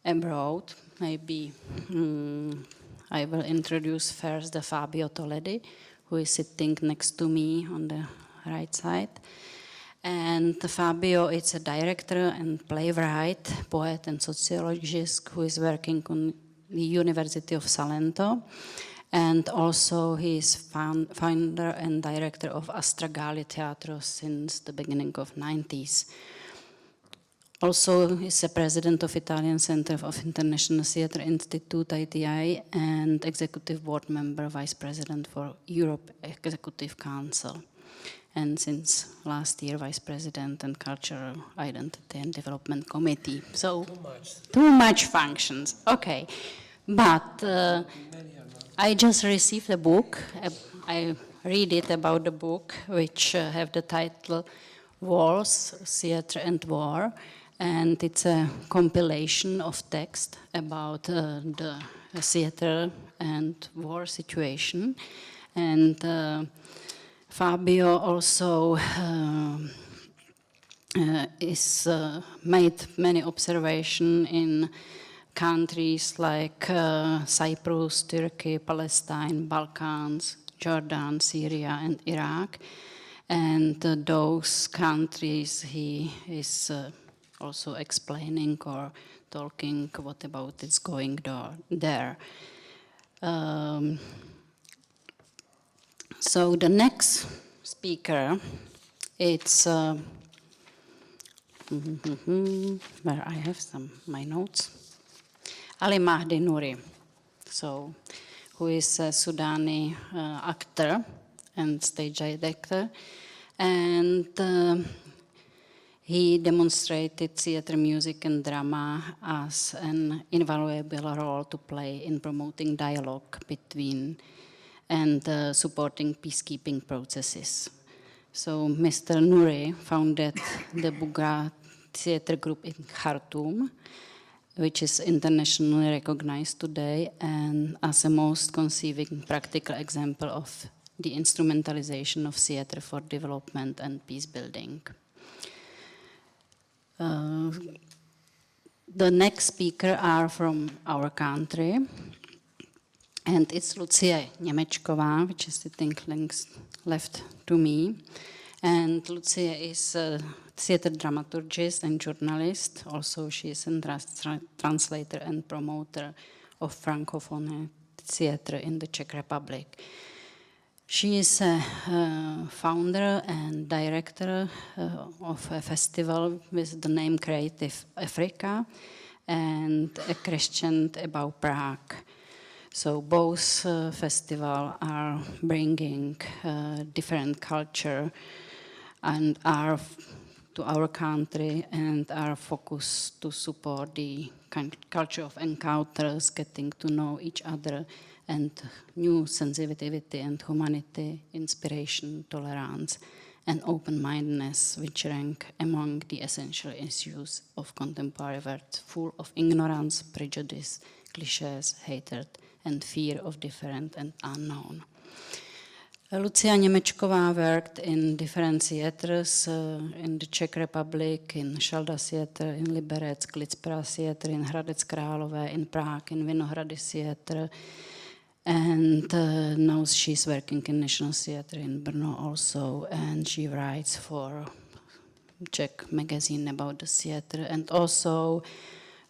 abroad. Maybe I will introduce first the Fabio Toledi, who is sitting next to me on the right side. And Fabio is a director and playwright, poet and sociologist who is working on the University of Salento. And also he is founder and director of Astragali Teatro since the beginning of 90s. Also, he's a president of Italian Center of International Theatre Institute, ITI, and executive board member, vice president for Europe Executive Council. And since last year, vice president and Cultural Identity and Development Committee. So, too much functions. Okay. But I just received a book. I read it about the book, which have the title Wars, Theatre and War. And it's a compilation of text about the theater and war situation. And Fabio also is made many observations in countries like Cyprus, Turkey, Palestine, Balkans, Jordan, Syria, and Iraq. And those countries he is also explaining or talking what about is going there. So the next speaker it's where I have my notes. Ali Mahdi Nouri, so who is a Sudani actor and stage director, and he demonstrated theater, music, and drama as an invaluable role to play in promoting dialogue between and supporting peacekeeping processes. So Mr. Nouri founded the Buga Theater Group in Khartoum, which is internationally recognized today and as a most conceiving practical example of the instrumentalization of theater for development and peace building. The next speaker are from our country, and it's Lucie Němečková, which is sitting left to me. And Lucie is a theater dramaturgist and journalist. Also, she is a translator and promoter of Francophone theater in the Czech Republic. She is a founder and director of a festival with the name Creative Africa and a Question About Prague. So both festivals are bringing different culture and are to our country and are focused to support the culture of encounters, getting to know each other, and new sensitivity and humanity, inspiration, tolerance, and open-mindedness, which rank among the essential issues of contemporary world, full of ignorance, prejudice, cliches, hatred, and fear of different and unknown. Lucia Němečková worked in different theaters in the Czech Republic, in Šalda Theater, in Liberec, Klitspera Theater, in Hradec Králové, in Prague, in Vinohrady Theater, and now she's working in National Theater in Brno also, and she writes for Czech magazine about the theater, and also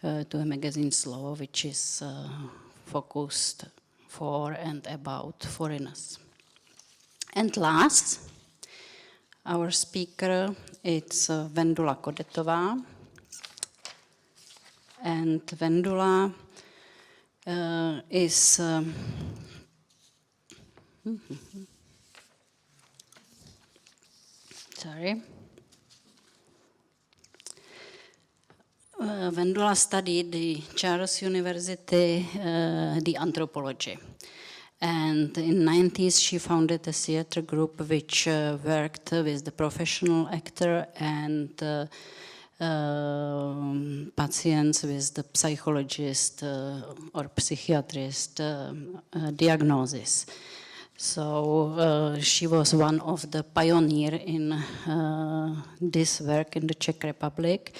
to a magazine Slovo, which is focused for and about foreigners. And last, our speaker, it's Vendula Kodetová. And Vendula is sorry. Vendula studied the Charles University, the anthropology. And in the 90s, she founded a theater group which worked with the professional actor and patients with the psychologist or psychiatrist diagnosis. So she was one of the pioneers in this work in the Czech Republic.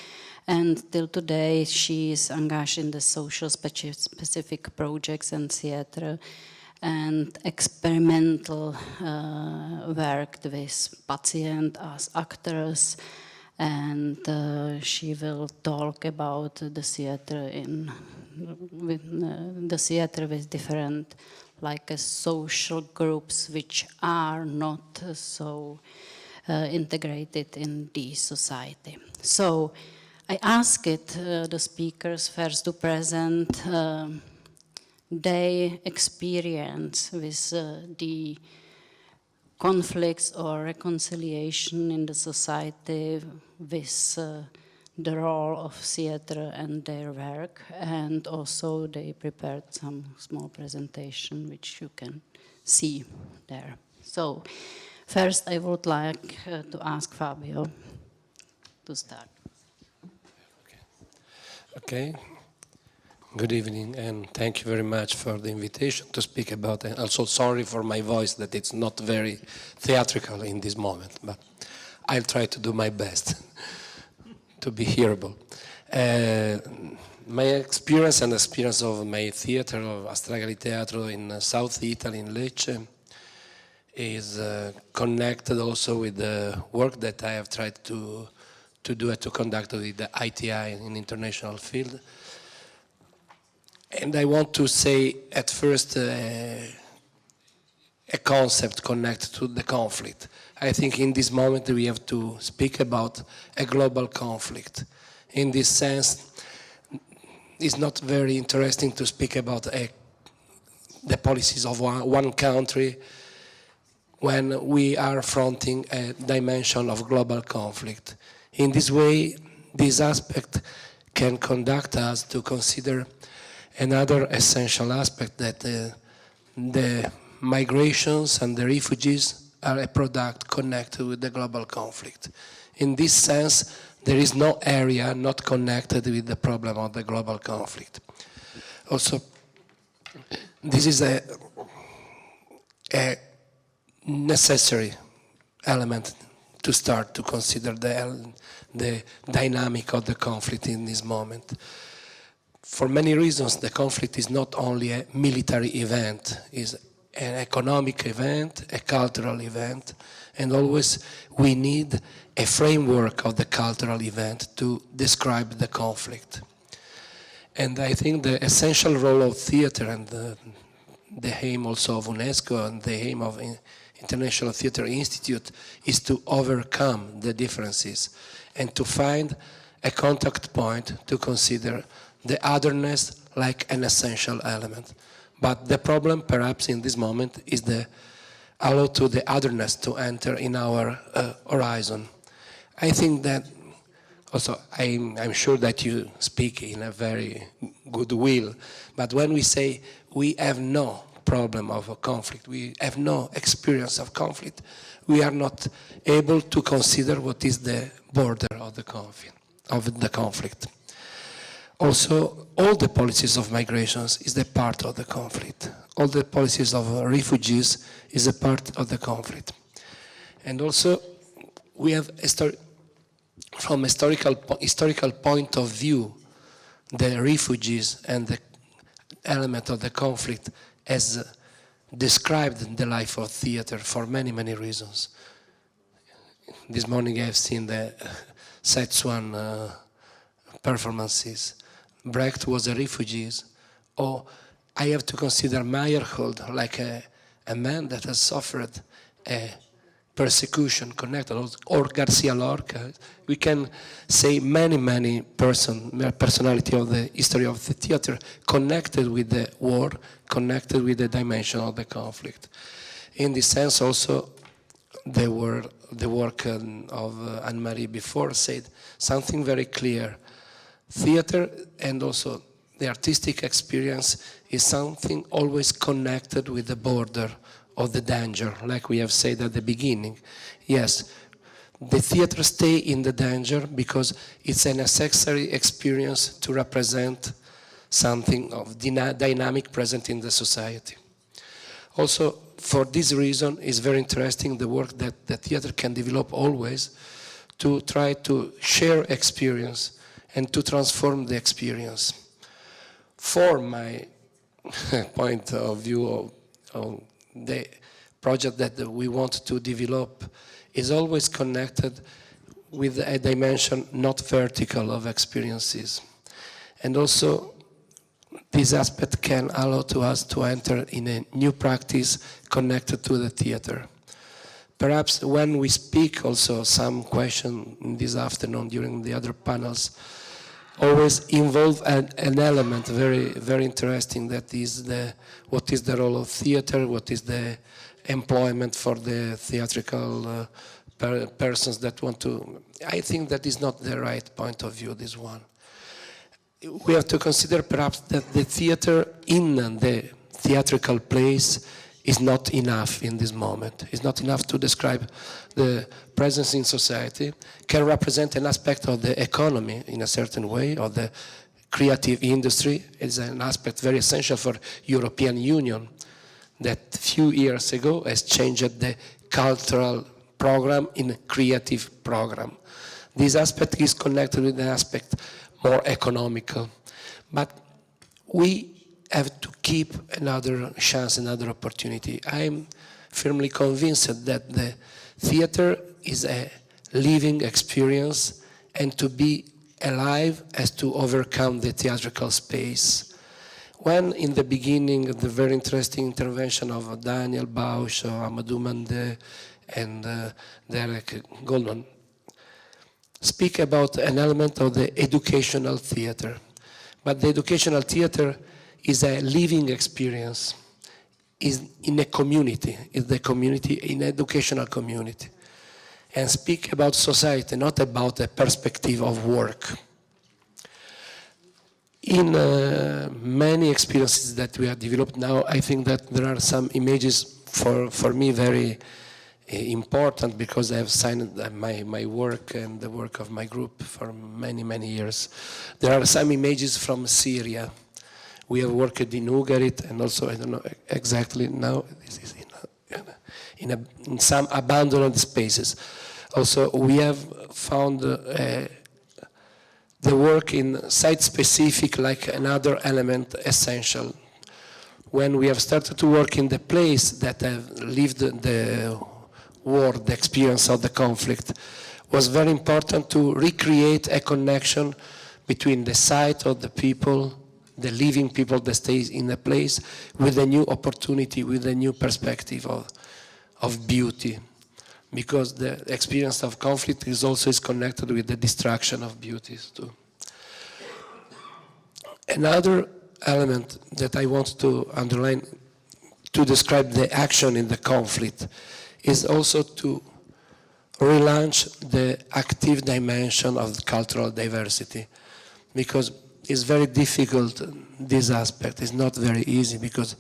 And till today, she is engaged in the social specific projects and theater and experimental work with patients as actors. And she will talk about the theater with different social groups which are not so integrated in the society. So I asked the speakers first to present their experience with the conflicts or reconciliation in the society with the role of theater and their work, and also they prepared some small presentation which you can see there. So first I would like to ask Fabio to start. Okay. Good evening, and thank you very much for the invitation to speak about it. Also sorry for my voice that it's not very theatrical in this moment, but I'll try to do my best to be hearable. My experience and the experience of my theater, of Astragali Teatro in South Italy, in Lecce, is connected also with the work that I have tried to do and to conduct with the ITI in international field. And I want to say at first a a concept connected to the conflict. I think in this moment we have to speak about a global conflict. In this sense, it's not very interesting to speak about the policies of one country when we are fronting a dimension of global conflict. In this way, this aspect can conduct us to consider another essential aspect, that the migrations and the refugees are a product connected with the global conflict. In this sense, there is no area not connected with the problem of the global conflict. Also, this is a necessary element to start to consider the dynamic of the conflict in this moment. For many reasons, the conflict is not only a military event, it's an economic event, a cultural event, and always we need a framework of the cultural event to describe the conflict. And I think the essential role of theater and the aim also of UNESCO and the aim of International Theatre Institute is to overcome the differences and to find a contact point to consider the otherness like an essential element. But the problem perhaps in this moment is the allow to the otherness to enter in our horizon. I think that also I'm sure that you speak in a very good will, but when we say we have no problem of a conflict, we have no experience of conflict, we are not able to consider what is the border of the conflict. Also, all the policies of migrations is a part of the conflict. All the policies of refugees is a part of the conflict. And also, we have, from historical point of view, the refugees and the element of the conflict as described in the life of theater for many, many reasons. This morning I have seen the Szechuan performances. Brecht was a refugee, or I have to consider Meyerhold like a man that has suffered a persecution connected, or Garcia Lorca. We can say many personality of the history of the theater connected with the war, connected with the dimension of the conflict. In this sense also, the work of Anne-Marie before said something very clear. Theater and also the artistic experience is something always connected with the border of the danger, like we have said at the beginning. Yes, the theater stay in the danger because it's a necessary experience to represent something of dynamic present in the society. Also, for this reason, it's very interesting the work that the theater can develop always to try to share experience and to transform the experience. For my point of view of the project that we want to develop is always connected with a dimension not vertical of experiences. And also this aspect can allow to us to enter in a new practice connected to the theater. Perhaps when we speak also some question this afternoon during the other panels always involve an element very, very interesting, that is what is the role of theater, what is the employment for the theatrical persons that want to. I think that is not the right point of view, this one. We have to consider perhaps that the theater in the theatrical place is not enough in this moment. It's not enough to describe the presence in society, can represent an aspect of the economy in a certain way, or the creative industry. It's an aspect very essential for European Union that few years ago has changed the cultural program in creative program. This aspect is connected with the aspect more economical. But we have to keep another chance, another opportunity. I'm firmly convinced that the theater is a living experience, and to be alive has to overcome the theatrical space. when in the beginning, the very interesting intervention of Daniel Bausch, Amadou Mandé, and Derek Goldman speak about an element of the educational theater. But the educational theater is a living experience, is in a community, is the community, in educational community, and speak about society, not about a perspective of work. In many experiences that we have developed now, I think that there are some images for me very important, because I have signed my work and the work of my group for many, many years. There are some images from Syria. We have worked in Ugarit, and also, I don't know exactly now, this is in some abandoned spaces. Also, we have found the work in site-specific like another element essential. When we have started to work in the place that have lived the war, the experience of the conflict, was very important to recreate a connection between the site of the people, the living people that stays in the place, with a new opportunity, with a new perspective of beauty. Because the experience of conflict is also connected with the destruction of beauties too. Another element that I want to underline to describe the action in the conflict is also to relaunch the active dimension of the cultural diversity, because it's very difficult, this aspect is not very easy, because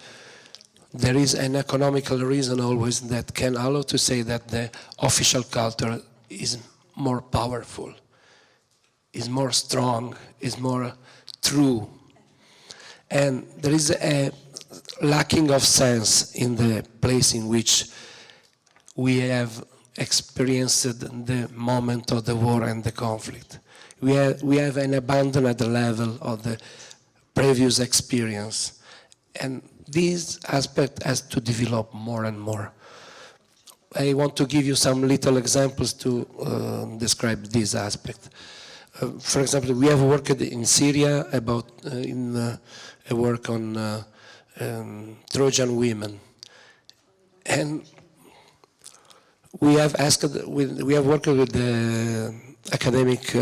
there is an economical reason always that can allow to say that the official culture is more powerful, is more strong, is more true. And there is a lacking of sense in the place in which we have experienced the moment of the war and the conflict. We have an abandoned level of the previous experience. And this aspect has to develop more and more. I want to give you some little examples to describe this aspect. For example, we have worked in Syria about a work on Trojan women, and we have worked with the academic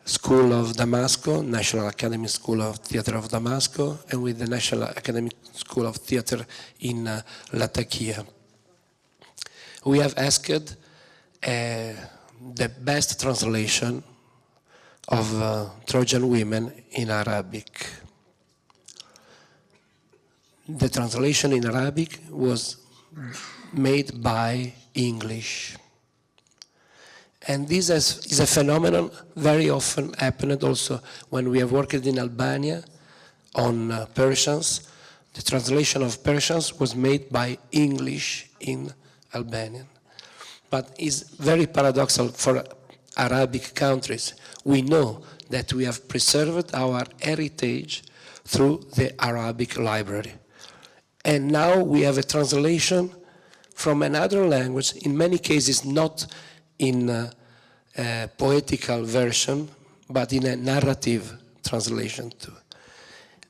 School of Damascus, National Academy School of Theatre of Damascus, and with the National Academic School of Theatre in Latakia. We have asked the best translation of Trojan women in Arabic. The translation in Arabic was made by English. And this is a phenomenon very often happened also when we have worked in Albania on Persians. The translation of Persians was made by English in Albanian. But it's very paradoxical for Arabic countries. We know that we have preserved our heritage through the Arabic library. And now we have a translation from another language, in many cases not in a poetical version, but in a narrative translation too.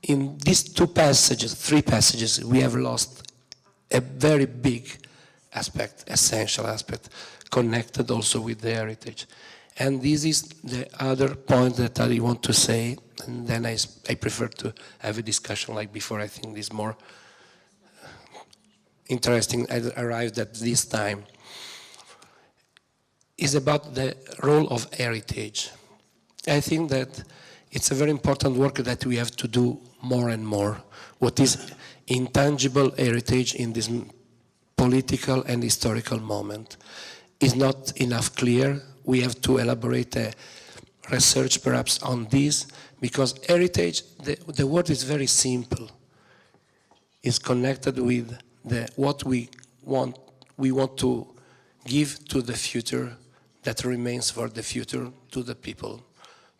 In these three passages, we have lost a very big aspect, essential aspect, connected also with the heritage. And this is the other point that I want to say, and then I prefer to have a discussion like before. I think this is more interesting. I arrived at this time. Is about the role of heritage. I think that it's a very important work that we have to do more and more. What is intangible heritage in this political and historical moment is not enough clear. We have to elaborate a research perhaps on this, because heritage, the word is very simple. It's connected with what we want to give to the future, that remains for the future, to the people,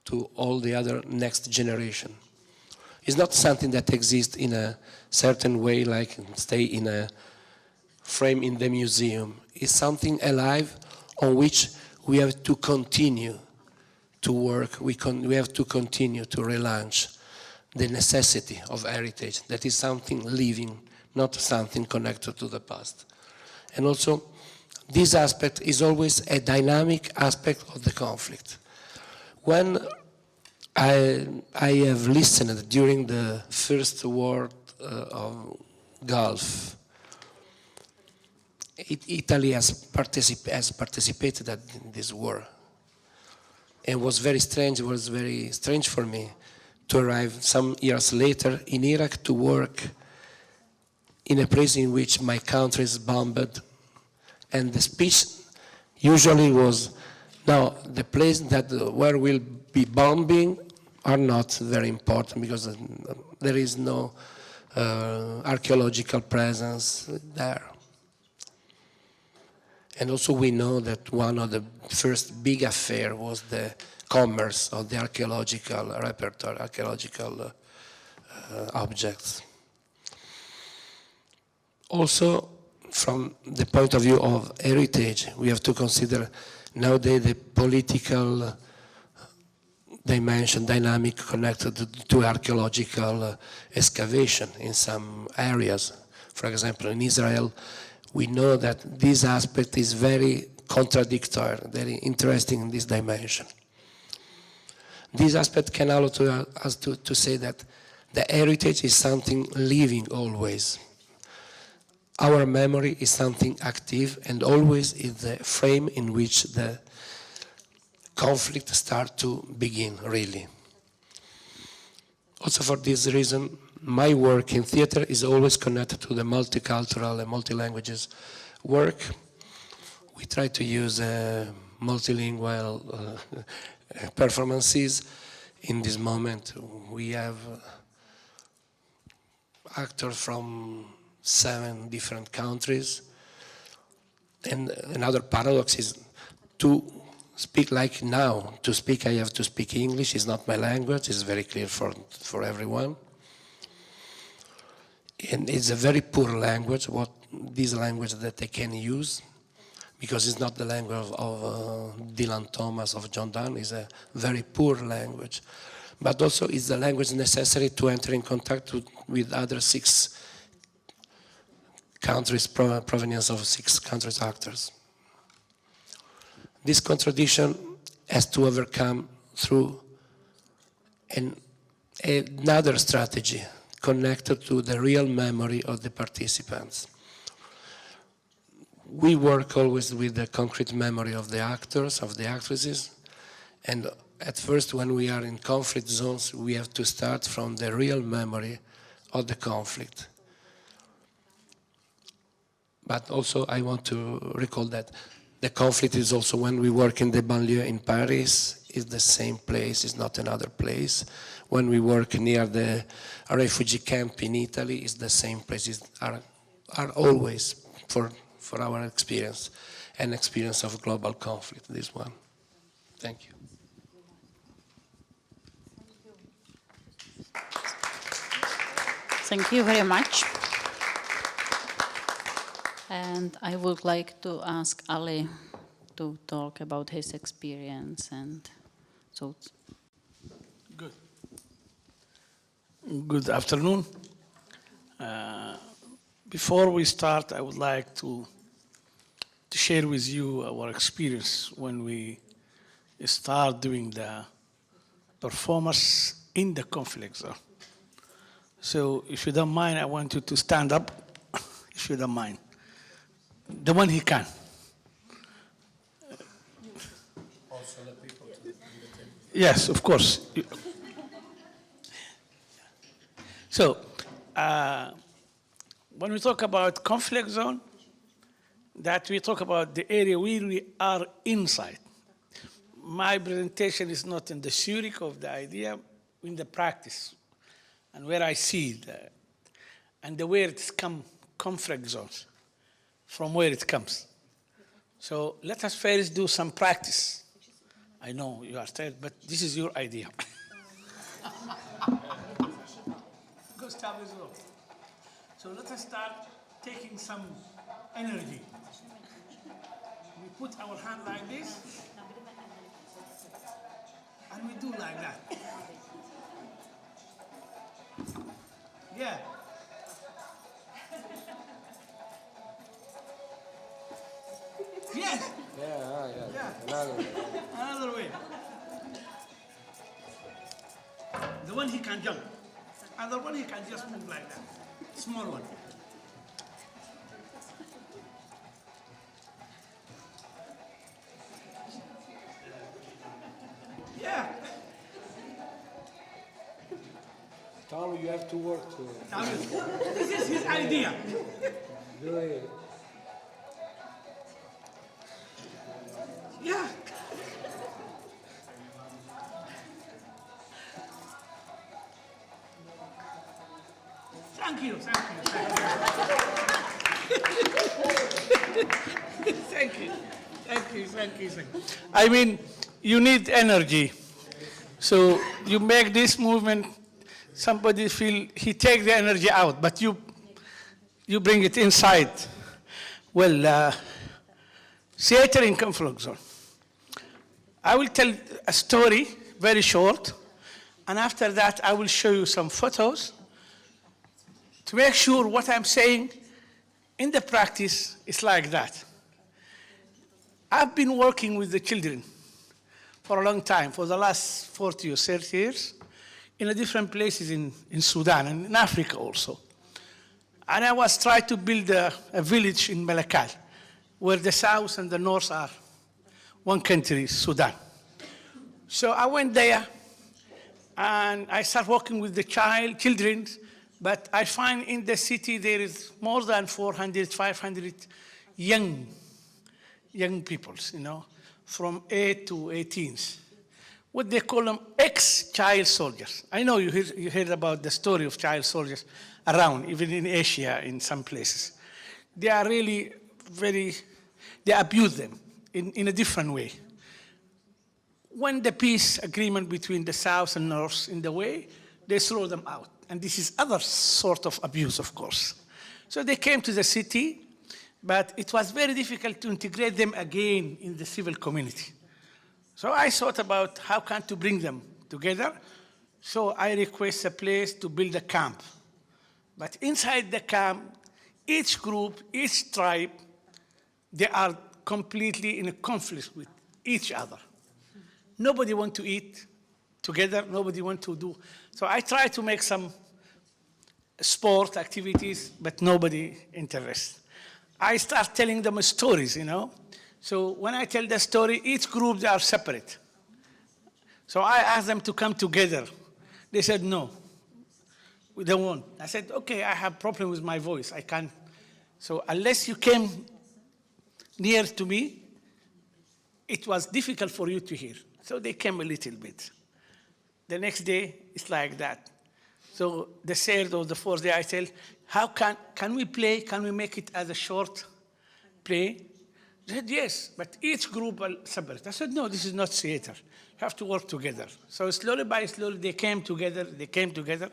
to all the other next generation. It's not something that exists in a certain way, like stay in a frame in the museum. It's something alive on which we have to continue to work. We have to continue to relaunch the necessity of heritage, that is something living, not something connected to the past. And also, this aspect is always a dynamic aspect of the conflict. When I have listened during the First War of Gulf, Italy has participated in this war. It was very strange for me to arrive some years later in Iraq to work in a place in which my country is bombed, and the speech usually was, now the place that where we'll be bombing are not very important because there is no archaeological presence there. And also we know that one of the first big affairs was the commerce of the archaeological repertoire, archaeological objects. Also, from the point of view of heritage, we have to consider nowadays the political dimension, dynamic connected to archaeological excavation in some areas. For example, in Israel, we know that this aspect is very contradictory, very interesting in this dimension. This aspect can allow us to say that the heritage is something living always. Our memory is something active and always is the frame in which the conflict starts to begin, really. Also for this reason, my work in theater is always connected to the multicultural and multilanguages work. We try to use multilingual performances. In this moment, we have actors from 7 different countries. And another paradox is to speak like now. To speak, I have to speak English. It's not my language. It's very clear for everyone. And it's a very poor language, this language that they can use, because it's not the language of Dylan Thomas, of John Donne. It's a very poor language. But also it's the language necessary to enter in contact with other 6 countries, provenience of 6 countries' actors. This contradiction has to overcome through another strategy connected to the real memory of the participants. We work always with the concrete memory of the actors, of the actresses, and at first when we are in conflict zones, we have to start from the real memory of the conflict. But also I want to recall that the conflict is also when we work in the banlieue in Paris, it's the same place, it's not another place. When we work near the refugee camp in Italy, it's the same places, are always, for our experience, an experience of global conflict, this one. Thank you. Thank you very much. And I would like to ask Ali to talk about his experience and thoughts. Good. Good afternoon. Before we start, I would like to share with you our experience when we start doing the performance in the conflict zone. So if you don't mind, I want you to stand up, if you don't mind. The one he can. Also the people to the table. Yes, of course. So, when we talk about conflict zone, that we talk about the area where we are inside. My presentation is not in the theory of the idea, in the practice, and where I see and the where it's conflict zones, from where it comes. So let us first do some practice. I know you are tired, but this is your idea. So let us start taking some energy. We put our hand like this, and we do like that. Yeah. Yes. Yeah. Another way. The one he can jump. Other one he can just move like that. Small one. Yeah. Tom, you have to work to This is his idea. do it. Yeah. Thank you. Thank you. I mean, you need energy. So you make this movement, somebody feel he take the energy out, but you bring it inside. Well, theater in conflict zone. I will tell a story, very short, and after that I will show you some photos to make sure what I'm saying in the practice is like that. I've been working with the children for a long time, for the last 40 or 30 years, in different places in Sudan and in Africa also. And I was trying to build a village in Malakal, where the south and the north are one country, Sudan. So I went there, and I started working with the children, but I find in the city there is more than 400, 500 young people, from 8 to 18s. What they call them ex-child soldiers. I know you heard about the story of child soldiers around, even in Asia, in some places. They are really they abuse them in a different way. When the peace agreement between the South and North in the way, they throw them out. And this is other sort of abuse, of course. So they came to the city, but it was very difficult to integrate them again in the civil community. So I thought about how to bring them together. So I request a place to build a camp. But inside the camp, each group, each tribe, they are completely in a conflict with each other. Nobody wants to eat together, nobody wants to do. So I try to make some sport activities, but nobody interested. I start telling them stories, So when I tell the story, each group, they are separate. So I asked them to come together. They said, no, we don't want. I said, okay, I have problem with my voice. I can't. So unless you came near to me, it was difficult for you to hear. So they came a little bit. The next day, it's like that. So the third or the fourth day, I tell, how can we play? Can we make it as a short play? They said, yes, but each group are separate. I said, no, this is not theater. You have to work together. So slowly by slowly, they came together.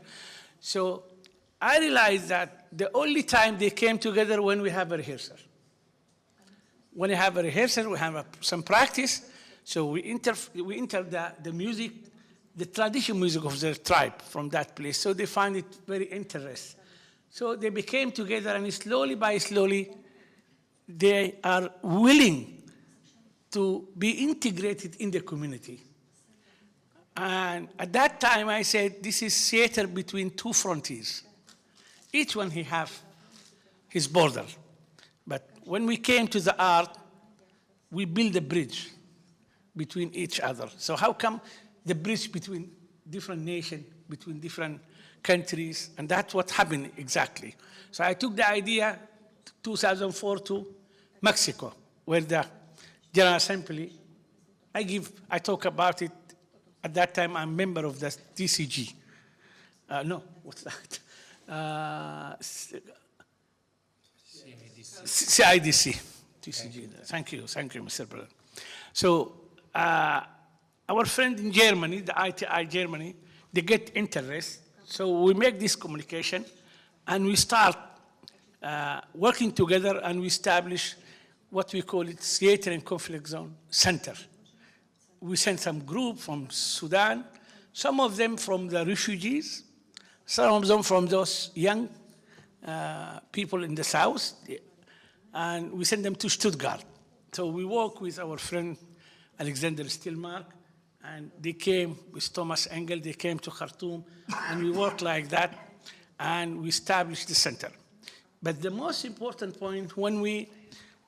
So I realized that the only time they came together when we have a rehearsal. When we have a rehearsal, we have some practice. So we enter the music, the traditional music of their tribe from that place. So they find it very interesting. So they became together, and slowly by slowly, they are willing to be integrated in the community. And at that time, I said, this is theater between two frontiers. Each one he have his border. But when we came to the art, we build a bridge between each other. So how come the bridge between different nations, between different countries, and that's what happened exactly. So I took the idea 2004 to Mexico, where the General Assembly, I talk about it. At that time, I'm a member of the TCG. No, what's that? CIDC. TCG. Thank you, Mr. President. So our friend in Germany, the ITI Germany, they get interest. So we make this communication, and we start working together, and we establish what we call it Theater and Conflict Zone Center. We sent some group from Sudan, some of them from the refugees, some of them from those young people in the south, and we sent them to Stuttgart. So we work with our friend Alexander Stilmark, and they came with Thomas Engel, they came to Khartoum, and we worked like that, and we established the center. But the most important point, when we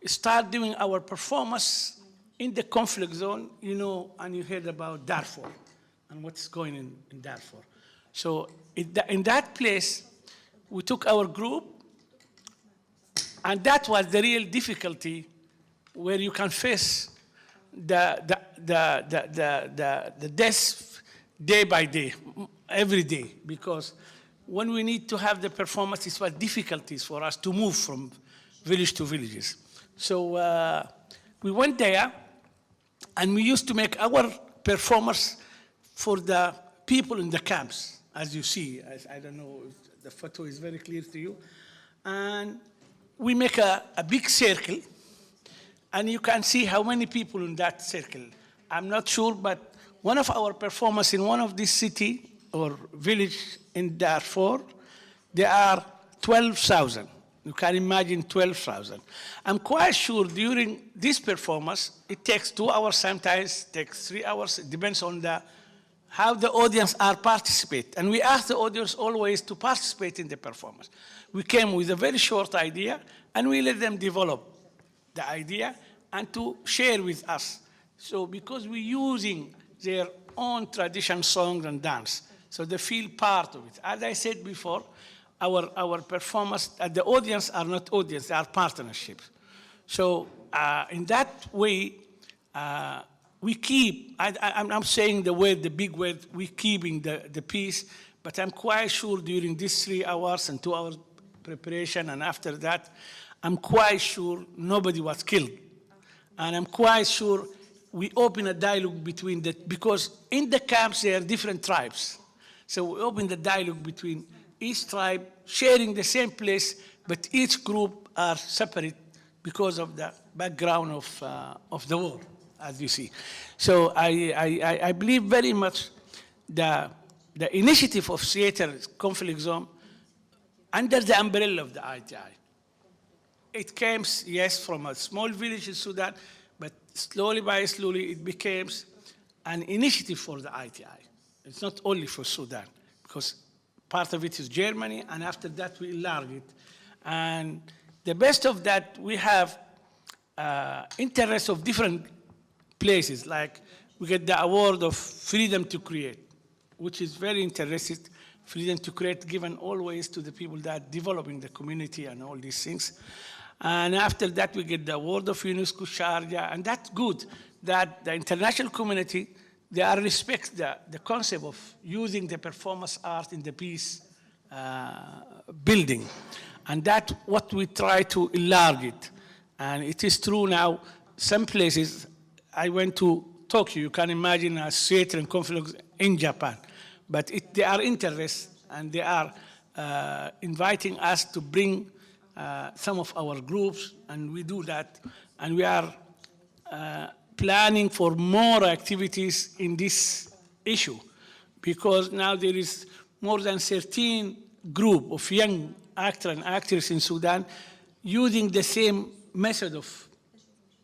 start doing our performance in the conflict zone, you know, and you heard about Darfur and what's going on in Darfur. So in that place, we took our group, and that was the real difficulty, where you can face the death day by day, every day, because when we need to have the performance, it was difficulties for us to move from village to villages. So we went there, and we used to make our performance for the people in the camps, as you see. I don't know if the photo is very clear to you. And we make a big circle, and you can see how many people in that circle. I'm not sure, but one of our performers in one of this city or village in Darfur, there are 12,000. You can imagine 12,000. I'm quite sure during this performance, it takes 2 hours, sometimes takes 3 hours. It depends on how the audience are participate. And we ask the audience always to participate in the performance. We came with a very short idea, and we let them develop the idea and to share with us. So because we're using their own tradition songs and dance, so they feel part of it. As I said before, our performance, the audience are not audience, they are partnerships. So in that way, we keep, I'm saying the big word, we keeping the peace, but I'm quite sure during these 3 hours and 2 hours preparation, and after that, I'm quite sure nobody was killed. And I'm quite sure we open a dialogue between because in the camps there are different tribes. So we open the dialogue between each tribe sharing the same place, but each group are separate because of the background of the war, as you see. So I believe very much the initiative of theater conflict zone under the umbrella of the ITI. It came, yes, from a small village in Sudan, but slowly by slowly it became an initiative for the ITI. It's not only for Sudan, because part of it is Germany, and after that we enlarge it. And the best of that, we have interests of different places, like we get the award of freedom to create, which is very interesting. Freedom to create given always to the people that are developing the community and all these things. And after that, we get the award of UNESCO Sharjah, and that's good that the international community, they are respect the concept of using the performance art in the peace building. And that's what we try to enlarge it. And it is true now, some places, I went to Tokyo, you can imagine a theater and conflict in Japan. But they are interested, and they are inviting us to bring some of our groups, and we do that. And we are planning for more activities in this issue, because now there is more than 13 group of young actors and actresses in Sudan using the same method of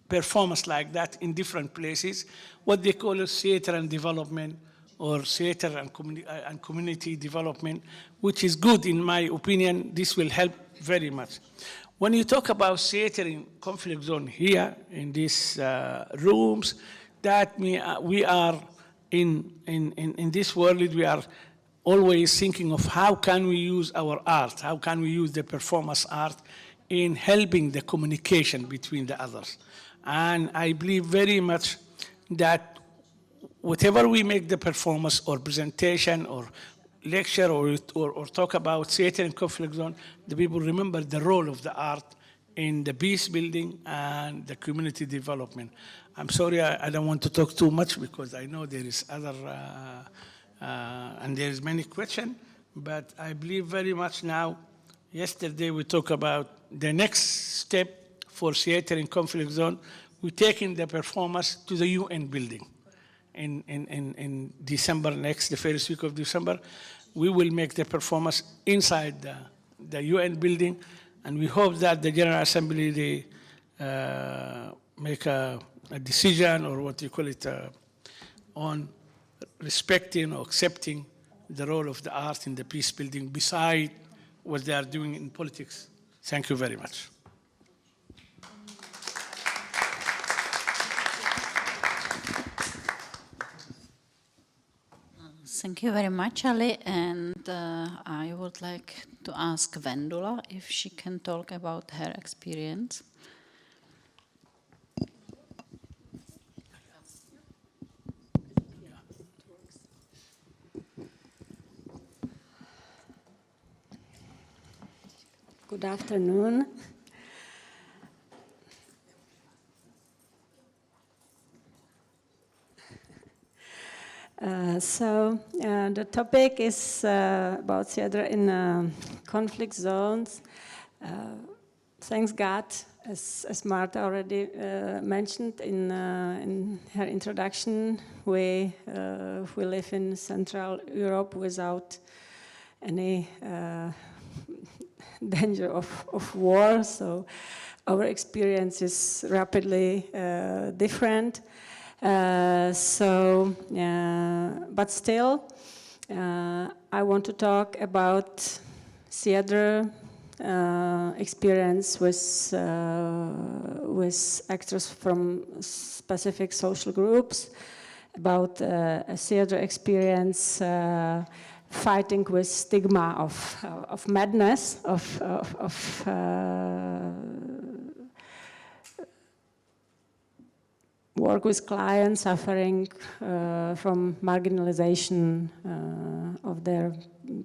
performance like that in different places, what they call theater and development, or theater and community development, which is good in my opinion. This will help very much. When you talk about theater in conflict zone here in these rooms, that we are in this world, we are always thinking of how can we use our art, how can we use the performance art in helping the communication between the others. And I believe very much that whatever we make the performance or presentation or lecture or talk about theater in conflict zone, the people remember the role of the art in the peace building and the community development. I'm sorry, I don't want to talk too much because I know there is other, and there is many questions, but I believe very much now, yesterday we talked about the next step for theater in conflict zone. We're taking the performance to the UN building in December next, the first week of December. we will make the performance inside the UN building, and we hope that the General Assembly, they make a decision, or what you call it, on respecting or accepting the role of the art in the peace building beside what they are doing in politics. Thank you very much. Thank you very much, Ali. And I would like to ask Vendula if she can talk about her experience. Good afternoon. The topic is about theater in conflict zones. Thanks God, as Marta already mentioned in her introduction, we live in Central Europe without any danger of war, so our experience is rapidly different. But still, I want to talk about theater experience with actors from specific social groups, about a theater experience fighting with stigma of madness, of work with clients suffering from marginalization of their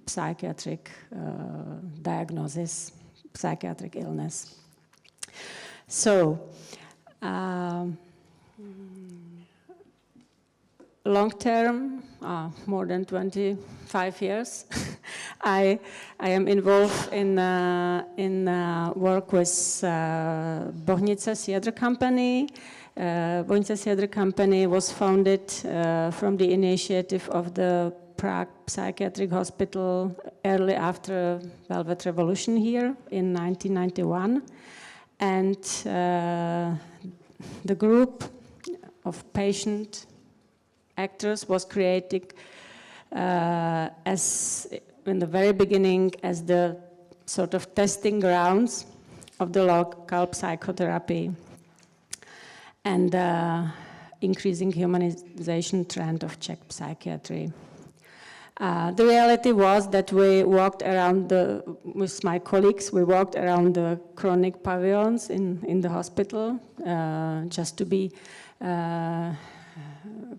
psychiatric diagnosis, psychiatric illness. So, long term, more than 25 years, I am involved in work with Bohnice Theatre Company. Bohnice Theatre Company was founded from the initiative of the Prague Psychiatric Hospital early after Velvet Revolution here in 1991. And the group of patient actors was created as in the very beginning as the sort of testing grounds of the local psychotherapy and increasing humanization trend of Czech psychiatry. The reality was that we walked around with my colleagues, we walked around the chronic pavilions in the hospital, just to be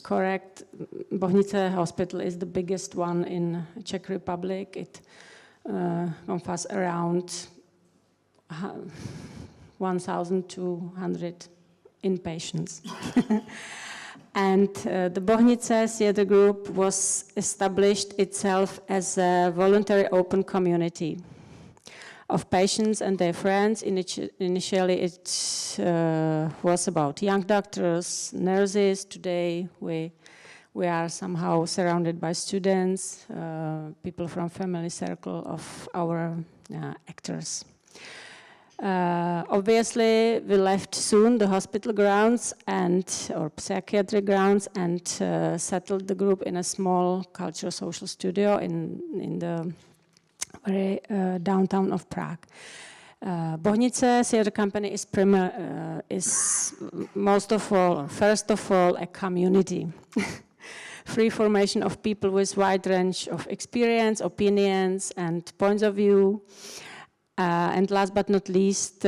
correct. Bohnice Hospital is the biggest one in Czech Republic. It encompasses around 1,200 inpatients. And the Bohnice Theatre Group was established itself as a voluntary open community of patients and their friends. Initially it was about young doctors, nurses. Today we are somehow surrounded by students, people from family circle of our actors. Obviously, we left soon the hospital grounds or psychiatric grounds and settled the group in a small cultural social studio in the very downtown of Prague. Bohnice Theatre Company is most of all, or first of all, a community. Free formation of people with wide range of experience, opinions, and points of view. And last but not least,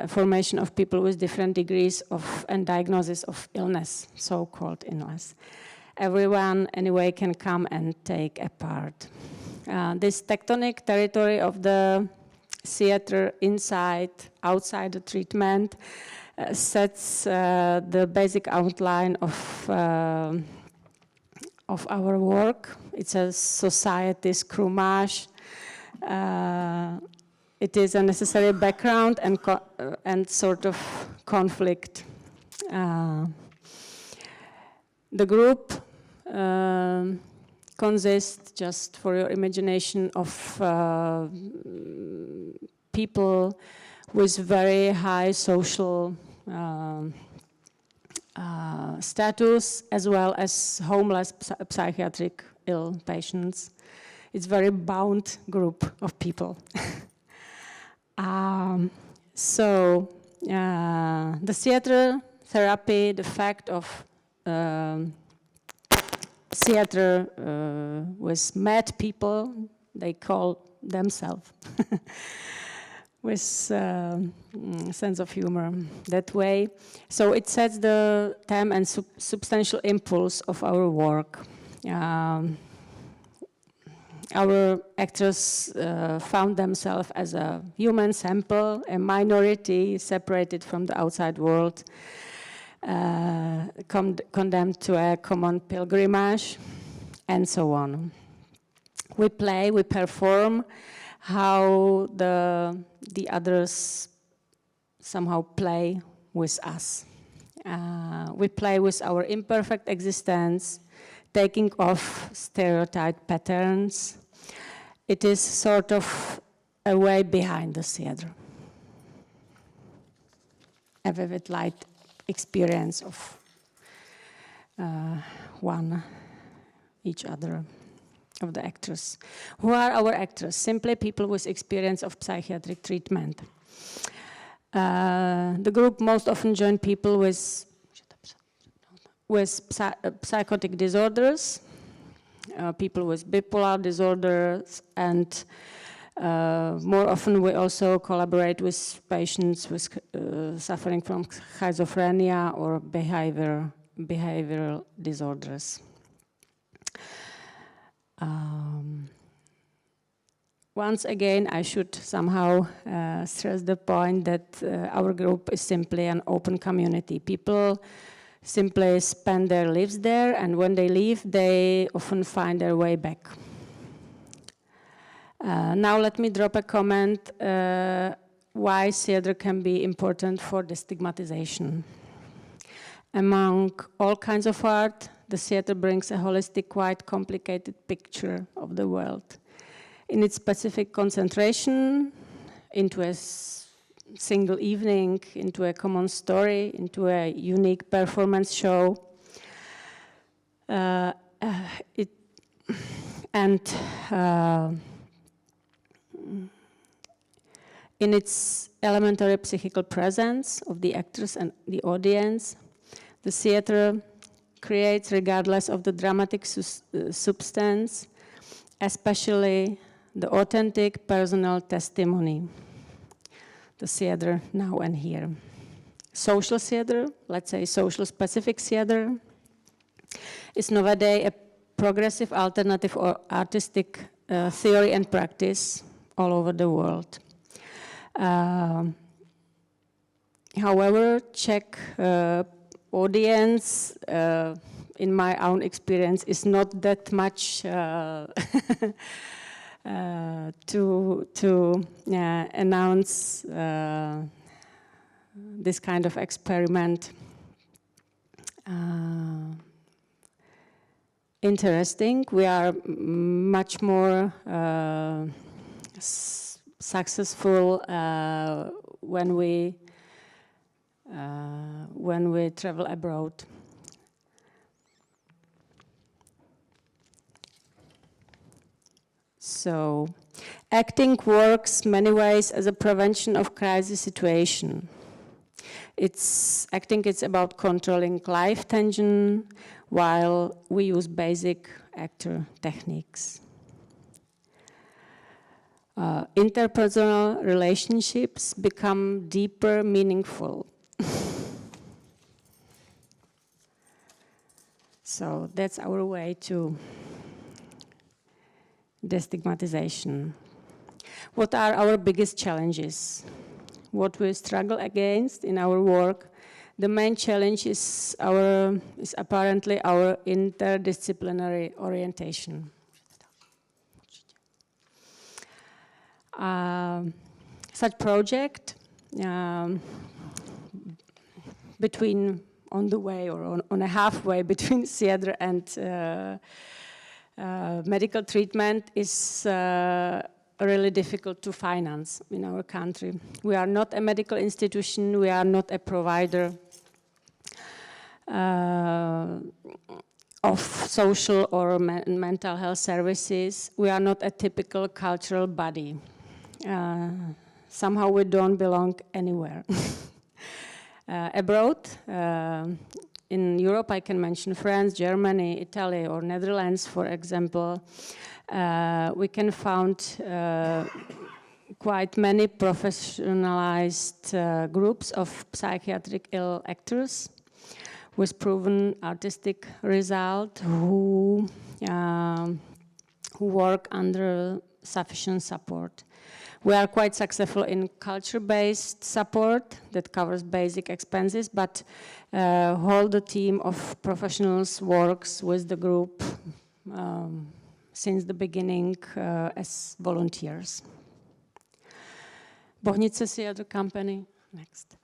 formation of people with different degrees of and diagnosis of illness, so-called illness. Everyone, anyway, can come and take a part. This tectonic territory of the theater inside, outside the treatment, sets the basic outline of our work. It's a society scrumage. It is a necessary background and sort of conflict. The group consists, just for your imagination, of people with very high social status, as well as homeless psychiatric ill patients. It's a very bound group of people. So the theater therapy, the fact of theater with mad people, they call themselves, with sense of humor that way. So it sets the time and substantial impulse of our work. Our actors found themselves as a human sample, a minority separated from the outside world, condemned to a common pilgrimage, and so on. We play, we perform how the others somehow play with us. We play with our imperfect existence, taking off stereotype patterns. It is sort of a way behind the theater. A vivid light experience of each other, of the actors. Who are our actors? Simply people with experience of psychiatric treatment. The group most often join people with psychotic disorders, people with bipolar disorders, and more often we also collaborate with patients with suffering from schizophrenia or behavioral disorders. Once again, I should somehow stress the point that our group is simply an open community. People simply spend their lives there, and when they leave, they often find their way back. Now let me drop a comment why theater can be important for destigmatization. Among all kinds of art, the theater brings a holistic, quite complicated picture of the world. In its specific concentration into a single evening, into a common story, into a unique performance show. In its elementary psychical presence of the actors and the audience, the theater creates, regardless of the dramatic substance, especially the authentic personal testimony. The theater now and here. Social theater, let's say social specific theater, is nowadays a progressive alternative or artistic theory and practice all over the world. However, Czech audience, in my own experience, is not that much to announce this kind of experiment interesting. We are much more successful when we travel abroad. So, acting works many ways as a prevention of crisis situation. Acting is about controlling life tension while we use basic actor techniques. Interpersonal relationships become deeper, meaningful. So that's our way to destigmatization. What are our biggest challenges? What we struggle against in our work? The main challenge is apparently our interdisciplinary orientation. Such project between on the way or on a halfway between theater and medical treatment is really difficult to finance in our country. We are not a medical institution, we are not a provider of social or mental health services. We are not a typical cultural body. Somehow we don't belong anywhere. Abroad, in Europe, I can mention France, Germany, Italy, or Netherlands, for example. We can find quite many professionalized groups of psychiatric ill actors with proven artistic result who work under sufficient support. We are quite successful in culture-based support that covers basic expenses, but whole the team of professionals works with the group since the beginning as volunteers. Bohnice Theatre Company, next.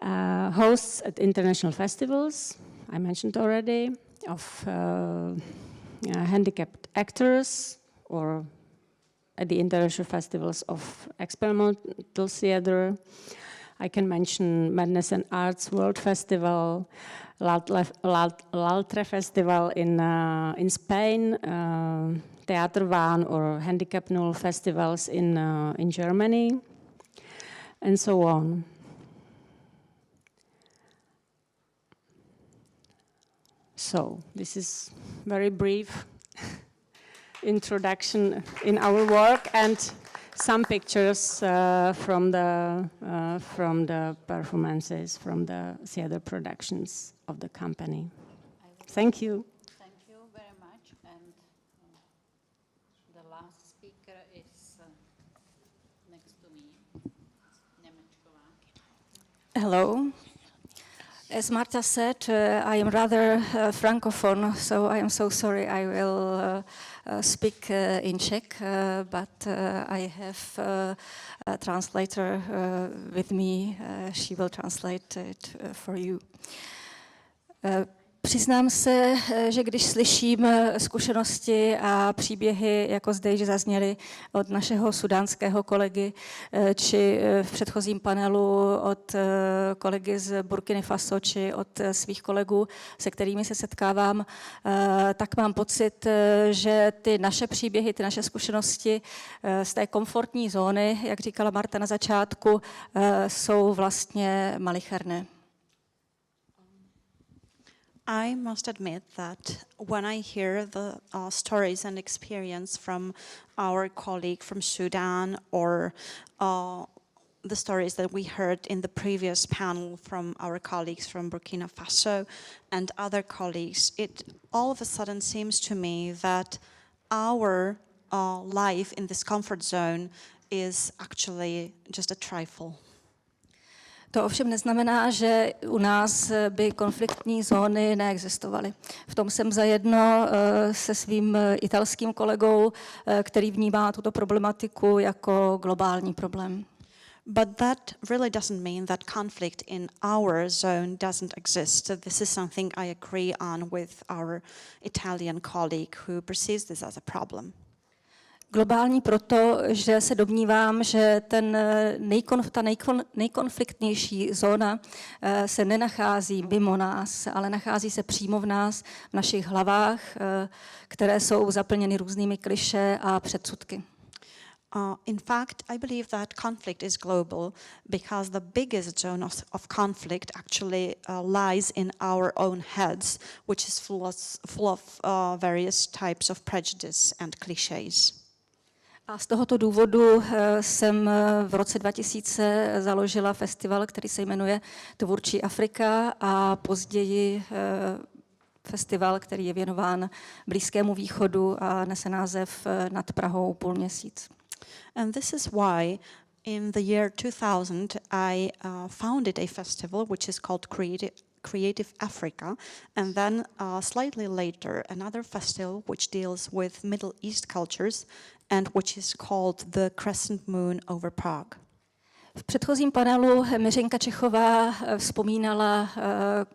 Hosts at international festivals, I mentioned already, of handicapped actors, or at the international festivals of experimental theater. I can mention Madness and Arts World Festival, L'Altre Festival in Spain, Teatr Van or Handicap Null festivals in Germany, and so on. So this is very brief introduction in our work and some pictures from the performances, from the theater productions of the company. Thank you. Thank you very much. And the last speaker is next to me, Němečková. Hello. As Marta said, I am rather francophone, so I am so sorry. I will speak in Czech, but I have a translator with me. She will translate it for you. Přiznám se, že když slyším zkušenosti a příběhy, jako zde již zazněly od našeho sudánského kolegy, či v předchozím panelu od kolegy z Burkiny Faso, či od svých kolegů, se kterými se setkávám, tak mám pocit, že ty naše příběhy, ty naše zkušenosti z té komfortní zóny, jak říkala Marta na začátku, jsou vlastně malicherné. I must admit that when I hear the stories and experience from our colleague from Sudan or the stories that we heard in the previous panel from our colleagues from Burkina Faso and other colleagues, it all of a sudden seems to me that our life in this comfort zone is actually just a trifle. To ovšem neznamená, že u nás by konfliktní zóny neexistovaly. V tom jsem zajedno se svým italským kolegou, který vnímá tuto problematiku jako globální problém. But that really doesn't mean that conflict in our zone doesn't exist. This is something I agree on with our Italian colleague who perceives this as a problem. Globální proto, že se domnívám, že ta nejkonfliktnější zóna se nenachází mimo nás, ale nachází se přímo v nás, v našich hlavách, které jsou zaplněny různými klišé a předsudky. In fact, I believe that conflict is global because the biggest zone of conflict actually lies in our own heads, which is full of various types of prejudice and clichés. A z tohoto důvodu jsem v roce 2000 založila festival, který se jmenuje Tvůrčí Afrika, a později festival, který je věnován Blízkému východu a nese název Nad Prahou půlměsíc. And this is why in the year 2000 I founded a festival which is called Creative Africa, and then slightly later another festival which deals with Middle East cultures and which is called the Crescent Moon over Prague. V předchozím panelu Miřenka Čechová vzpomínala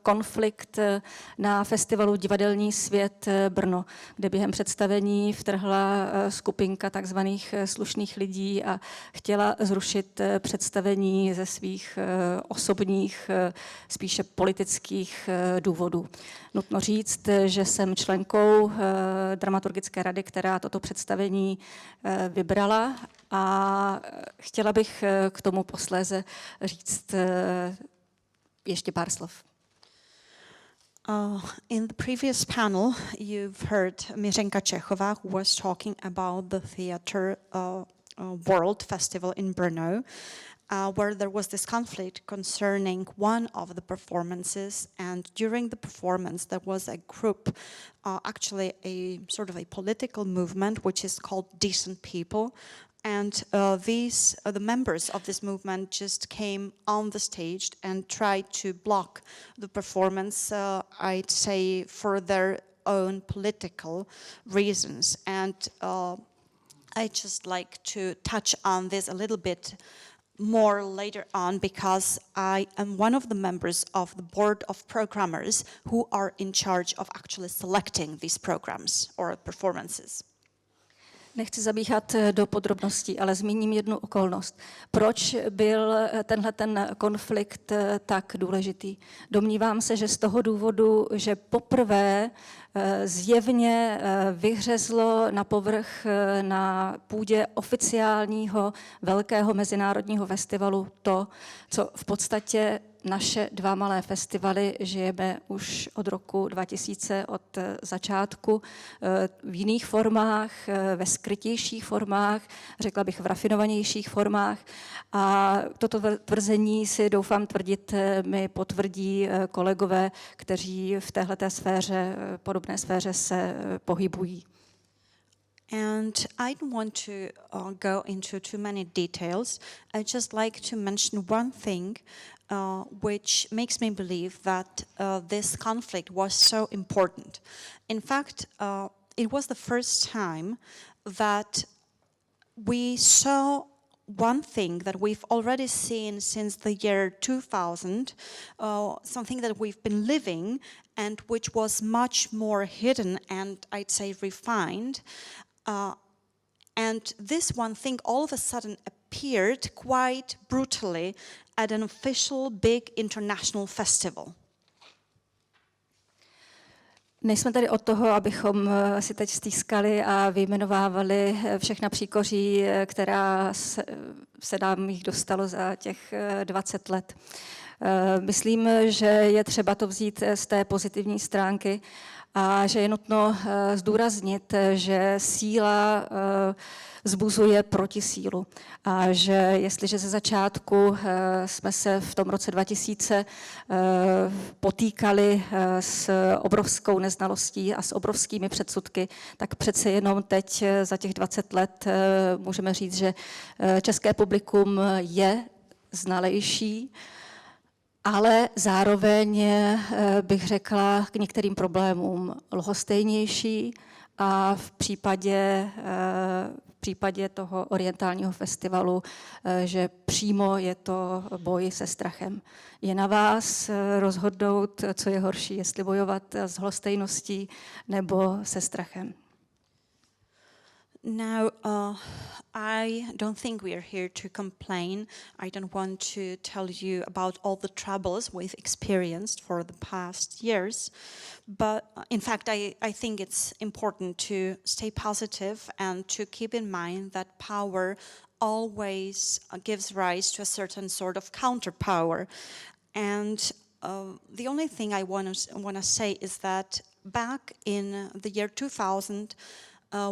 konflikt na festivalu Divadelní svět Brno, kde během představení vtrhla skupinka takzvaných slušných lidí a chtěla zrušit představení ze svých osobních, spíše politických důvodů. Nutno říct, že jsem členkou dramaturgické rady, která toto představení vybrala, a chtěla bych k tomu posléze říct ještě pár slov. In the previous panel, you've heard Miřenka Čechová, who was talking about the theater world festival in Brno, where there was this conflict concerning one of the performances, and during the performance there was a group, actually a sort of a political movement, which is called Decent People, and the members of this movement just came on the stage and tried to block the performance, I'd say, for their own political reasons. And I'd just like to touch on this a little bit more later on, because I am one of the members of the board of programmers who are in charge of actually selecting these programs or performances. Nechci zabíhat do podrobností, ale zmíním jednu okolnost. Proč byl ten konflikt tak důležitý? Domnívám se, že z toho důvodu, že poprvé zjevně vyhřezlo na povrch na půdě oficiálního velkého mezinárodního festivalu to, co v podstatě naše dva malé festivaly žijeme už od roku 2000, od začátku, v jiných formách, ve skrytějších formách, řekla bych v rafinovanějších formách. A toto tvrzení si doufám tvrdit mi potvrdí kolegové, kteří v téhleté sféře, podobné sféře se pohybují. And I don't want to go into too many details. I'd just like to mention one thing which makes me believe that this conflict was so important. In fact, it was the first time that we saw one thing that we've already seen since the year 2000, something that we've been living and which was much more hidden and I'd say refined. And this one thing all of a sudden appeared quite brutally at an official big international festival. Nejsme tady od toho, abychom si teď stýskali a vyjmenovávali všechna příkoří, která se nám jich dostalo za těch 20 let. Myslím, že je třeba to vzít z té pozitivní stránky a že je nutno zdůraznit, že síla vzbuzuje protisílu. A že jestliže ze začátku jsme se v tom roce 2000 potýkali s obrovskou neznalostí a s obrovskými předsudky, tak přece jenom teď za těch 20 let můžeme říct, že české publikum je znalejší, ale zároveň bych řekla k některým problémům lhostejnější a v případě toho orientálního festivalu, že přímo je to boj se strachem. Je na vás rozhodnout, co je horší, jestli bojovat s lhostejností nebo se strachem. Now, I don't think we are here to complain. I don't want to tell you about all the troubles we've experienced for the past years. But in fact, I think it's important to stay positive and to keep in mind that power always gives rise to a certain sort of counterpower. And the only thing I want to say is that back in the year 2000,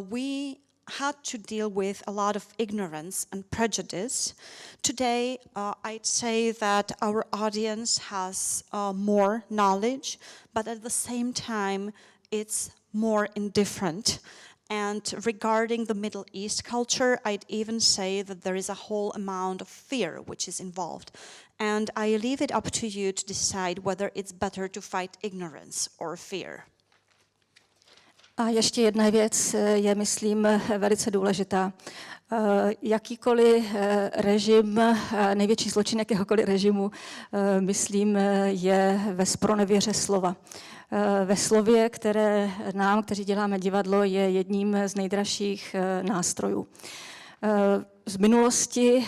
we had to deal with a lot of ignorance and prejudice. Today, I'd say that our audience has more knowledge, but at the same time, it's more indifferent. And regarding the Middle East culture, I'd even say that there is a whole amount of fear which is involved. And I leave it up to you to decide whether it's better to fight ignorance or fear. A ještě jedna věc je, myslím, velice důležitá. Jakýkoliv režim, největší zločin jakéhokoliv režimu, myslím, je ve zpronevěře slova. Ve slově, které nám, kteří děláme divadlo, je jedním z nejdražších nástrojů. Z minulosti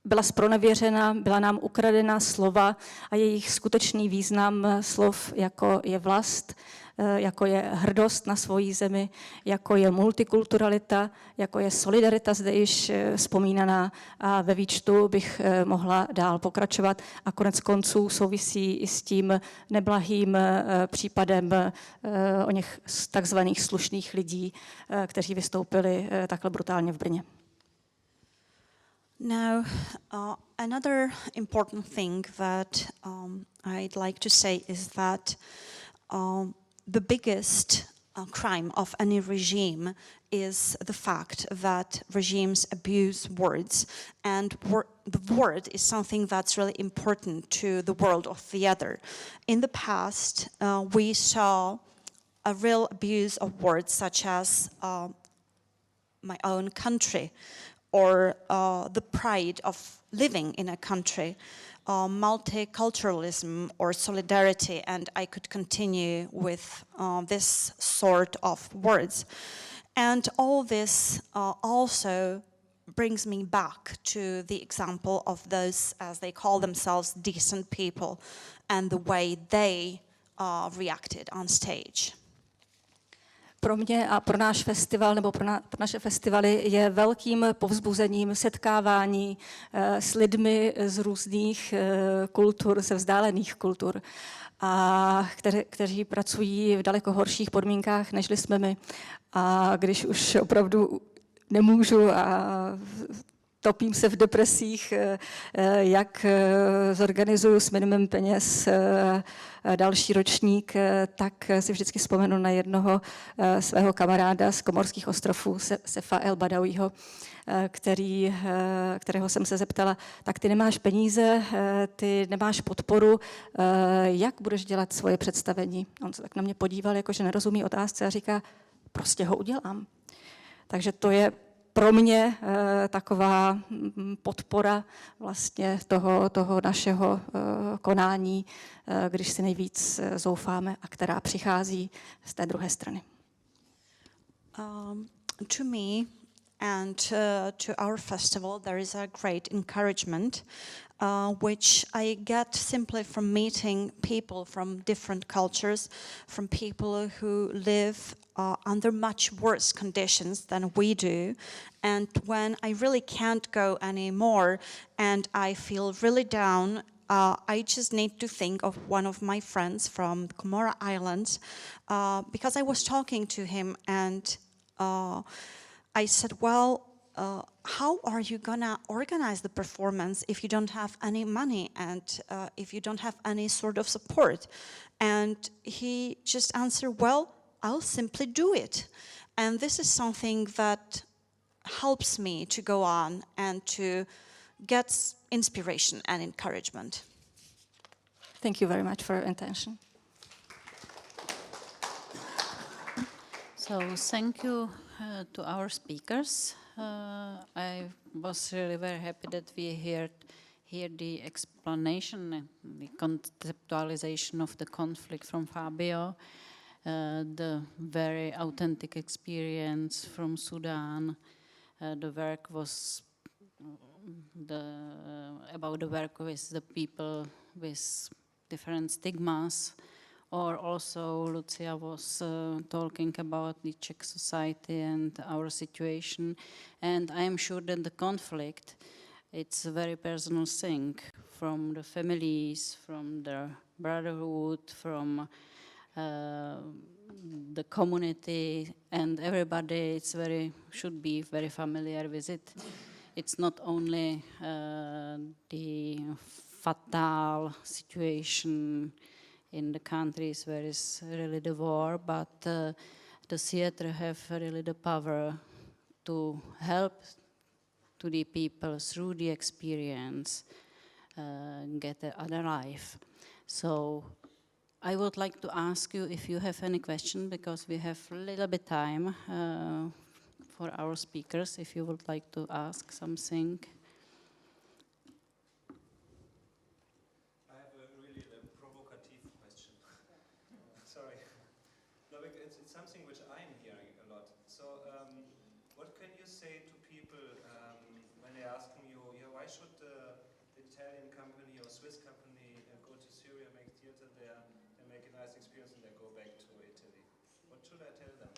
byla zpronevěřena, byla nám ukradena slova a jejich skutečný význam slov, jako je vlast, jako je hrdost na svoji zemi, jako je multikulturalita, jako je solidarita zde již vzpomínaná a ve výčtu bych mohla dál pokračovat a konec konců souvisí i s tím neblahým případem o něch takzvaných slušných lidí, kteří vystoupili takhle brutálně v Brně. Now, another important thing that I'd like to say is that the biggest crime of any regime is the fact that regimes abuse words, and the word is something that's really important to the world of the other. In the past, we saw a real abuse of words such as my own country, or the pride of living in a country, multiculturalism or solidarity, and I could continue with this sort of words. And all this also brings me back to the example of those, as they call themselves, decent people, and the way they reacted on stage. Pro mě a pro náš festival nebo pro naše festivaly je velkým povzbuzením setkávání s lidmi z různých kultur, ze vzdálených kultur, a kteří pracují v daleko horších podmínkách, nežli jsme my. A když už opravdu nemůžu a topím se v depresích, jak zorganizuju s minimem peněz další ročník, tak si vždycky vzpomenu na jednoho svého kamaráda z Komorských ostrovů, Sefa El Badawiho, kterého jsem se zeptala, tak ty nemáš peníze, ty nemáš podporu, jak budeš dělat svoje představení? On se tak na mě podíval, jakože nerozumí otázce a říká, prostě ho udělám. Takže to je pro mě taková podpora vlastně toho našeho konání, když si nejvíc zoufáme a která přichází z té druhé strany. To me and to our festival there is a great encouragement which I get simply from meeting people from different cultures, from people who live under much worse conditions than we do. And when I really can't go anymore and I feel really down, I just need to think of one of my friends from the Comora Islands because I was talking to him and I said, well, how are you gonna organize the performance if you don't have any money and if you don't have any sort of support? And he just answered, well, I'll simply do it. And this is something that helps me to go on and to get inspiration and encouragement. Thank you very much for your attention. So thank you to our speakers. I was really very happy that we hear the explanation and the conceptualization of the conflict from Fabio, the very authentic experience from Sudan. The work was about the work with the people with different stigmas. Or also Lucia was talking about the Czech society and our situation. And I am sure that the conflict, it's a very personal thing from the families, from the brotherhood, from the community, and everybody should be very familiar with it. It's not only the fatal situation in the countries where is really the war, but the theater have really the power to help to the people through the experience get another life. So I would like to ask you if you have any question, because we have a little bit time for our speakers, if you would like to ask something. I have a really provocative question. Sorry. No, it's something which I'm hearing a lot. So, what can you say to people when they're asking you, yeah, why should the Italian company or Swiss company go to Syria, make theater there, and make a nice experience, and then go back to Italy? What should I tell them?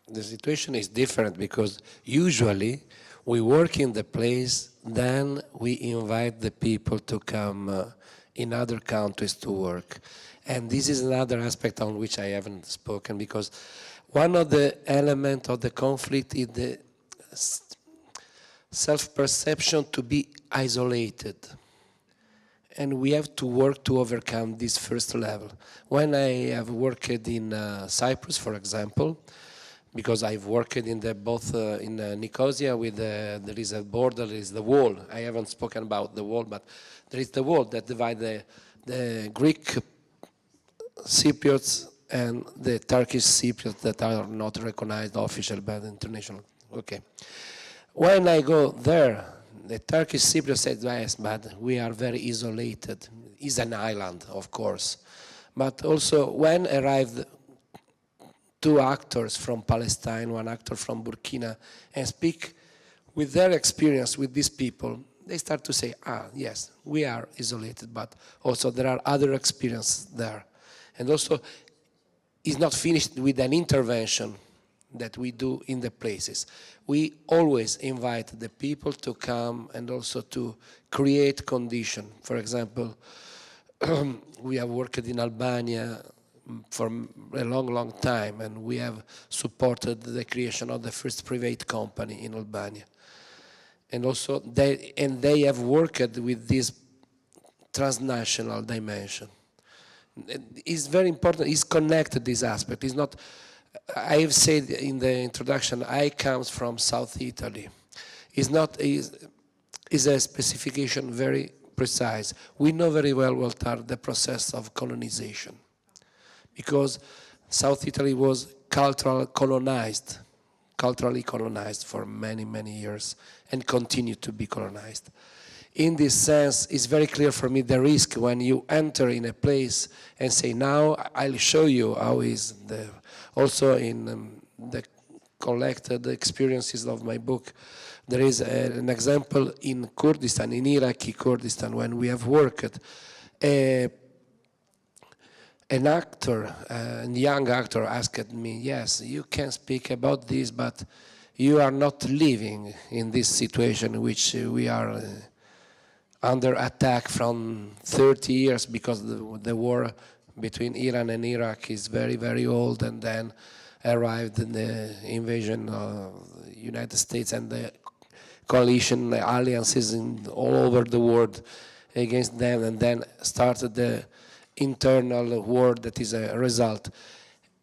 The situation is different because usually we work in the place, then we invite the people to come in other countries to work. And this is another aspect on which I haven't spoken, because one of the elements of the conflict is the self-perception to be isolated. And we have to work to overcome this first level. When I have worked in Cyprus, for example, because I've worked in both in Nicosia with there is a border, there is the wall. I haven't spoken about the wall, but there is the wall that divides the Greek Cypriots and the Turkish Cypriots that are not recognized officially by the international. Okay. When I go there, the Turkish Cypriot said, yes, but we are very isolated. It's an island, of course. But also, when arrived two actors from Palestine, one actor from Burkina, and speak with their experience with these people, they start to say, yes, we are isolated, but also there are other experiences there. And also, it's not finished with an intervention that we do in the places. We always invite the people to come and also to create conditions. For example, we have worked in Albania for a long, long time, and we have supported the creation of the first private company in Albania. And also, they have worked with this transnational dimension. It's very important, it's connected, this aspect. It's not, I have said in the introduction, I come from South Italy. It's not, is a specification very precise. We know very well what are the process of colonization, because South Italy was culturally colonized for many, many years, and continue to be colonized. In this sense, it's very clear for me the risk when you enter in a place and say, now I'll show you how is the, also in the collected experiences of my book, there is an example in Kurdistan, in Iraqi Kurdistan, when we have worked, an actor, a young actor asked me, yes, you can speak about this, but you are not living in this situation in which we are under attack from 30 years, because the war between Iran and Iraq is very, very old, and then arrived in the invasion of the United States and the coalition, the alliances all over the world against them, and then started the internal war that is a result.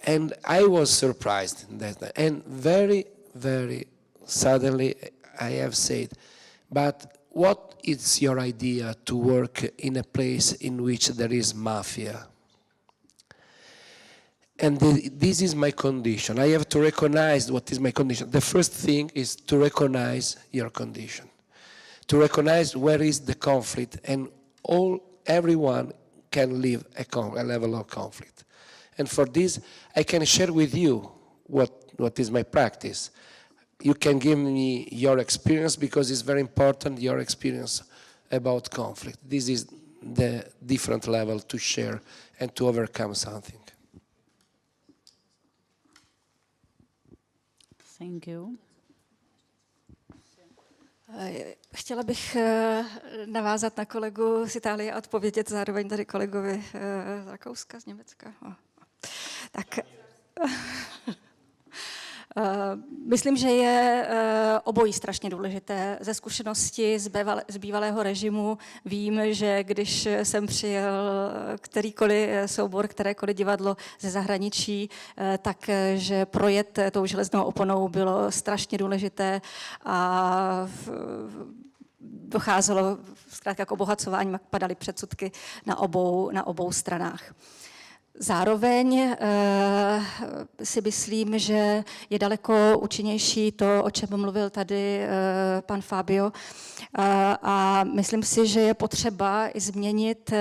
And I was surprised in that, and very, very suddenly I have said, but what is your idea to work in a place in which there is mafia? And this is my condition. I have to recognize what is my condition. The first thing is to recognize your condition, to recognize where is the conflict, and everyone can live a level of conflict. And for this, I can share with you what is my practice. You can give me your experience, because it's very important, your experience about conflict. This is the different level to share and to overcome something. Thank you. Chtěla bych navázat na kolegu z Itálie a odpovědět zároveň tady kolegovi z Rakouska, z Německa. Tak myslím, že je obojí strašně důležité. Ze zkušenosti z bývalého režimu vím, že když jsem přijel kterýkoliv soubor, kterékoliv divadlo ze zahraničí, takže projet tou železnou oponou bylo strašně důležité a docházelo zkrátka k obohacování, padaly předsudky na obou stranách. Zároveň si myslím, že je daleko účinnější to, o čem mluvil tady pan Fabio, a myslím si, že je potřeba i změnit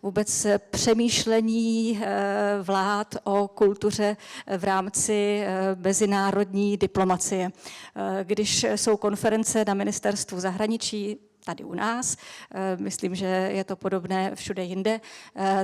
vůbec přemýšlení vlád o kultuře v rámci mezinárodní diplomacie. Když jsou konference na ministerstvu zahraničí, tady u nás, myslím, že je to podobné všude jinde,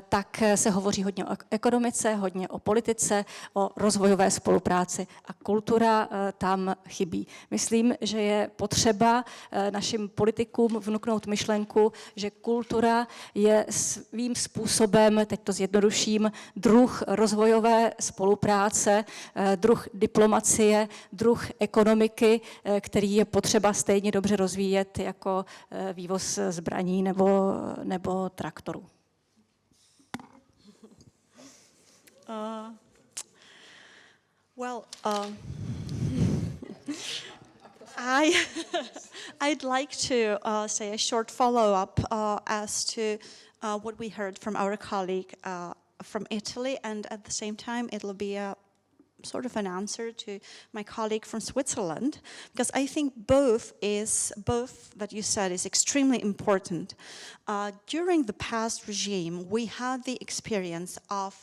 tak se hovoří hodně o ekonomice, hodně o politice, o rozvojové spolupráci a kultura tam chybí. Myslím, že je potřeba našim politikům vnuknout myšlenku, že kultura je svým způsobem, teď to zjednoduším, druh rozvojové spolupráce, druh diplomacie, druh ekonomiky, který je potřeba stejně dobře rozvíjet jako vývoz zbraní nebo traktorů. I'd like to say a short follow-up as to what we heard from our colleague from Italy, and at the same time it'll be a sort of an answer to my colleague from Switzerland, because I think both that you said is extremely important. During the past regime, we had the experience of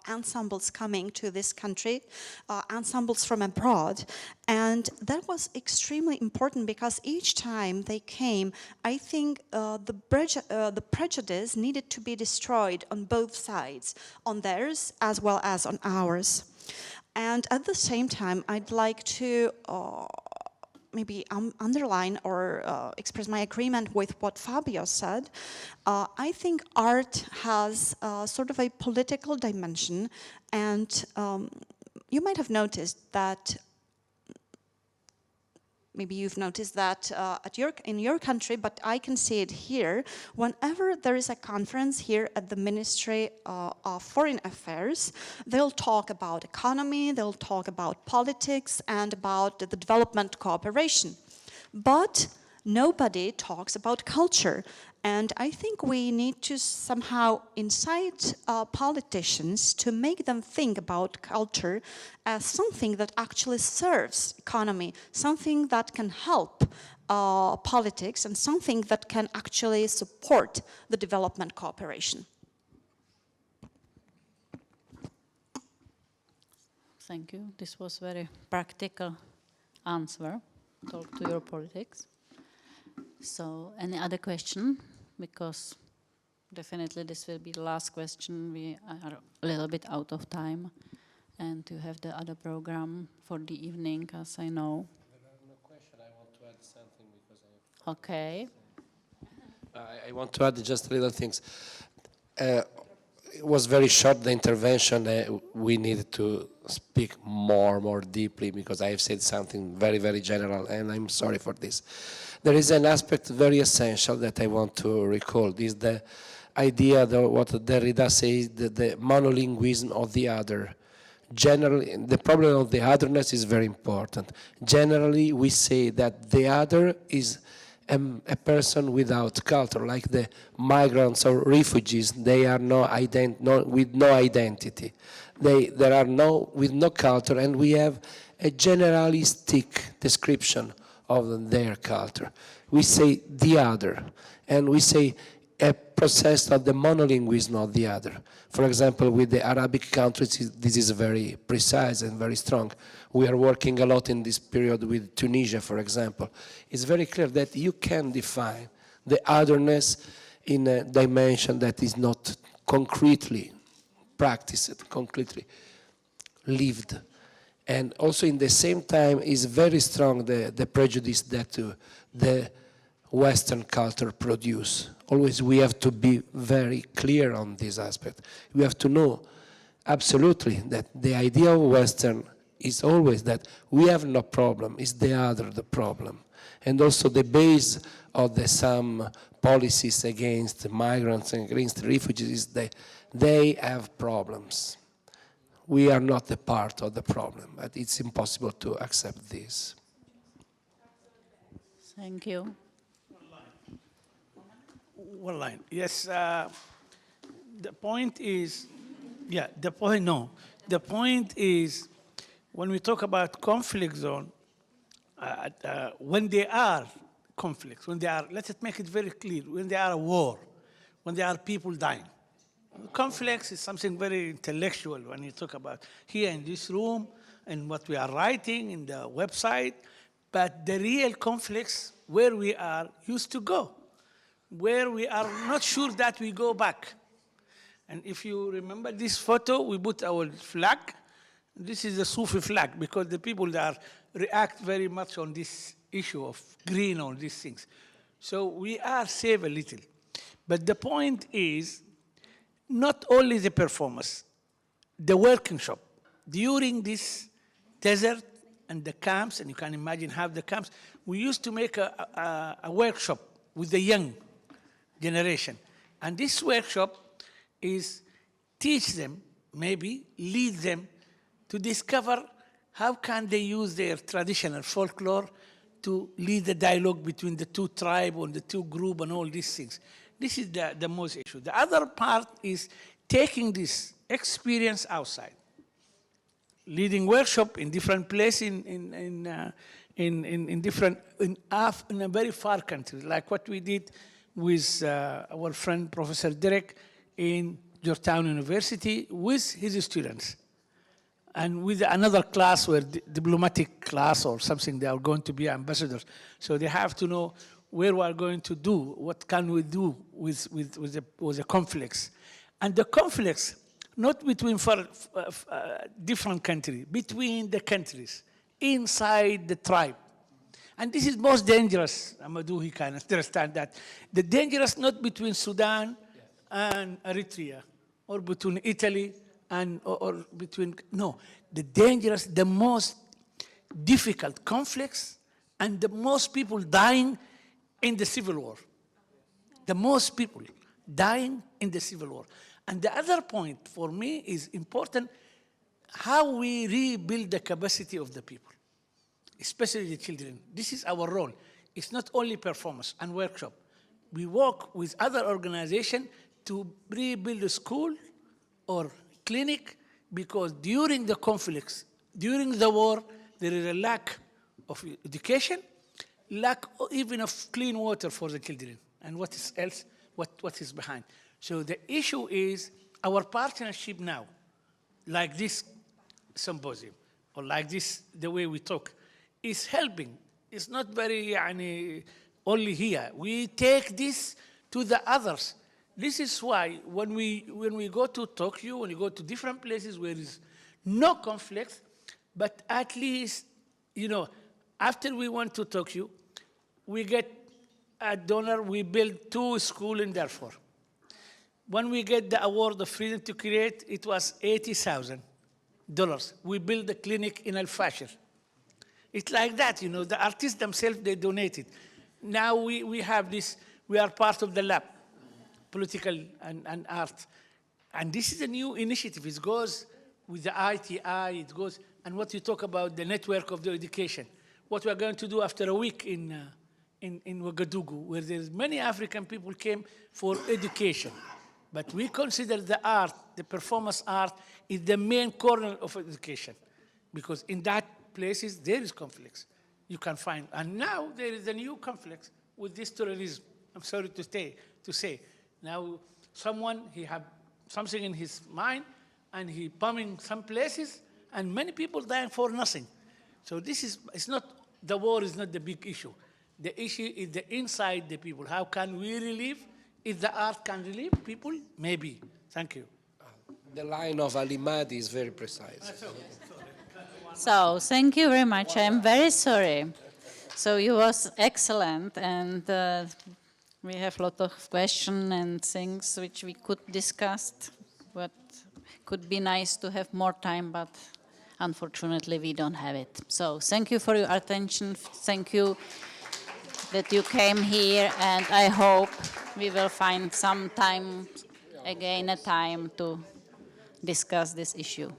ensembles coming to this country, ensembles from abroad, and that was extremely important because each time they came, I think the prejudice needed to be destroyed on both sides, on theirs as well as on ours. And at the same time, I'd like to maybe underline or express my agreement with what Fabio said. I think art has sort of a political dimension, and you might have noticed that maybe you've noticed that in your country, but I can see it here. Whenever there is a conference here at the Ministry of Foreign Affairs, they'll talk about economy, they'll talk about politics, and about the development cooperation. But nobody talks about culture. And I think we need to somehow incite politicians to make them think about culture as something that actually serves economy, something that can help politics, and something that can actually support the development cooperation. Thank you. This was very practical answer. Talk to your politics. So, any other question? Because definitely this will be the last question. We are a little bit out of time, and you have the other program for the evening, as I know. There are no questions. I want to add something because Okay. I want to add just little things. It was very short, the intervention. We needed to speak more deeply because I have said something very, very general, and I'm sorry for this. There is an aspect very essential that I want to recall. This is the idea that what Derrida says, the monolinguism of the other. Generally, the problem of the otherness is very important. Generally, we say that the other is a person without culture, like the migrants or refugees. They are with no identity. They are with no culture, and we have a generalistic description of their culture. We say the other, and we say a process of the monolinguism of the other. For example, with the Arabic countries, this is very precise and very strong. We are working a lot in this period with Tunisia, for example. It's very clear that you can define the otherness in a dimension that is not concretely practiced, concretely lived. And also in the same time is very strong the prejudice that the Western culture produce. Always we have to be very clear on this aspect. We have to know absolutely that the idea of Western is always that we have no problem, it's the other the problem. And also the base of some policies against migrants and against refugees is that they have problems. We are not a part of the problem, but it's impossible to accept this. Thank you. one line. Yes, the point is, the point is, when we talk about conflict zone, when there are conflicts, let's make it very clear, when there are a war, when there are people dying. Conflicts is something very intellectual when you talk about here in this room and what we are writing in the website, but the real conflicts where we are used to go, where we are not sure that we go back. And if you remember this photo, we put our flag. This is a Sufi flag because the people that react very much on this issue of green on these things. So we are safe a little. But the point is, not only the performance, the working shop. During this desert and the camps, and you can imagine how the camps, we used to make a workshop with the young generation. And this workshop is teach them, maybe lead them to discover how can they use their traditional folklore to lead the dialogue between the two tribes or the two groups and all these things. This is the most issue. The other part is taking this experience outside, leading workshop in different places in a very far country, like what we did with our friend Professor Derek in Georgetown University with his students, and with another class where diplomatic class or something, they are going to be ambassadors. So they have to know where we are going to do, what can we do with the conflicts. And the conflicts, not between different countries, between the countries, inside the tribe. And this is most dangerous. Amadou, he can understand that. The dangerous not between Sudan and Eritrea, or between Italy and, or between, no. The dangerous, the most difficult conflicts, and the most people dying in the civil war. The most people dying in the civil war. And the other point for me is important, how we rebuild the capacity of the people, especially the children. This is our role. It's not only performance and workshop. We work with other organizations to rebuild a school or clinic, because during the conflicts, during the war, there is a lack of education, lack even of clean water for the children, and what is else, what is behind. So the issue is our partnership now, like this symposium, or like this, the way we talk, is helping. It's not very only here. We take this to the others. This is why when we go to Tokyo, when we go to different places where there is no conflict, but at least, after we went to Tokyo, we get a donor, we build 2 schools in Darfur. When we get the award of freedom to create, it was $80,000. We built a clinic in Al-Fashir. It's like that, the artists themselves, they donated. Now we have this, we are part of the lab, political and art. And this is a new initiative. It goes with the ITI, it goes, and what you talk about, the network of the education. What we are going to do after a week in Ouagadougou, where there's many African people came for education. But we consider the art, the performance art, is the main corner of education. Because in that places, there is conflicts you can find. And now there is a new conflict with this terrorism. I'm sorry to say. Now someone, he had something in his mind, and he bombing some places, and many people dying for nothing. So this is, it's not, the war is not the big issue. The issue is the inside the people. How can we relieve? If the art can relieve people, maybe. Thank you. The line of Ali Mahdi is very precise. So, thank you very much. I'm very sorry. So, you was excellent, and we have a lot of questions and things which we could discuss, but could be nice to have more time, but unfortunately we don't have it. So, thank you for your attention. Thank you that you came here, and I hope we will find some time, again a time to discuss this issue.